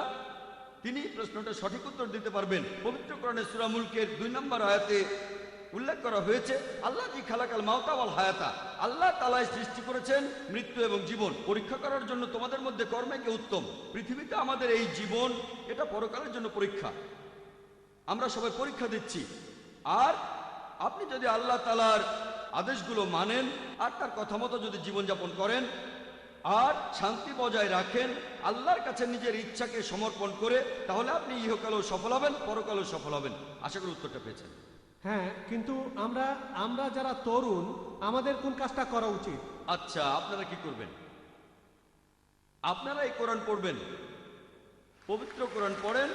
[SPEAKER 3] তিনি প্রশ্নটা সঠিক উত্তর দিতে পারবেন। পবিত্র কোরআনের সূরা মুলকের 2 নম্বর আয়াতে উল্লেখ করা হয়েছে, আল্লাহ জি খালাকাল মাউতা ওয়াল হায়াতা। আল্লাহ তাআলাই সৃষ্টি করেছেন মৃত্যু এবং জীবন পরীক্ষা করার জন্য তোমাদের মধ্যে কর্মে কে উত্তম। পৃথিবীতে আমাদের এই জীবন, এটা পরকালের জন্য পরীক্ষা। আমরা সবাই পরীক্ষা দিচ্ছি। আর আপনি যদি আল্লাহ তাআলার আদেশগুলো মানেন আর তার কথা মতো যদি জীবনযাপন করেন আর শান্তি বজায় রাখেন, আল্লাহর কাছে নিজের ইচ্ছাকে সমর্পণ করে, তাহলে আপনি ইহকালেও সফল হবেন, পরকালেও সফল হবেন। আশা করি উত্তরটা পেয়েছেন।
[SPEAKER 4] হ্যাঁ, কিন্তু আমরা যারা তরুণ, আমাদের কোন কাজটা করা উচিত?
[SPEAKER 3] আচ্ছা, আপনারা কি করবেন? আপনারা এই কোরআন পড়বেন, পবিত্র কোরআন পড়েন,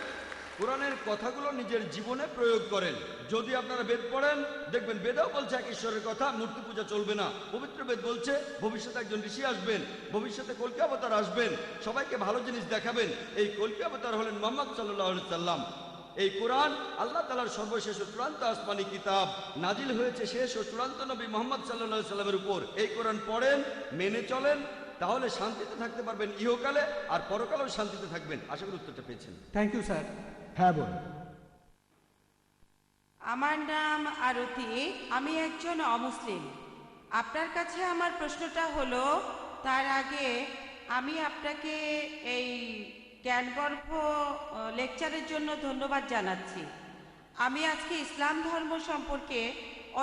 [SPEAKER 3] কোরআনের কথাগুলো নিজের জীবনে প্রয়োগ করেন। যদি আপনারা বেদ পড়েন, দেখবেন বেদেও বলছে এক ঈশ্বরের কথা, মূর্তি পূজা চলবে না। পবিত্র বেদ বলছে ভবিষ্যতে একজন ঋষি আসবেন, ভবিষ্যতে কল্কি অবতার আসবেন, সবাইকে ভালো জিনিস দেখাবেন। এই কল্কি অবতার হলেন মুহাম্মদ সাল্লাল্লাহু আলাইহি সাল্লাম। এই কোরআন আল্লাহ তাআলার সর্বশেষ ও চূড়ান্ত আসমানি কিতাব, নাজিল হয়েছে শেষ ও চূড়ান্ত নবী মুহাম্মদ সাল্লাল্লাহু আলাইহি সাল্লামের উপর। এই কোরআন পড়েন, মেনে চলেন, তাহলে শান্তিতে থাকতে পারবেন ইহকালে, আর পরকালেও শান্তিতে থাকবেন। আশা করি উত্তরটা পেয়েছেন।
[SPEAKER 4] Thank you sir.
[SPEAKER 1] হ্যাঁ বোন।
[SPEAKER 2] আমার নাম আরতি, আমি একজন অমুসলিম। আপনার কাছে আমার প্রশ্নটা হলো, তার আগে আমি আপনাকে এই জ্ঞানগর্ভ লেকচারের জন্য ধন্যবাদ জানাচ্ছি। আমি আজকে ইসলাম ধর্ম সম্পর্কে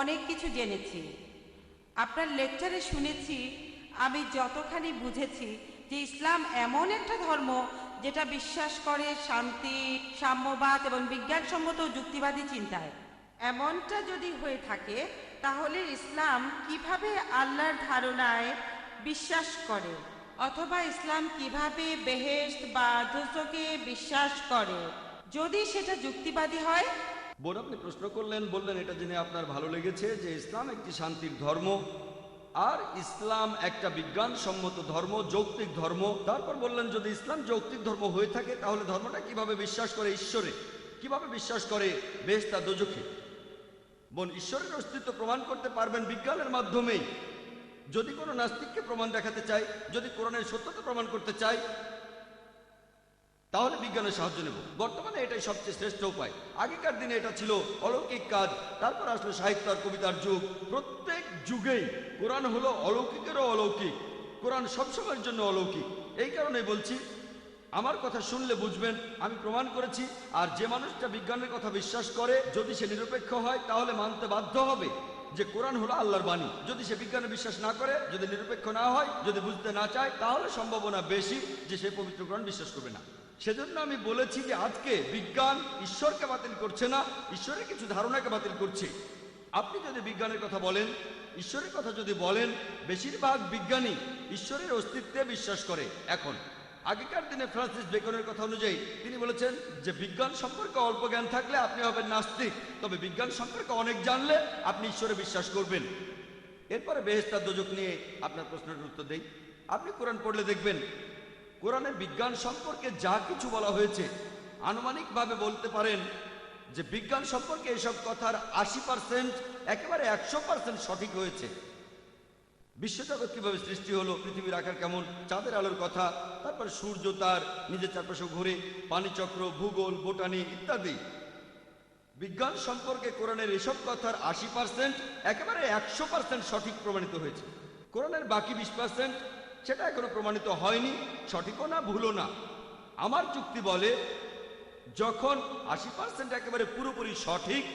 [SPEAKER 2] অনেক কিছু জেনেছি। আপনার লেকচারে শুনেছি, আমি যতখানি বুঝেছি যে ইসলাম এমন একটা ধর্ম যেটা বিশ্বাস করে শান্তি, সাম্যবাদ এবং বিজ্ঞানসম্মত যুক্তিবাদী চিন্তায়। এমনটা যদি হয়ে থাকে তাহলে ইসলাম কিভাবে আল্লাহর ধারণায় বিশ্বাস করে, অথবা ইসলাম কিভাবে বেহেশত বা দোজখে বিশ্বাস করে যদি সেটা যুক্তিবাদী হয়?
[SPEAKER 3] বোন, আপনি প্রশ্ন করলেন, বললেন এটা জেনে আপনার ভালো লেগেছে যে ইসলাম একটি শান্তির ধর্ম আর ইসলাম একটা বিজ্ঞানসম্মত ধর্ম, যৌক্তিক ধর্ম। তারপর বললেন যদি ইসলাম যৌক্তিক ধর্ম হয়ে থাকে তাহলে ধর্মটা কিভাবে বিশ্বাস করে ঈশ্বরে, কিভাবে বিশ্বাস করে বেহেশত আর দোজখে। বোন, ঈশ্বরের অস্তিত্ব প্রমাণ করতে পারবেন বিজ্ঞানের মাধ্যমেই। যদি কোনো নাস্তিককে প্রমাণ দেখাতে চাই, যদি কোরআনের সত্যতা প্রমাণ করতে চাই, তাহলে বিজ্ঞানের সাহায্য নেব। বর্তমানে এটাই সবচেয়ে শ্রেষ্ঠ উপায়। আগেকার দিনে এটা ছিল অলৌকিক কাজ, তারপর আসলো সাহিত্য আর কবিতার যুগ। প্রত্যেক যুগেই কোরআন হলো অলৌকিকেরও অলৌকিক, কোরআন সবসময়ের জন্য অলৌকিক। এই কারণে বলছি, আমার কথা শুনলে বুঝবেন আমি প্রমাণ করেছি। আর যে মানুষটা বিজ্ঞানের কথা বিশ্বাস করে যদি সে নিরপেক্ষ হয় তাহলে মানতে বাধ্য হবে যে কোরআন হলো আল্লাহর বাণী। যদি সে বিজ্ঞানে বিশ্বাস না করে, যদি নিরপেক্ষ না হয়, যদি বুঝতে না চায়, তাহলে সম্ভাবনা বেশি যে সে পবিত্র কোরআন বিশ্বাস করবে না। সেজন্য আমি বলেছি যে আজকে বিজ্ঞান ঈশ্বরকে বাতিল করছে না, ঈশ্বরের কিছু ধারণাকে বাতিল করছে। আপনি যদি বিজ্ঞানের কথা বলেন, ঈশ্বরের কথা যদি বলেন, বেশিরভাগ বিজ্ঞানী ঈশ্বরের অস্তিত্বে বিশ্বাস করে। এখন আগেকার দিনে ফ্রান্সিস বেকনের কথা অনুযায়ী তিনি বলেছেন যে বিজ্ঞান সম্পর্কে অল্প জ্ঞান থাকলে আপনি হবেন নাস্তিক, তবে বিজ্ঞান সম্পর্কে অনেক জানলে আপনি ঈশ্বরে বিশ্বাস করবেন। এরপরে বেহেশত আর দোজখ নিয়ে আপনার প্রশ্নের উত্তর দেই। আপনি কোরআন পড়লে দেখবেন কোরআনের বিজ্ঞান সম্পর্কে যা কিছু বলা হয়েছে আনুমানিকভাবে বলতে পারেন যে বিজ্ঞান সম্পর্কে এসব কথার 80% একেবারে 100% সঠিক হয়েছে। বিশ্বজগৎ কিভাবে সৃষ্টি হলো, পৃথিবীর আকার কেমন, চাঁদের আলোর কথা, তারপর সূর্য তার নিজের চারপাশে ঘুরে, পানিচক্র, ভূগোল, বোটানি ইত্যাদি। বিজ্ঞান সম্পর্কে কোরআনের এসব কথার 80% একেবারে 100% সঠিক প্রমাণিত হয়েছে। কোরআনের বাকি 20% সেটা এখনো প্রমাণিত হয়নি, সঠিকও না ভুলও না। আমার যুক্তি বলে যখন 80% একেবারে পুরোপুরি সঠিক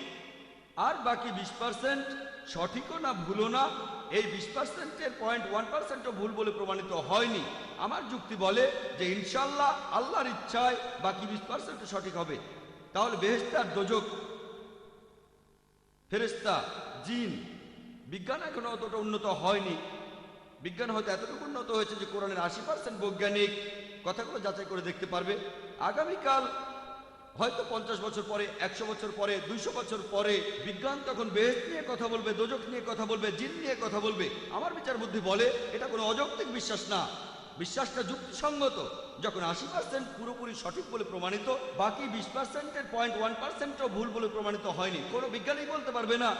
[SPEAKER 3] আর বাকি 20% সঠিকও না ভুলও না, এই 20%-এর 0.1%ও ভুল বলে প্রমাণিত হয়নি, আমার যুক্তি বলে যে ইনশাল্লাহ আল্লাহর ইচ্ছায় বাকি 20% সঠিক হবে। তাহলে বেহেশত আর দোজখ, ফেরেশতা, জিন, বিজ্ঞান এখনো অতটা উন্নত হয়নি। বিজ্ঞান হয়তো এতটুকু উন্নত হয়েছে যে কোরআনের 80% বৈজ্ঞানিক কথাগুলো যাচাই করে দেখতে পারবে। আগামীকাল হয়তো 50 বছর পরে, 100 বছর পরে, 200 বছর পরে বিজ্ঞান তখন বেহেশত নিয়ে কথা বলবে, দোজখ নিয়ে কথা বলবে, জিন নিয়ে কথা বলবে। আমার বিচার বুদ্ধি বলে এটা কোনো অযৌক্তিক বিশ্বাস না, বিশ্বাসটা যুক্তিসঙ্গত। যখন 80% পুরোপুরি সঠিক বলে প্রমাণিত, বাকি 20%-এর 0.1%ও ভুল বলে প্রমাণিত হয়নি। কোনো বিজ্ঞানী বলতে পারবে না,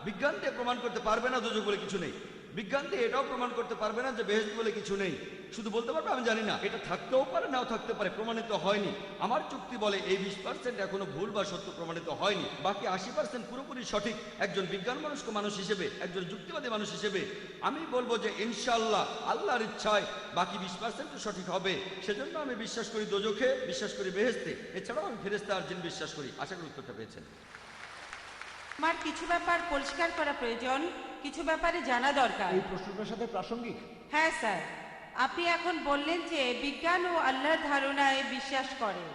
[SPEAKER 3] বিজ্ঞান দিয়ে প্রমাণ করতে পারবে না দোজখ বলে কিছু নেই, বিজ্ঞান দিয়ে এটাও প্রমাণ করতে পারবে না যে বেহেশত বলে কিছু নেই। শুধু বলতে পারবে আমি জানি না, এটা থাকতেও পারে নাও থাকতে পারে, প্রমাণিত হয়নি। আমার যুক্তি বলে এই 20% এখনো ভুল বা সত্য প্রমাণিত হয়নি, বাকি 80% পুরোপুরি সঠিক। একজন বিজ্ঞান মনস্ক মানুষ হিসেবে, একজন যুক্তিবাদী মানুষ হিসেবে আমি বলবো যে ইনশাআল্লাহ আল্লাহর ইচ্ছায় বাকি 20% সঠিক হবে। সেজন্য আমি বিশ্বাস করি দোজখে, বিশ্বাস করি বেহেশতে, এছাড়াও আমি ফেরেশতা আর জিন বিশ্বাস করি। আশা করি উত্তরটা পেয়েছেন।
[SPEAKER 2] আমার কিছু ব্যাপার পরিষ্কার করা প্রয়োজন, কিছু ব্যাপারে জানা দরকার।
[SPEAKER 1] এই প্রশ্নটার সাথে প্রাসঙ্গিক।
[SPEAKER 2] হ্যাঁ স্যার, আপনি এখন বললেন যে বিজ্ঞান ও আল্লাহর ধারণায় বিশ্বাস করে,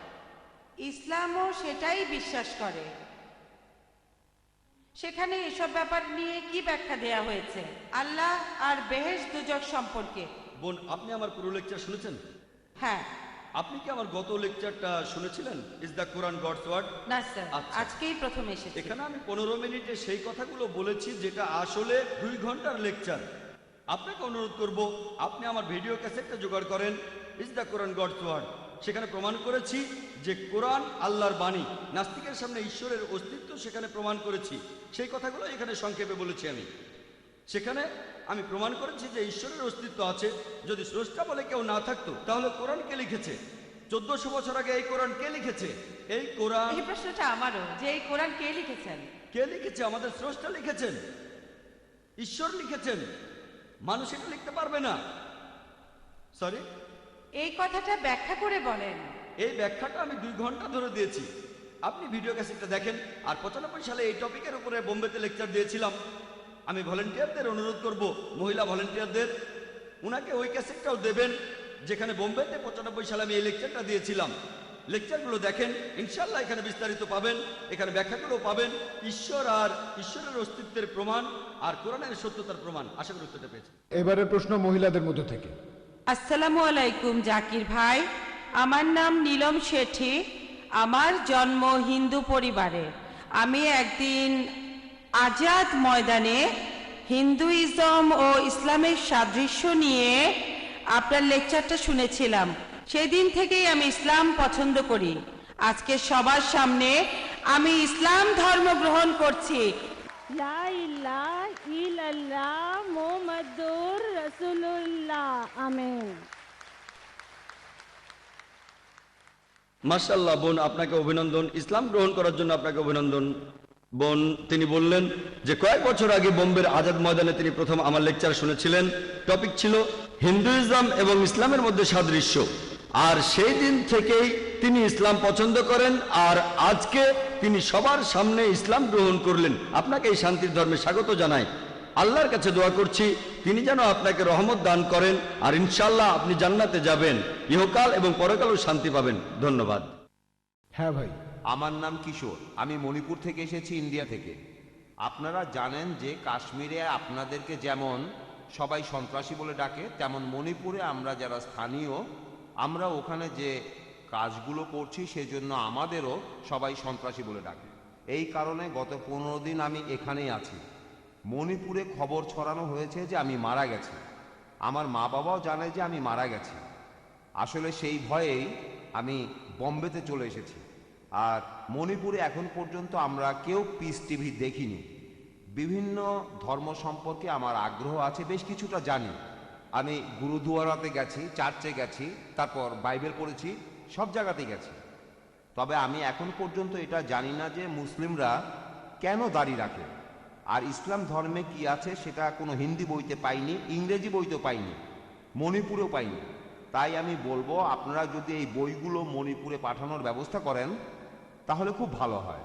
[SPEAKER 2] ইসলামও সেটাই বিশ্বাস করে। সেখানে এসব ব্যাপার নিয়ে কি ব্যাখ্যা দেয়া হয়েছে আল্লাহ আর বেহেশত দোজখ সম্পর্কে?
[SPEAKER 3] বোন, আপনি আমার পুরো লেকচার শুনেছেন?
[SPEAKER 2] হ্যাঁ।
[SPEAKER 3] আপনি কি আমার গত লেকচারটা শুনেছিলেন, is the Quran God's word?
[SPEAKER 2] না স্যার,
[SPEAKER 3] আচ্ছা।
[SPEAKER 2] আজকেই প্রথম এসেছি।
[SPEAKER 3] এখানে আমি 15 মিনিটে সেই কথাগুলো বলেছি যেটা আসলে 2 ঘন্টার লেকচার। আপনাকে অনুরোধ করব আপনি আমার ভিডিও ক্যাসেটটা জোগাড় করেন, is the Quran God's word. সেখানে প্রমাণ করেছি যে কোরআন আল্লাহর বাণী, নাস্তিকের সামনে ঈশ্বরের অস্তিত্ব সেখানে প্রমাণ করেছি। সেই কথাগুলো এখানে সংক্ষেপে বলেছি আমি। সেখানে আমি প্রমাণ করেছি যে ঈশ্বরের অস্তিত্ব আছে। যদি স্রষ্টা বলে কেউ না থাকতো তাহলে কোরআন কে লিখেছে? 1400 বছর আগে এই কোরআন কে লিখেছে? এই কোরআন,
[SPEAKER 2] এই প্রশ্নটা আমারও, যে এই কোরআন কে লিখেছেন?
[SPEAKER 3] কে লিখেছে? আমাদের স্রষ্টা লিখেছেন, ঈশ্বর লিখেছেন। মানুষ এটা লিখতে পারবে না। সরি,
[SPEAKER 2] এই কথাটা ব্যাখ্যা করে বলেন।
[SPEAKER 3] এই ব্যাখ্যাটা আমি 2 ঘন্টা ধরে দিয়েছি। আপনি ভিডিও ক্যাসেটটা দেখেন। আর 95 সালে এই টপিকের উপরে বোম্বেতে লেকচার দিয়েছিলাম। আমি ভলেন্টিয়ারদের অনুরোধ করব, মহিলা ভলেন্টিয়ারদের, উনাকে ওই ক্যাসেটটাও দেবেন যেখানে বোম্বেতে 95 সালে আমি এই লেকচারটা দিয়েছিলাম। লেকচারগুলো দেখেন, ইনশাল্লাহ এখানে বিস্তারিত পাবেন, এখানে ব্যাখ্যাগুলো পাবেন, ঈশ্বর আর ঈশ্বরের অস্তিত্বের প্রমাণ আর কোরআনের সত্যতার প্রমাণ। আশা করি উত্তরটা পেয়েছেন।
[SPEAKER 1] এবারের প্রশ্ন মহিলাদের মধ্য থেকে।
[SPEAKER 2] আসসালামু আলাইকুম জাকির ভাই, আমার নাম নীলম শেঠি। আমার জন্ম হিন্দু পরিবারে। আমি একদিন আজাদ ময়দানে হিন্দুইজম ও ইসলামের সাদৃশ্য নিয়ে আপনার লেকচারটা শুনেছিলাম। সেই দিন থেকেই আমি ইসলাম পছন্দ করি। আজকে সবার সামনে আমি ইসলাম ধর্ম গ্রহণ করছি।
[SPEAKER 10] লা ইলাহা ইল্লাল্লাহ মুহাম্মাদুর রাসূলুল্লাহ। আমিন।
[SPEAKER 3] মাশাআল্লাহ বোন, আপনাকে অভিনন্দন। ইসলাম গ্রহণ করার জন্য আপনাকে অভিনন্দন বোন। তিনি বললেন যে কয়েক বছর আগে বোম্বের আজাদ ময়দানে তিনি প্রথম আমার লেকচার শুনেছিলেন। টপিক ছিল হিন্দুইজম এবং ইসলামের মধ্যে সাদৃশ্য। আর সেই দিন থেকেই তিনি ইসলাম পছন্দ করেন, আর আজকে তিনি সবার সামনে ইসলাম গ্রহণ করলেন। আপনাকে এই শান্তির ধর্মে স্বাগত জানাই। আল্লাহর কাছে দোয়া করছি তিনি যেন আপনাকে রহমত দান করেন, আর ইনশাআল্লাহ আপনি জান্নাতে যাবেন, ইহকাল এবং পরকালও শান্তি পাবেন। ধন্যবাদ।
[SPEAKER 1] হ্যাঁ ভাই।
[SPEAKER 8] আমার নাম কিশোর, আমি মণিপুর থেকে এসেছি, ইন্ডিয়া থেকে। আপনারা জানেন যে কাশ্মীরে আপনাদেরকে যেমন সবাই সন্ত্রাসী বলে ডাকে, তেমন মণিপুরে আমরা যারা স্থানীয়, আমরা ওখানে যে কাজগুলো করছি সেজন্য আমাদেরও সবাই সন্ত্রাসী বলে ডাকে। এই কারণে গত 15 দিন আমি এখানেই আছি। মণিপুরে খবর ছড়ানো হয়েছে যে আমি মারা গেছি। আমার মা বাবাও জানে যে আমি মারা গেছি। আসলে সেই ভয়েই আমি বম্বেতে চলে এসেছি। আর মণিপুরে এখন পর্যন্ত আমরা কেউ পিস টিভি দেখিনি। বিভিন্ন ধর্ম সম্পর্কে আমার আগ্রহ আছে, বেশ কিছুটা জানি। আমি গুরুদুয়ারাতে গেছি, চার্চে গেছি, তারপর বাইবেল পড়েছি, সব জায়গাতেই গেছি। তবে আমি এখন পর্যন্ত এটা জানি না যে মুসলিমরা কেন দাড়ি রাখে। আর ইসলাম ধর্মে কি আছে সেটা কোনো হিন্দি বইতে পাইনি, ইংরেজি বইতেও পাইনি, মণিপুরেও পাইনি। তাই আমি বলবো আপনারা যদি এই বইগুলো মণিপুরে পাঠানোর ব্যবস্থা করেন তাহলে খুব ভালো হয়।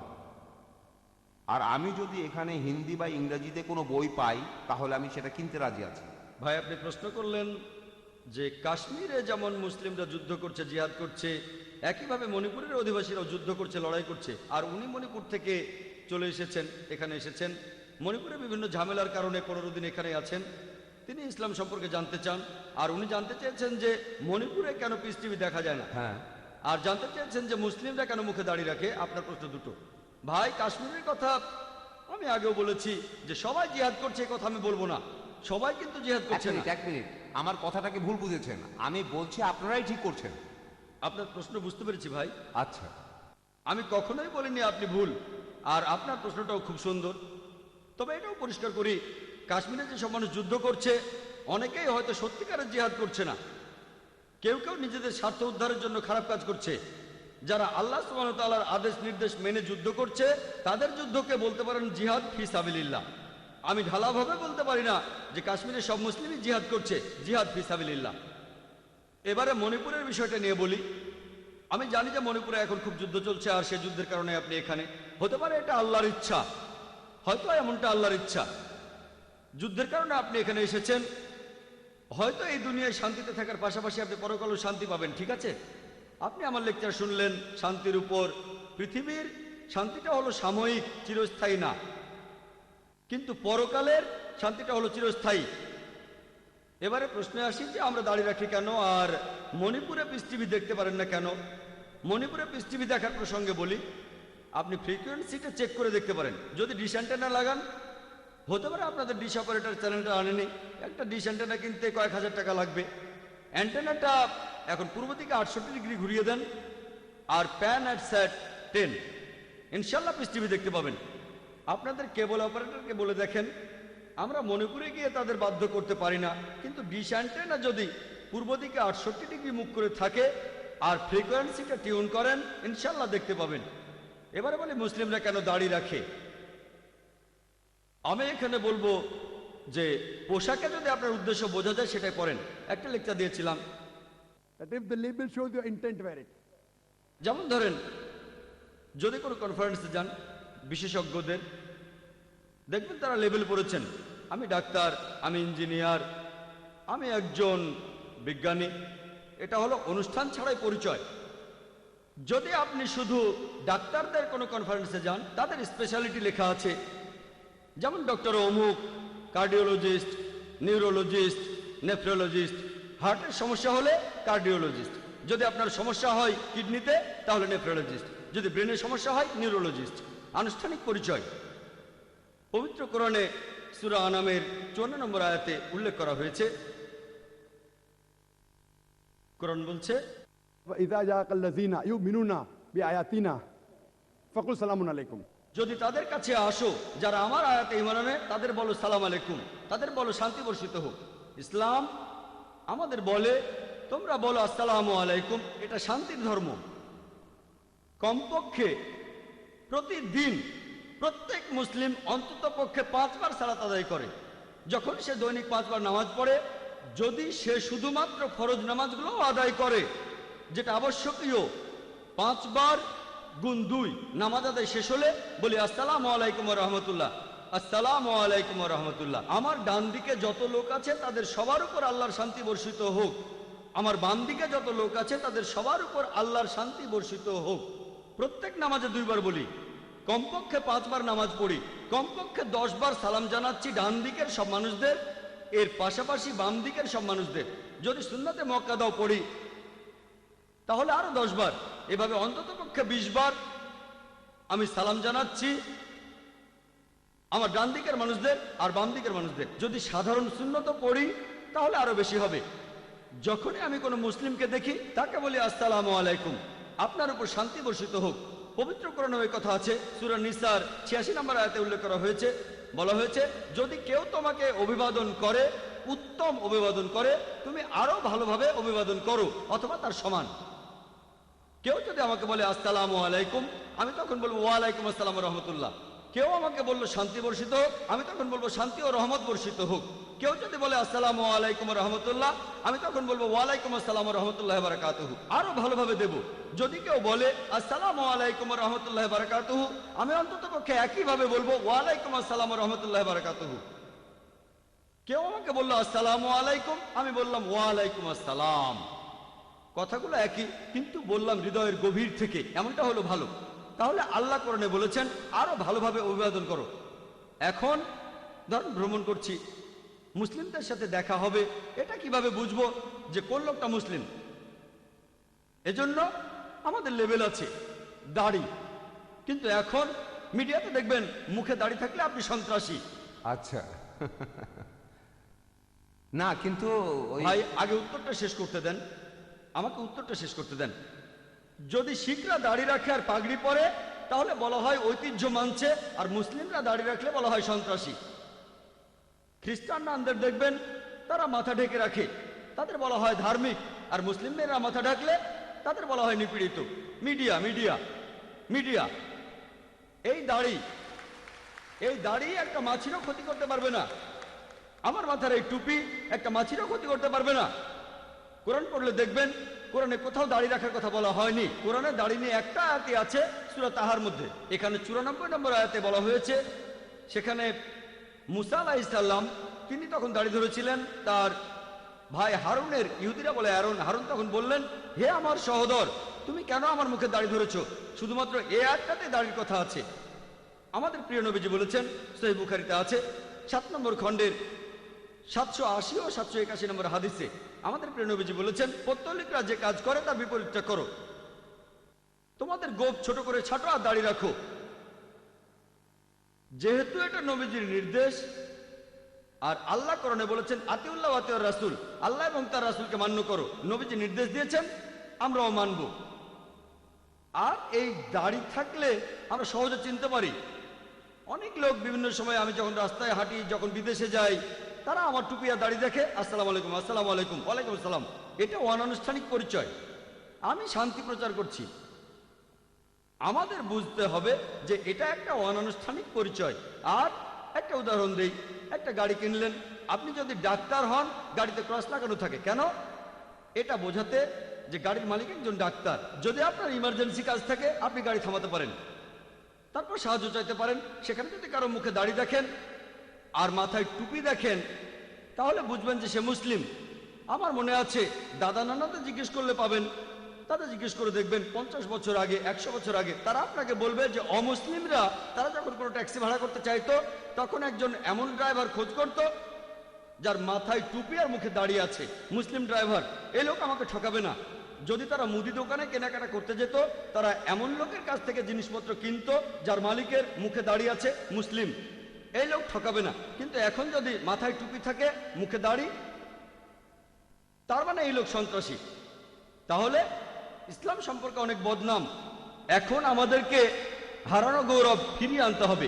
[SPEAKER 8] আর আমি যদি এখানে হিন্দি বা ইংরেজিতে কোনো বই পাই তাহলে আমি সেটা কিনতে রাজি আছি।
[SPEAKER 3] ভাই, আপনি প্রশ্ন করলেন যে কাশ্মীরে যেমন মুসলিমরা যুদ্ধ করছে, জিহাদ করছে, একইভাবে মণিপুরের অধিবাসীরাও যুদ্ধ করছে, লড়াই করছে। আর উনি মণিপুর থেকে চলে এসেছেন, এখানে এসেছেন। মণিপুরে বিভিন্ন ঝামেলার কারণে 15 দিন এখানে আছেন। তিনি ইসলাম সম্পর্কে জানতে চান, আর উনি জানতে চেয়েছেন যে মণিপুরে কেন পিস টিভি দেখা যায় না,
[SPEAKER 8] হ্যাঁ,
[SPEAKER 3] আর জানতে চেয়েছেন যে মুসলিমরা কেন মুখে দাড়ি রাখে। আপনার প্রশ্ন দুটো। ভাই, কাশ্মীরের কথা আমি আগেও বলেছি যে সবাই জিহাদ করছে, এই কথা আমি বলবো না। সবাই কিন্তু জিহাদ করছে না।
[SPEAKER 8] এক মিনিট, আমার কথাটাকে ভুল বুঝেছেন। আমি বলছি আপনারাই ঠিক করছেন।
[SPEAKER 3] আপনার প্রশ্ন বুঝতে পেরেছি ভাই।
[SPEAKER 8] আচ্ছা,
[SPEAKER 3] আমি কখনোই বলিনি আপনি ভুল, আর আপনার প্রশ্নটাও খুব সুন্দর। তবে এটাও পরিষ্কার করি, কাশ্মীরে যেসব মানুষ যুদ্ধ করছে অনেকেই হয়তো সত্যিকারের জিহাদ করছে না। কেউ কেউ নিজেদের স্বার্থ উদ্ধারের জন্য খারাপ কাজ করছে। যারা আল্লাহ সুবহানাহু ওয়া তাআলার আদেশ নির্দেশ মেনে যুদ্ধ করছে তাদের যুদ্ধকে বলতে পারেন জিহাদ ফি সাবিলিল্লাহ। আমি ঢালাভাবে বলতে পারি না যে কাশ্মীরের সব মুসলিমই জিহাদ করছে, জিহাদ ফি সাবিলিল্লাহ। এবারে মণিপুরের বিষয়টা নিয়ে বলি। আমি জানি যে মণিপুরে এখন খুব যুদ্ধ চলছে, আর সেই যুদ্ধের কারণে আপনি এখানে। হতে পারে এটা আল্লাহর ইচ্ছা, হয়তো এমনটা আল্লাহর ইচ্ছা। যুদ্ধের কারণে আপনি এখানে এসেছেন, হয়তো এই দুনিয়ায় শান্তিতে থাকার পাশাপাশি আপনি পরকালেও শান্তি পাবেন। ঠিক আছে, আপনি আমার লেকচার শুনলেন শান্তির উপর। পৃথিবীর শান্তিটা হলো সাময়িক, চিরস্থায়ী না, কিন্তু পরকালের শান্তিটা হলো চিরস্থায়ী। এবারে প্রশ্নে আসি যে আমরা দাঁড়িয়ে রাখি কেন, আর মণিপুরে পিস টিভি দেখতে পারেন না কেন। মণিপুরে পিস টিভি দেখার প্রসঙ্গে বলি, আপনি ফ্রিকোয়েন্সিটা চেক করে দেখতে পারেন। যদি ডিশ অ্যান্টেনা লাগান, হতে পারে আপনাদের ডিশ অপারেটর চ্যানেলটা আনেনি। একটা ডিশ অ্যান্টেনা কিনতে কয়েক হাজার টাকা লাগবে। অ্যান্টেনাটা এখন পূর্ব দিকে 68 ডিগ্রি ঘুরিয়ে দেন, আর প্যান অ্যাট স্যাট 10, ইনশাল্লাহ পিস টিভি দেখতে পাবেন। আপনাদের কেবল অপারেটরকে বলে দেখেন, আমরা মণিপুরে গিয়ে তাদের বাধ্য করতে পারি না, কিন্তু ডিশ অ্যান্টেনা যদি পূর্ব দিকে 68 ডিগ্রি মুখ করে থাকে আর ফ্রিকোয়েন্সিটা টিউন করেন, ইনশাল্লাহ দেখতে পাবেন। এবারে বলি মুসলিমরা কেন দাড়ি রাখে। আমি এখানে বলবো যে পোশাকে যদি আপনার উদ্দেশ্য বোঝা যায় সেটাই পরেন। একটা লেকচার দিয়েছিলাম,
[SPEAKER 9] That if the label shows your intent, wear it.
[SPEAKER 3] যেমন ধরেন যদি কোনো কনফারেন্সে যান বিশেষজ্ঞদের, দেখবেন তারা লেবেল পড়েছেন, আমি ডাক্তার, আমি ইঞ্জিনিয়ার, আমি একজন বিজ্ঞানী। এটা হলো অনুষ্ঠান ছাড়াই পরিচয়। যদি আপনি শুধু ডাক্তারদের কোনো কনফারেন্সে যান, তাদের স্পেশালিটি লেখা আছে, যেমন ডক্টর অমুক, কার্ডিওলজিস্ট, নিউরোলজিস্ট, নেফ্রোলজিস্ট। হার্টের সমস্যা হলে কার্ডিওলজিস্ট, যদি আপনার সমস্যা হয় কিডনিতে তাহলে নেফ্রোলজিস্ট, যদি ব্রেনের সমস্যা হয় নিউরোলজিস্ট। আনুষ্ঠানিক পরিচয় পবিত্র কোরআনে সূরা আনামের 54 নম্বর আয়াতে উল্লেখ করা হয়েছে। কোরআন বলছে,
[SPEAKER 9] وَإِذَا جَاءَكَ الَّذِينَ يُؤْمِنُونَ بِآيَاتِنَا فَقُلْ سَلَامٌ عَلَيْكُمْ।
[SPEAKER 3] যদি তাদের কাছে আসো যারা আমার আয়াতে ঈমান আনে, তাদের বলো সালাম আলাইকুম, তাদের বলো শান্তি বর্ষিত হোক। ইসলাম আমাদের বলে তোমরা বলো আসসালামু আলাইকুম, এটা শান্তির ধর্ম। কমপক্ষে প্রতিদিন প্রত্যেক মুসলিম অন্তত পক্ষে 5 বার সালাত আদায় করে। যখন সে দৈনিক 5 বার নামাজ পড়ে, যদি সে শুধুমাত্র ফরজ নামাজগুলো আদায় করে, যেটা আবশ্যকীয়, 5 বার গুণ 2, নামাজ আদায় শেষ হলে বলি আসসালামু আলাইকুম ওয়া রাহমাতুল্লাহ, আসসালামু আলাইকুম ওয়া রাহমাতুল্লাহ। আমার ডান দিকে যত লোক আছে তাদের সবার উপর আল্লাহর শান্তি বর্ষিত হোক, আমার বাম দিকে যত লোক আছে তাদের সবার উপর আল্লাহর শান্তি বর্ষিত হোক। প্রত্যেক নামাজে 2 বার বলি, কমপক্ষে 5 বার নামাজ পড়ি, কমপক্ষে 10 বার সালাম জানাচ্ছি ডান দিকের সব মানুষদের, এর পাশাপাশি বাম দিকের সব মানুষদের। যদি সুন্নাতে মুআক্কাদাও পড়ি তাহলে আরো 10 বার। এভাবে অন্তত পক্ষে 20 বার আমি সালাম জানাচ্ছি আমার ডান দিকের মানুষদের আর বাম দিকের মানুষদের। যদি সাধারণ সুন্নত পড়ি তাহলে আরো বেশি হবে। যখনই আমি কোনো মুসলিমকে দেখি তাকে বলি আসসালামু আলাইকুম, আপনার উপর শান্তি বর্ষিত হোক। পবিত্র কোরআনে ওই কথা আছে, সূরা নিসার 86 নম্বর আয়াতে উল্লেখ করা হয়েছে, বলা হয়েছে যদি কেউ তোমাকে অভিবাদন করে, উত্তম অভিবাদন করে, তুমি আরো ভালোভাবে অভিবাদন করো অথবা তার সমান। কেউ যদি আমাকে বলে আসসালামু আলাইকুম, আমি তখন বলবো ওয়ালাইকুম আসসালাম ওয়া রাহমাতুল্লাহ। কেউ আমাকে বললো শান্তি বর্ষিত হোক, আমি তখন বলবো শান্তি ও রহমত বর্ষিত হোক। কেউ যদি বলে আসসালামু আলাইকুম ওয়া রাহমাতুল্লাহ, আমি তখন বলবো ওয়ালাইকুম আসসালাম ওয়া রাহমাতুল্লাহি ওয়া বারাকাতুহু, আরো ভালোভাবে দেব। যদি কেউ বলে আসসালামু আলাইকুম ওয়া রাহমাতুল্লাহি ওয়া বারাকাতুহু, আমি অন্তত পক্ষে একইভাবে বলবো ওয়ালাইকুম আসসালাম ওয়া রাহমাতুল্লাহি ওয়া বারাকাতুহু। কেউ আমাকে বললো আসসালামু আলাইকুম, আমি বললাম ওয়ালাইকুম আসসালাম। কথাগুলো একই, কিন্তু বললাম হৃদয়ের গভীর থেকে, এমনটা হলো ভালো। তাহলে আল্লাহ কোরআনে বলেছেন আরো ভালোভাবে অভিবাদন করো। এখন ধরুন ভ্রমণ করছি, মুসলিমদের সাথে দেখা হবে, এটা কিভাবে বুঝবো যে কোন লোকটা মুসলিম? এজন্য আমাদের লেভেল আছে, দাড়ি। কিন্তু এখন মিডিয়াতে দেখবেন মুখে দাড়ি থাকলে আপনি সন্ত্রাসী।
[SPEAKER 8] আচ্ছা না, কিন্তু
[SPEAKER 3] ভাই আগে উত্তরটা শেষ করতে দেন, আমাকে উত্তরটা শেষ করতে দেন। যদি শিখরা দাড়ি রাখে আর পাগড়ি পরে তাহলে বলা হয় ঐতিহ্য মানছে, আর মুসলিমরা দাড়ি রাখলে বলা হয় সন্ত্রাসী। খ্রিস্টানদের দেখবেন তারা মাথা ঢেকে রাখে, তাদের বলা হয় ধার্মিক, আর মুসলিমরা মাথা ঢাকলে তাদের বলা হয় নিপীড়িত। মিডিয়া মিডিয়া মিডিয়া এই দাড়ি একটা মাছিরও ক্ষতি করতে পারবে না। আমার মাথার এই টুপি একটা মাছিরও ক্ষতি করতে পারবে না। কোরআন পড়লে দেখবেন কোরআনে কোথাও দাড়ি রাখার কথা বলা হয়নি। কোরআনে দাড়ি নিয়ে একটা আয়াতে আছে সূরা তাহার মধ্যে, এখানে 94 নম্বর আয়াতে বলা হয়েছে, সেখানে মুসা আলাইহিস সালাম তিনি তখন দাড়ি ধরেছিলেন, তার ভাই হারুনের, ইহুদিরা বলে হারুন তখন বললেন, হে আমার সহোদর, তুমি কেন আমার মুখে দাড়ি ধরেছো? শুধুমাত্র এই আয়াতটাতে দাড়ির কথা আছে। আমাদের প্রিয় নবীজি বলেছেন, সহিহ বুখারীতে আছে 7 নম্বর খণ্ডের 780 ও 781 নম্বর হাদিসে, আমাদের প্রিয় নবীজি বলেছেন, পৌত্তলিকরা যে কাজ করে তার বিপরীতটা করো। তোমাদের গোঁফ ছোট করে ছাটো আর দাড়ি রাখো। যেহেতু এটা নবীজির নির্দেশ, আর আল্লাহ কোরআনে বলেছেন আতিউল্লাহ ওয়া আতিউর রাসূল, আল্লাহ এবং তার রাসূলকে মান্য করো। নবীজি নির্দেশ দিয়েছেন, আমরাও মানব। আর এই দাড়ি থাকলে আমরা সহজে চিনতে পারি। অনেক লোক বিভিন্ন সময়, আমি যখন রাস্তায় হাঁটি, যখন বিদেশে যাই, তারা আমার টুপি আর দাড়ি দেখে আসসালামু আলাইকুম, আসসালামু আলাইকুম, ওয়ালাইকুম আসসালাম। এটা অনানুষ্ঠানিক পরিচয়। আমি শান্তি প্রচার করছি। আমাদের বুঝতে হবে যে এটা একটা অনানুষ্ঠানিক পরিচয়। আর একটা উদাহরণ দেই, একটা গাড়ি কিনলেন, আপনি যদি ডাক্তার হন, গাড়িতে ক্রস লাগানো থাকে কেন? এটা বোঝাতে যে গাড়ির মালিক একজন ডাক্তার। যদি আপনার ইমার্জেন্সি কাজ থাকে, আপনি গাড়ি থামাতে পারেন, তারপর সাহায্য চাইতে পারেন। সেখানে যদি কারো মুখে দাড়ি দেখেন আর মাথায় টুপি দেখেন, তাহলে বুঝবেন যে সে মুসলিম। আমার মনে আছে দাদা নানাদের জিজ্ঞেস করলে পাবেন, তাদের জিজ্ঞেস করে দেখবেন 50 বছর আগে, 100 বছর আগে তারা আপনাকে বলবে যে অমুসলিমরা তারা যখন কোনো ট্যাক্সি ভাড়া করতে চাইতো তখন একজন এমন ড্রাইভার খোঁজ করত যার মাথায় টুপি আর মুখে দাঁড়িয়ে আছে, মুসলিম ড্রাইভার। এই লোক আমাকে ঠকাবে না। যদি তারা মুদি দোকানে কেনাকাটা করতে যেত তারা এমন লোকের কাছ থেকে জিনিসপত্র কিনতো যার মালিকের মুখে দাঁড়িয়ে আছে মুসলিম, এই লোক ঠকাবে না। কিন্তু এখন যদি মাথায় টুপি থাকে, মুখে দাড়ি, তার মানে এই লোক সন্ত্রাসী। তাহলে ইসলাম সম্পর্কে অনেক বদনাম। এখন আমাদেরকে হারানো গৌরব ফিরিয়ে আনতে হবে,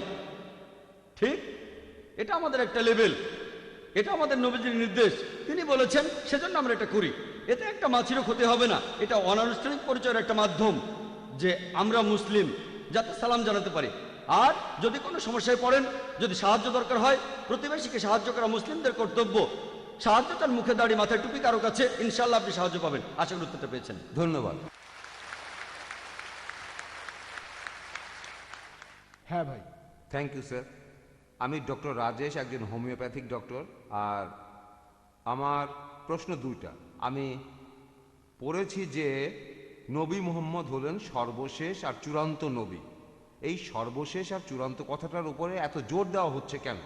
[SPEAKER 3] ঠিক? এটা আমাদের একটা লেভেল, এটা আমাদের নবীজির নির্দেশ, তিনি বলেছেন, সেজন্য আমরা এটা করি। এতে একটা মাছিরও ক্ষতি হবে না। এটা অনানুষ্ঠানিক পরিচয়ের একটা মাধ্যম যে আমরা মুসলিম, যাতে সালাম জানাতে পারি। আর যদি কোনো সমস্যায় পড়েন, যদি সাহায্য দরকার হয়, প্রতিবেশীকে সাহায্য করা মুসলিমদের কর্তব্য। সাহায্য চান মুখে দাঁড়িয়ে মাথায় টুপি কারো কাছে, ইনশাআল্লাহ আপনি সাহায্য পাবেন। আশা করি উত্তরটা পেয়েছেন।
[SPEAKER 8] ধন্যবাদ।
[SPEAKER 1] হ্যাঁ ভাই।
[SPEAKER 8] Thank you sir. আমি ডক্টর রাজেশ, একজন হোমিওপ্যাথিক ডক্টর। আর আমার প্রশ্ন দুইটা। আমি পড়েছি যে নবী মুহাম্মদ হলেন সর্বশেষ আর চূড়ান্ত নবী। এই সর্বশেষ আর চূড়ান্ত কথাটার উপরে এত জোর দেওয়া হচ্ছে কেন?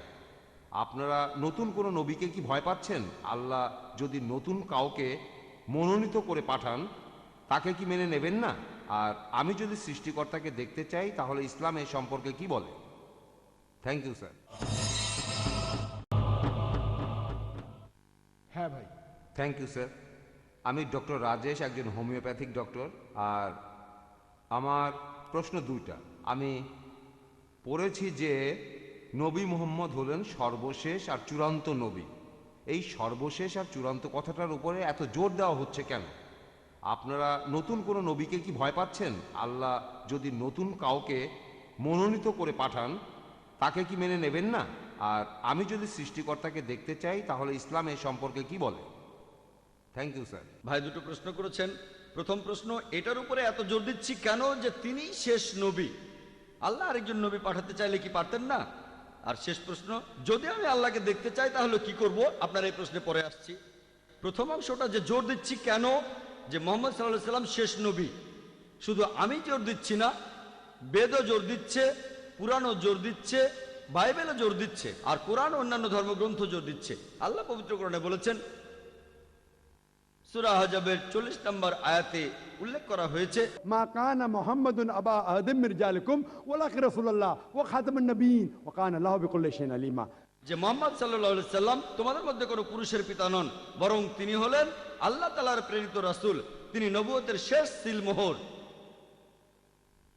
[SPEAKER 8] আপনারা নতুন কোনো নবীকে কি ভয় পাচ্ছেন? আল্লাহ যদি নতুন কাউকে মনোনীত করে পাঠান তাকে কি মেনে নেবেন না? আর আমি যদি সৃষ্টিকর্তাকে দেখতে চাই তাহলে ইসলাম এ সম্পর্কে কি বলে? Thank you sir.
[SPEAKER 1] হ্যাঁ ভাই।
[SPEAKER 8] Thank you sir. আমি ডক্টর রাজেশ, একজন হোমিওপ্যাথিক ডক্টর। আর আমার প্রশ্ন দুইটা। আমি পড়েছি যে নবী মুহাম্মদ হলেন সর্বশেষ আর চূড়ান্ত নবী। এই সর্বশেষ আর চূড়ান্ত কথাটার উপরে এত জোর দেওয়া হচ্ছে কেন? আপনারা নতুন কোনো নবীকে কি ভয় পাচ্ছেন? আল্লাহ যদি নতুন কাউকে মনোনীত করে পাঠান তাকে কি মেনে নেবেন না? আর আমি যদি সৃষ্টিকর্তাকে দেখতে চাই তাহলে ইসলাম এ সম্পর্কে কি বলে? Thank you sir.
[SPEAKER 3] ভাই দুটো প্রশ্ন করেছেন। প্রথম প্রশ্ন, এটার উপরে এত জোর দিচ্ছি কেন যে তিনি শেষ নবী। আল্লাহ আরেকজন নবী পাঠাতে চাইলে কি পারতেন না? আর শেষ প্রশ্ন, যদি আমি আল্লাহকে দেখতে চাই তাহলে কি করব? আপনার এই প্রশ্নে পরে আসছি। প্রথম অংশটা যে জোর দিচ্ছি কেন যে মোহাম্মদ সাল্লাল্লাহু আলাইহি সাল্লাম শেষ নবী, শুধু আমি জোর দিচ্ছি না, বেদও জোর দিচ্ছে, পুরাণও জোর দিচ্ছে, বাইবেলও জোর দিচ্ছে, আর কোরআন অন্যান্য ধর্মগ্রন্থ জোর দিচ্ছে। আল্লাহ পবিত্র কোরআনে বলেছেন, সূরা আহজাবের 40 নম্বর আয়াতে উল্লেখ করা হয়েছে,
[SPEAKER 9] মা কানা মুহাম্মাদুন আবা আদম মির রিজালিকুম ওয়ালাকিন রাসূলুল্লাহ ওয়া খাতামুন নবিয়্যিন ওয়া কানা আল্লাহু বিকুল্লি শাইইন আলিমা।
[SPEAKER 3] যে মুহাম্মদ সাল্লাল্লাহু আলাইহি সাল্লাম তোমাদের মধ্যে কোনো পুরুষের পিতা নন, বরং তিনি হলেন আল্লাহ তাআলার প্রেরিত রাসূল, তিনি নবুয়তের শেষ সিলমোহর,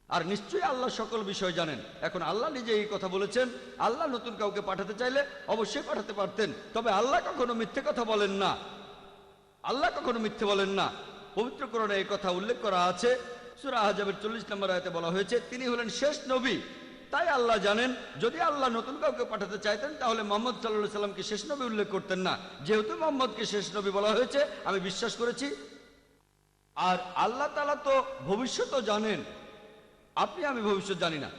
[SPEAKER 3] আর নিশ্চয়ই আল্লাহ সকল বিষয় জানেন। এখন আল্লাহ নিজে এই কথা বলেছেন। আল্লাহ নতুন কাউকে পাঠাতে চাইলে অবশ্যই পাঠাতে পারতেন, তবে আল্লাহ কখনো মিথ্যে কথা বলেন না। আল্লাহ কখনো মিথ্যে বলেন না। পবিত্র কোরআনে এই কথা উল্লেখ করা আছে। সূরা আহজাবের 40 নম্বর আয়াতে বলা হয়েছে তিনি হলেন শেষ নবী। তাই আল্লাহ জানেন যদি আল্লাহ নতুন কাউকে পাঠাতে চাইতেন তাহলে মুহাম্মদ সাল্লাল্লাহু আলাইহি সাল্লামকে শেষ নবী উল্লেখ করতেন না। যেহেতু মুহাম্মদকে শেষ নবী বলা হয়েছে আমি বিশ্বাস করেছি। আর আল্লাহ তাআলা তো ভবিষ্যৎও জানেন, আপনি আমি ভবিষ্যৎ জানি না,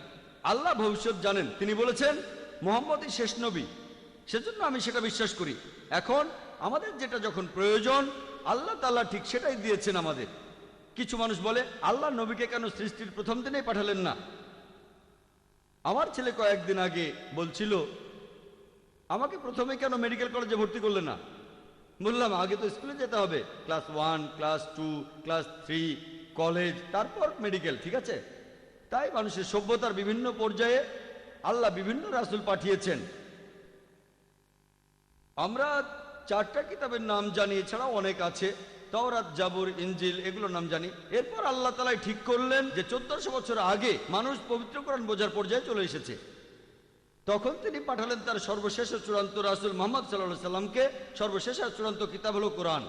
[SPEAKER 3] আল্লাহ ভবিষ্যৎ জানেন। তিনি বলেছেন মুহাম্মদই শেষ নবী, সেজন্য আমি সেটা বিশ্বাস করি। এখন আমাদের যেটা যখন প্রয়োজন আল্লাহ তাআলা ঠিক সেটাই দিয়েছেন আমাদের। কিছু মানুষ বলে আল্লাহ নবীকে কেন সৃষ্টির প্রথম দিনেই পাঠালেন না? আমার ছেলে কয়েকদিন আগে বলছিল আমাকে প্রথমে কেন মেডিকেল কলেজে ভর্তি করলেন না? বললাম আগে তো স্কুলে যেতে হবে, ক্লাস 1, ক্লাস 2, ক্লাস 3, কলেজ, তারপর মেডিকেল, ঠিক আছে? তাই মানুষের সভ্যতার বিভিন্ন পর্যায়ে আল্লাহ বিভিন্ন রাসূল পাঠিয়েছেন। আমরা 4টা কিতাবের নাম জানি, এছাড়াও অনেক আছে, তাওরাত, জাবুর, ইনজিল, এগুলোর নাম জানি। এরপর আল্লাহ তাআলা ঠিক করলেন যে 1400 বছর আগে মানুষ পবিত্র কোরআন বোঝার পর্যায়ে চলে এসেছে। তখন তিনি পাঠালেন তার সর্বশেষ ও চূড়ান্ত রাসূল মুহাম্মদ সাল্লাল্লাহু আলাইহি সাল্লামকে। সর্বশেষ আর চূড়ান্ত কিতাব হলো কোরআন।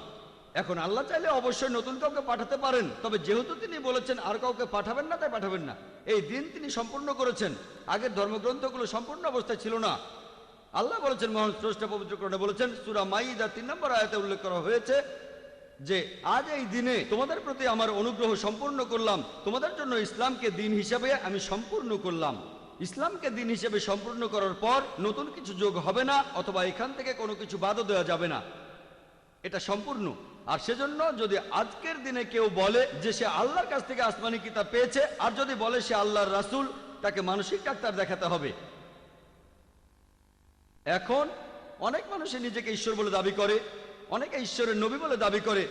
[SPEAKER 3] এখন আল্লাহ চাইলে অবশ্যই নতুন কাউকে পাঠাতে পারেন, তবে যেহেতু তিনি বলেছেন আর কাউকে পাঠাবেন না, তাই পাঠাবেন না। এই দিন তিনি সম্পূর্ণ করেছেন। আগের ধর্মগ্রন্থগুলো সম্পূর্ণ অবস্থায় ছিল না। আল্লাহ বলেছেন, মহান স্রষ্টা পবিত্র কোরআনে বলেছেন, সূরা মাইদা 3 নম্বর আয়াতে উল্লেখ করা হয়েছে যে আজ এই দিনে তোমাদের প্রতি আমার অনুগ্রহ সম্পূর্ণ করলাম, তোমাদের জন্য ইসলামকে দিন হিসাবে আমি সম্পূর্ণ করলাম। ইসলামকে দিন হিসেবে সম্পূর্ণ করার পর নতুন কিছু যোগ হবে না, অথবা এখান থেকে কোনো কিছু বাদও দেওয়া যাবে না। এটা সম্পূর্ণ। আর সেজন্য যদি আজকের দিনে কেউ বলে যে সে আল্লাহর কাছ থেকে আসমানি কিতাব পেয়েছে, আর যদি বলে সে আল্লাহর রাসূল, তাকে মানসিক ডাক্তার দেখাতে হবে। এখন অনেক মানুষই নিজেকে ঈশ্বর বলে দাবি করে, অনেকে ঈশ্বরের নবী বলে দাবি করে।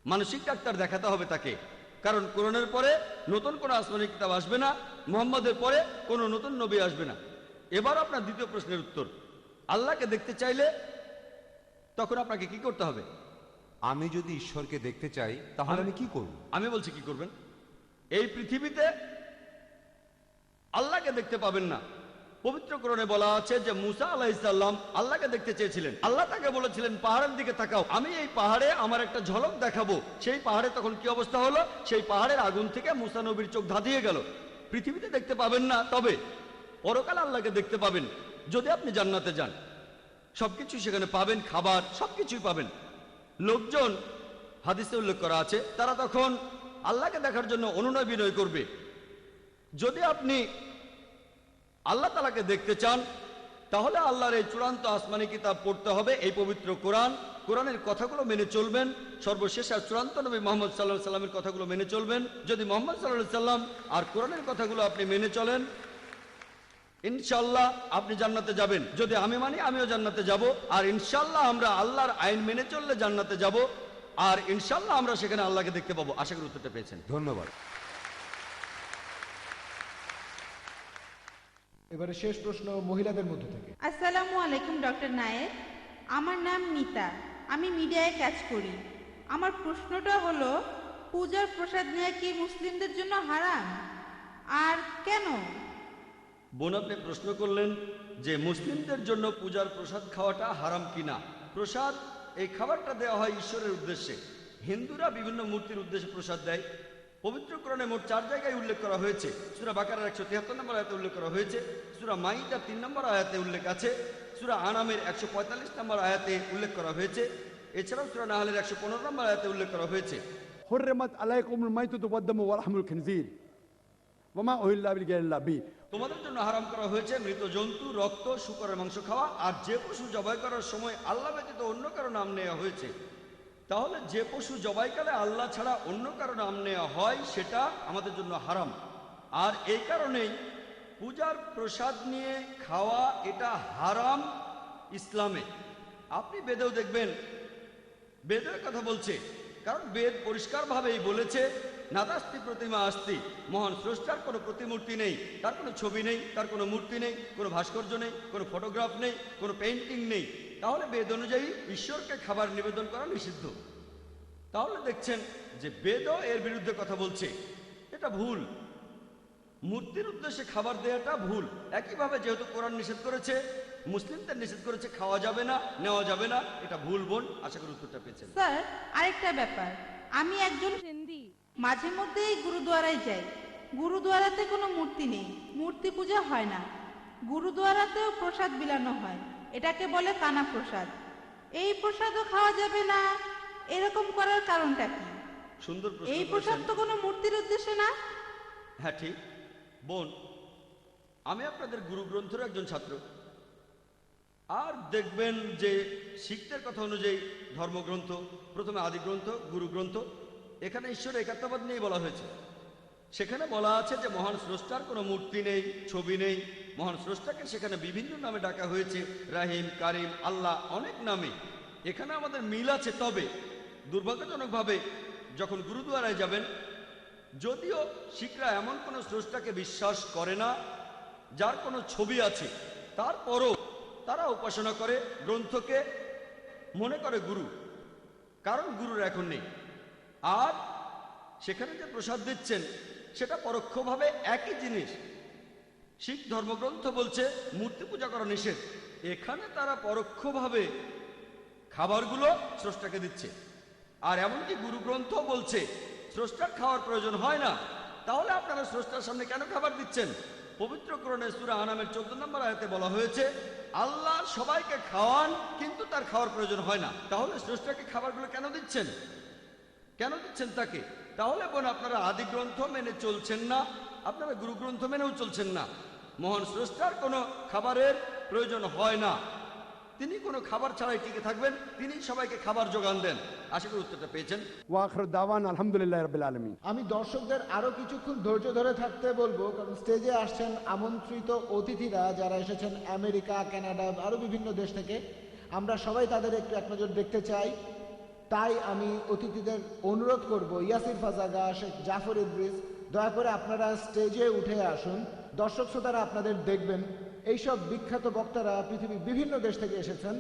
[SPEAKER 3] মানসিক ডাক্তার দেখাতে হবে তাকে, কারণ কোরআনের পরে নতুন কোনো আসমানি কিতাব আসবে না, মুহাম্মদের পরে কোনো নতুন নবী আসবে না। এবার আপনার দ্বিতীয় প্রশ্নের উত্তর, আল্লাহকে দেখতে চাইলে তখন আপনাকে কি করতে হবে?
[SPEAKER 8] আমি যদি ঈশ্বরকে দেখতে চাই তাহলে আমি কি করব?
[SPEAKER 3] আমি বলছি কি করবেন। এই পৃথিবীতে আল্লাহকে দেখতে পাবেন না। পবিত্র কোরআনে বলা আছে যে মুসা আলাইহিস সালাম আল্লাহকে দেখতে চেয়েছিলেন। আল্লাহ তাকে বলেছিলেন পাহাড়ের দিকে তাকাও, আমি এই পাহাড়ে আমার একটা ঝলক দেখাবো। সেই পাহাড়ে তখন কি অবস্থা হলো? সেই পাহাড়ের আগুন থেকে মুসা নবীর চোখ ধাঁধিয়ে গেল। পৃথিবীতে দেখতে পাবেন না, তবে পরকালে আল্লাহকে দেখতে পাবেন। যদি আপনি জান্নাতে যান, সবকিছু সেখানে পাবেন, খাবার সবকিছুই পাবেন। লোকজন, হাদিসে উল্লেখ করা আছে, তারা তখন আল্লাহকে দেখার জন্য অনুনয় বিনয় করবে। যদি আপনি আল্লাহ তাআলাকে দেখতে চান, তাহলে আল্লাহর এই চূড়ান্ত আসমানি কিতাব পড়তে হবে, এই পবিত্র কোরআন। কোরআনের কথাগুলো মেনে চলবেন। সর্বশেষ আর চূড়ান্ত নবী মুহাম্মদ সাল্লাল্লাহু আলাইহি সাল্লামের কথাগুলো মেনে চলবেন। যদি মুহাম্মদ সাল্লাল্লাহু আলাইহি সাল্লাম আর কোরআনের কথাগুলো আপনি মেনে চলেন, ইনশাআল্লাহ আপনি জান্নাতে যাবেন। যদি আমি মানি, আমিও জান্নাতে যাব। আর ইনশাআল্লাহ আমরা আল্লাহর আইন মেনে চললে জান্নাতে যাব। আর ইনশাআল্লাহ আমরা সেখানে আল্লাহকে দেখতে পাবো। আশা করি উত্তরটা পেয়েছেন।
[SPEAKER 8] ধন্যবাদ।
[SPEAKER 1] এবারে শেষ প্রশ্ন মহিলাদের মধ্য থেকে।
[SPEAKER 7] আসসালামু আলাইকুম ডক্টর নায়েক, আমার নাম নিতা, আমি মিডিয়ায় কাজ করি। আমার প্রশ্নটা হলো, পূজার প্রসাদ নেওয়া কি মুসলিমদের জন্য হারাম, আর কেন?
[SPEAKER 3] বোন, আপনি প্রশ্ন করলেন যে মুসলিমদের জন্য পূজার প্রসাদ খাওয়াটা হারাম কিনা। প্রসাদ, এই খাবারটা দেওয়া হয় ঈশ্বরের উদ্দেশ্যে। হিন্দুরা বিভিন্ন মূর্তির উদ্দেশ্যে প্রসাদ দেয়। পবিত্র কোরআনে মোট 4 জায়গায় উল্লেখ করা হয়েছে। সূরা বাকারার 173 নম্বর আয়াতে উল্লেখ করা হয়েছে, সূরা মাইদার 3 নম্বর আয়াতে উল্লেখ আছে, সূরা আনামের 145 নম্বর আয়াতে উল্লেখ করা হয়েছে, এছাড়াও সূরা নাহলের 115 নম্বর আয়াতে উল্লেখ করা হয়েছে।
[SPEAKER 9] حرمت عليكم الميتة والدم ولحم الخنزير وما أهل لغير الله به।
[SPEAKER 3] তোমাদের জন্য হারাম করা হয়েছে মৃত জন্তু, রক্ত, শূকরের মাংস খাওয়া, আর যে পশু জবাই করার সময় আল্লাহ ব্যতীত অন্য কারো নাম নেওয়া হয়েছে। তাহলে যে পশু জবাইকালে আল্লাহ ছাড়া অন্য কারো নাম নেওয়া হয়, সেটা আমাদের জন্য হারাম। আর এই কারণেই পূজার প্রসাদ নিয়ে খাওয়া এটা হারাম ইসলামে। আপনি বেদেও দেখবেন, বেদের কথা বলছে, কারণ বেদ পরিষ্কারভাবেই বলেছে নাদাস্তি প্রতিমা আস্তি, মহান স্রষ্টার কোনো প্রতিমূর্তি নেই, তার কোনো ছবি নেই, তার কোনো মূর্তি নেই, কোনো ভাস্কর্য নেই, কোনো ফটোগ্রাফ নেই, কোনো পেইন্টিং নেই। তাহলে বেদ অনুযায়ী ঈশ্বরকে খাবার নিবেদন করা নিষিদ্ধ। তাহলে দেখছেন যে বেদও এর বিরুদ্ধে কথা বলছে, এটা ভুল। মূর্তির উদ্দেশ্যে খাবার দেওয়াটা ভুল। একইভাবে যেহেতু কোরআন নিষেধ করেছে, মুসলিমদের নিষেধ করেছে, খাওয়া যাবে না, নেওয়া যাবে না, এটা ভুল বোন। আশা করি উত্তরটা পেয়েছেন।
[SPEAKER 7] স্যার, আরেকটা ব্যাপার, আমি একজন
[SPEAKER 10] हिंदी
[SPEAKER 7] মাঝে মধ্যেই গুরুদুয়ারায় যাই। গুরুদুয়ারাতে কোনো মূর্তি নেই, মূর্তি পূজা হয় না। গুরুদুয়ারাতেও প্রসাদ বিলানো হয়, এটাকে বলে কানা প্রসাদ। এই প্রসাদও খাওয়া যাবে না, এরকম করার কারণটা কি?
[SPEAKER 3] সুন্দর প্রশ্ন
[SPEAKER 7] এই প্রসাদ
[SPEAKER 3] করেছেন।
[SPEAKER 7] তো কোনো মূর্তির উদ্দেশ্যে না।
[SPEAKER 3] হ্যাঁ ঠিক বোন, আমি আপনাদের গুরু গ্রন্থের একজন ছাত্র। আর দেখবেন যে শিখদের কথা অনুযায়ী ধর্মগ্রন্থ, প্রথমে আদি গ্রন্থ, গুরু গ্রন্থ, এখানে ঈশ্বরের একাত্মবাদ নিয়ে বলা হয়েছে। সেখানে বলা আছে যে মহান স্রষ্টার কোনো মূর্তি নেই, ছবি নেই। মহান স্রষ্টাকে সেখানে বিভিন্ন নামে ডাকা হয়েছে, রাহিম, কারিম, আল্লাহ, অনেক নামে। এখানে আমাদের মিল আছে। তবে দুর্ভাগ্যজনকভাবে যখন গুরুদুয়ারায় যাবেন, যদিও শিখরা এমন কোনো স্রষ্টাকে বিশ্বাস করে না যার কোনো ছবি আছে, তারপরও তারা উপাসনা করে গ্রন্থকে, মনে করে গুরু, কারণ গুরুর এখন নেই। আর সেখানে যে প্রসাদ দিচ্ছেন সেটা পরোক্ষভাবে একই জিনিস। শিখ ধর্মগ্রন্থ বলছে মূর্তি পূজা করা নিষেধ, এখানে তারা পরোক্ষভাবে খাবারগুলো স্রষ্টাকে দিচ্ছে। আর এমনকি গুরু গ্রন্থ বলছে স্রষ্টার খাওয়ার প্রয়োজন হয় না। তাহলে আপনারা স্রষ্টার সামনে কেন খাবার দিচ্ছেন? পবিত্র কোরআনে সূরা আনামের 14 নম্বর আয়াতে বলা হয়েছে আল্লাহ সবাইকে খাওয়ান, কিন্তু তার খাওয়ার প্রয়োজন হয় না। তাহলে স্রষ্টাকে খাবারগুলো কেন দিচ্ছেন? কেন দিচ্ছেন তাকে? তাহলে বোন, আপনারা আদি গ্রন্থ মেনে চলছেন না, আপনারা গুরু গ্রন্থ মেনেও চলছেন না। মহান স্রষ্টার কোনো খাবারের প্রয়োজন হয় না, তিনি কোনো খাবার ছাড়াই টিকে থাকবেন, তিনি সবাইকে খাবার যোগান দেন। আশা করি উত্তরটা পেয়েছেন।
[SPEAKER 9] واخر دعوانا الحمد لله رب العالمين.
[SPEAKER 1] আমি দর্শকদের আরো কিছুক্ষণ ধৈর্য ধরে থাকতে বলবো, কারণ স্টেজে আসছেন আমন্ত্রিত অতিথিরা যারা এসেছেন আমেরিকা, কানাডা, আরো বিভিন্ন দেশ থেকে। আমরা সবাই তাদের একটু এক নজর দেখতে চাই। তাই আমি অতিথিদের অনুরোধ করব, Yasir Fazaga, Sheikh Jafar Idris, দয়া করে আপনারা স্টেজে উঠে আসুন। দর্শক শ্রোতারা আপনাদের দেখবেন। এইসব বিখ্যাত বক্তারা পৃথিবীর বিভিন্ন দেশ থেকে এসেছেন।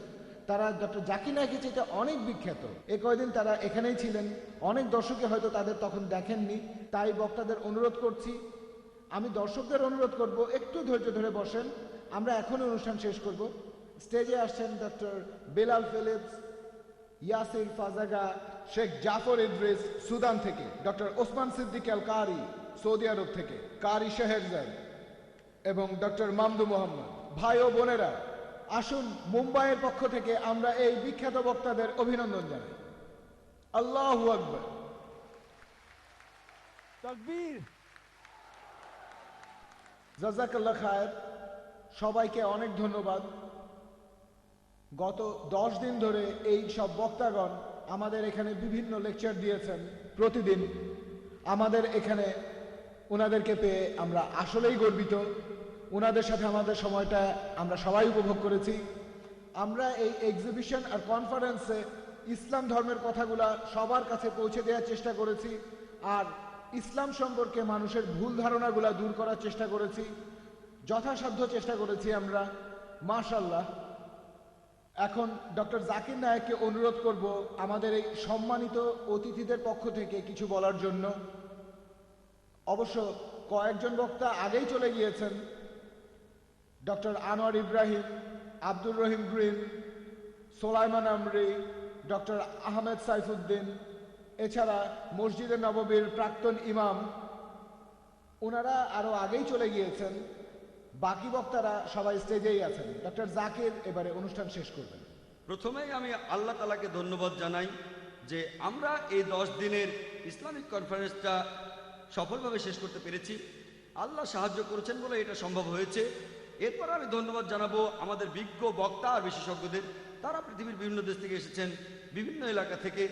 [SPEAKER 1] তারা ডক্টর জাকির নায়েকের চেয়ে অনেক বিখ্যাত। এ কয়দিন তারা এখানেই ছিলেন, অনেক দর্শকে হয়তো তাদের তখন দেখেননি। তাই বক্তাদের অনুরোধ করছি, আমি দর্শকদের অনুরোধ করব একটু ধৈর্য ধরে বসেন। আমরা এখনই অনুষ্ঠান শেষ করব। স্টেজে আসছেন doctor Bilal Philips, Yasir Fazaga, Sheikh Jafar Idris Sudan থেকে, doctor Osman Siddique al Qari Saudi Arabia থেকে, কারি শেহেরজাদ এবং ডক্টর মামদু মোহাম্মদ। ভাই ও বোনেরা, আসুন মুম্বাইয়ের পক্ষ থেকে আমরা এই বিখ্যাত বক্তাদের অভিনন্দন জানাই। আল্লাহু আকবার।
[SPEAKER 9] তাকবীর।
[SPEAKER 1] জাযাকাল্লাহ খায়ের। সবাইকে অনেক ধন্যবাদ। গত 10 দিন ধরে এই সব বক্তাগণ আমাদের এখানে বিভিন্ন লেকচার দিয়েছেন প্রতিদিন। আমাদের এখানে ওনাদেরকে পেয়ে আমরা আসলেই গর্বিত। ওনাদের সাথে আমাদের সময়টা আমরা সবাই উপভোগ করেছি। আমরা এই এক্সিবিশন আর কনফারেন্সে ইসলাম ধর্মের কথাগুলা সবার কাছে পৌঁছে দেওয়ার চেষ্টা করেছি, আর ইসলাম সম্পর্কে মানুষের ভুল ধারণাগুলা দূর করার চেষ্টা করেছি, যথাসাধ্য চেষ্টা করেছি আমরা। মাশাআল্লাহ। এখন ডক্টর জাকির নায়েককে অনুরোধ করব আমাদের এই সম্মানিত অতিথিদের পক্ষ থেকে কিছু বলার জন্য। অবশ্য কয়েকজন বক্তা আগেই চলে গিয়েছেন। Doctor Anwar Ibrahim, Abdur Rahim Green, Sulaiman Amri, doctor Ahmed Saifuddin, এছাড়া মসজিদে নববীর প্রাক্তন ইমাম, ওনারা আরো আগেই চলে গিয়েছেন। বাকি বক্তারা সবাই স্টেজেই আছেন। ডক্টর জাকির এবারে অনুষ্ঠান শেষ করবেন।
[SPEAKER 3] প্রথমেই আমি আল্লাহ তাআলাকে ধন্যবাদ জানাই যে আমরা এই 10 দিনের ইসলামিক কনফারেন্সটা সফলভাবে শেষ করতে পেরেছি। আল্লাহ সাহায্য করেছেন বলে এটা সম্ভব হয়েছে। এরপর আমি ধন্যবাদ জানাবো আমাদের বিজ্ঞ বক্তা আর বিশেষজ্ঞদের। তারা পৃথিবীর বিভিন্ন দেশ থেকে এসেছেন, বিভিন্ন এলাকা থেকে,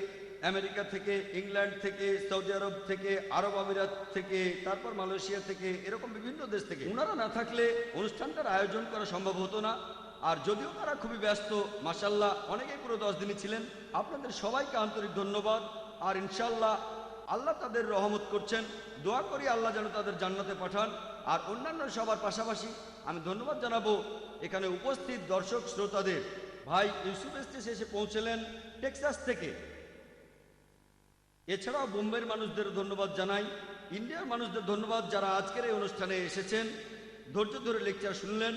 [SPEAKER 3] আমেরিকা থেকে, ইংল্যান্ড থেকে, সৌদি আরব থেকে, আরব আমিরাত থেকে, তারপর মালয়েশিয়া থেকে, এরকম বিভিন্ন দেশ থেকে। ওনারা না থাকলে অনুষ্ঠানটার আয়োজন করা সম্ভব হতো না। আর যদিও তারা খুবই ব্যস্ত, মাশাআল্লাহ অনেকেই পুরো 10 দিনই ছিলেন। আপনাদের সবাইকে আন্তরিক ধন্যবাদ। আর ইনশাআল্লাহ আল্লাহ তাদের রহমত করছেন। দোয়া করি আল্লাহ যেন তাদের জান্নাতে পাঠান। আর অন্যান্য সবার পাশাপাশি আমি ধন্যবাদ জানাবো এখানে উপস্থিত দর্শক শ্রোতাদের। ভাই ইউসুফ এস্টেস এসে পৌঁছলেন টেক্সাস থেকে। এছাড়াও বোম্বের মানুষদের ধন্যবাদ জানাই, ইন্ডিয়ার মানুষদের ধন্যবাদ যারা আজকের এই অনুষ্ঠানে এসেছেন, ধৈর্য ধরে লেকচার শুনলেন,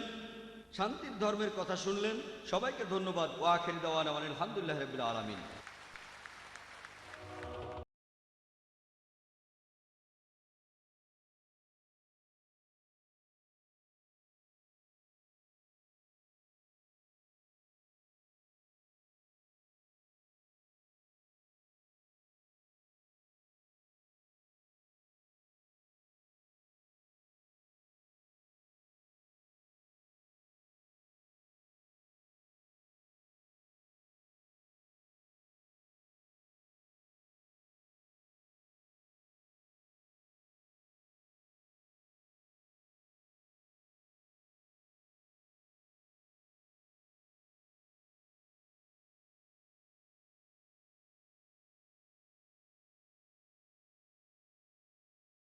[SPEAKER 3] শান্তির ধর্মের কথা শুনলেন। সবাইকে ধন্যবাদ। ওয়া আখির দাওয়ানা আলহামদুলিল্লাহি রাব্বিল আলামিন।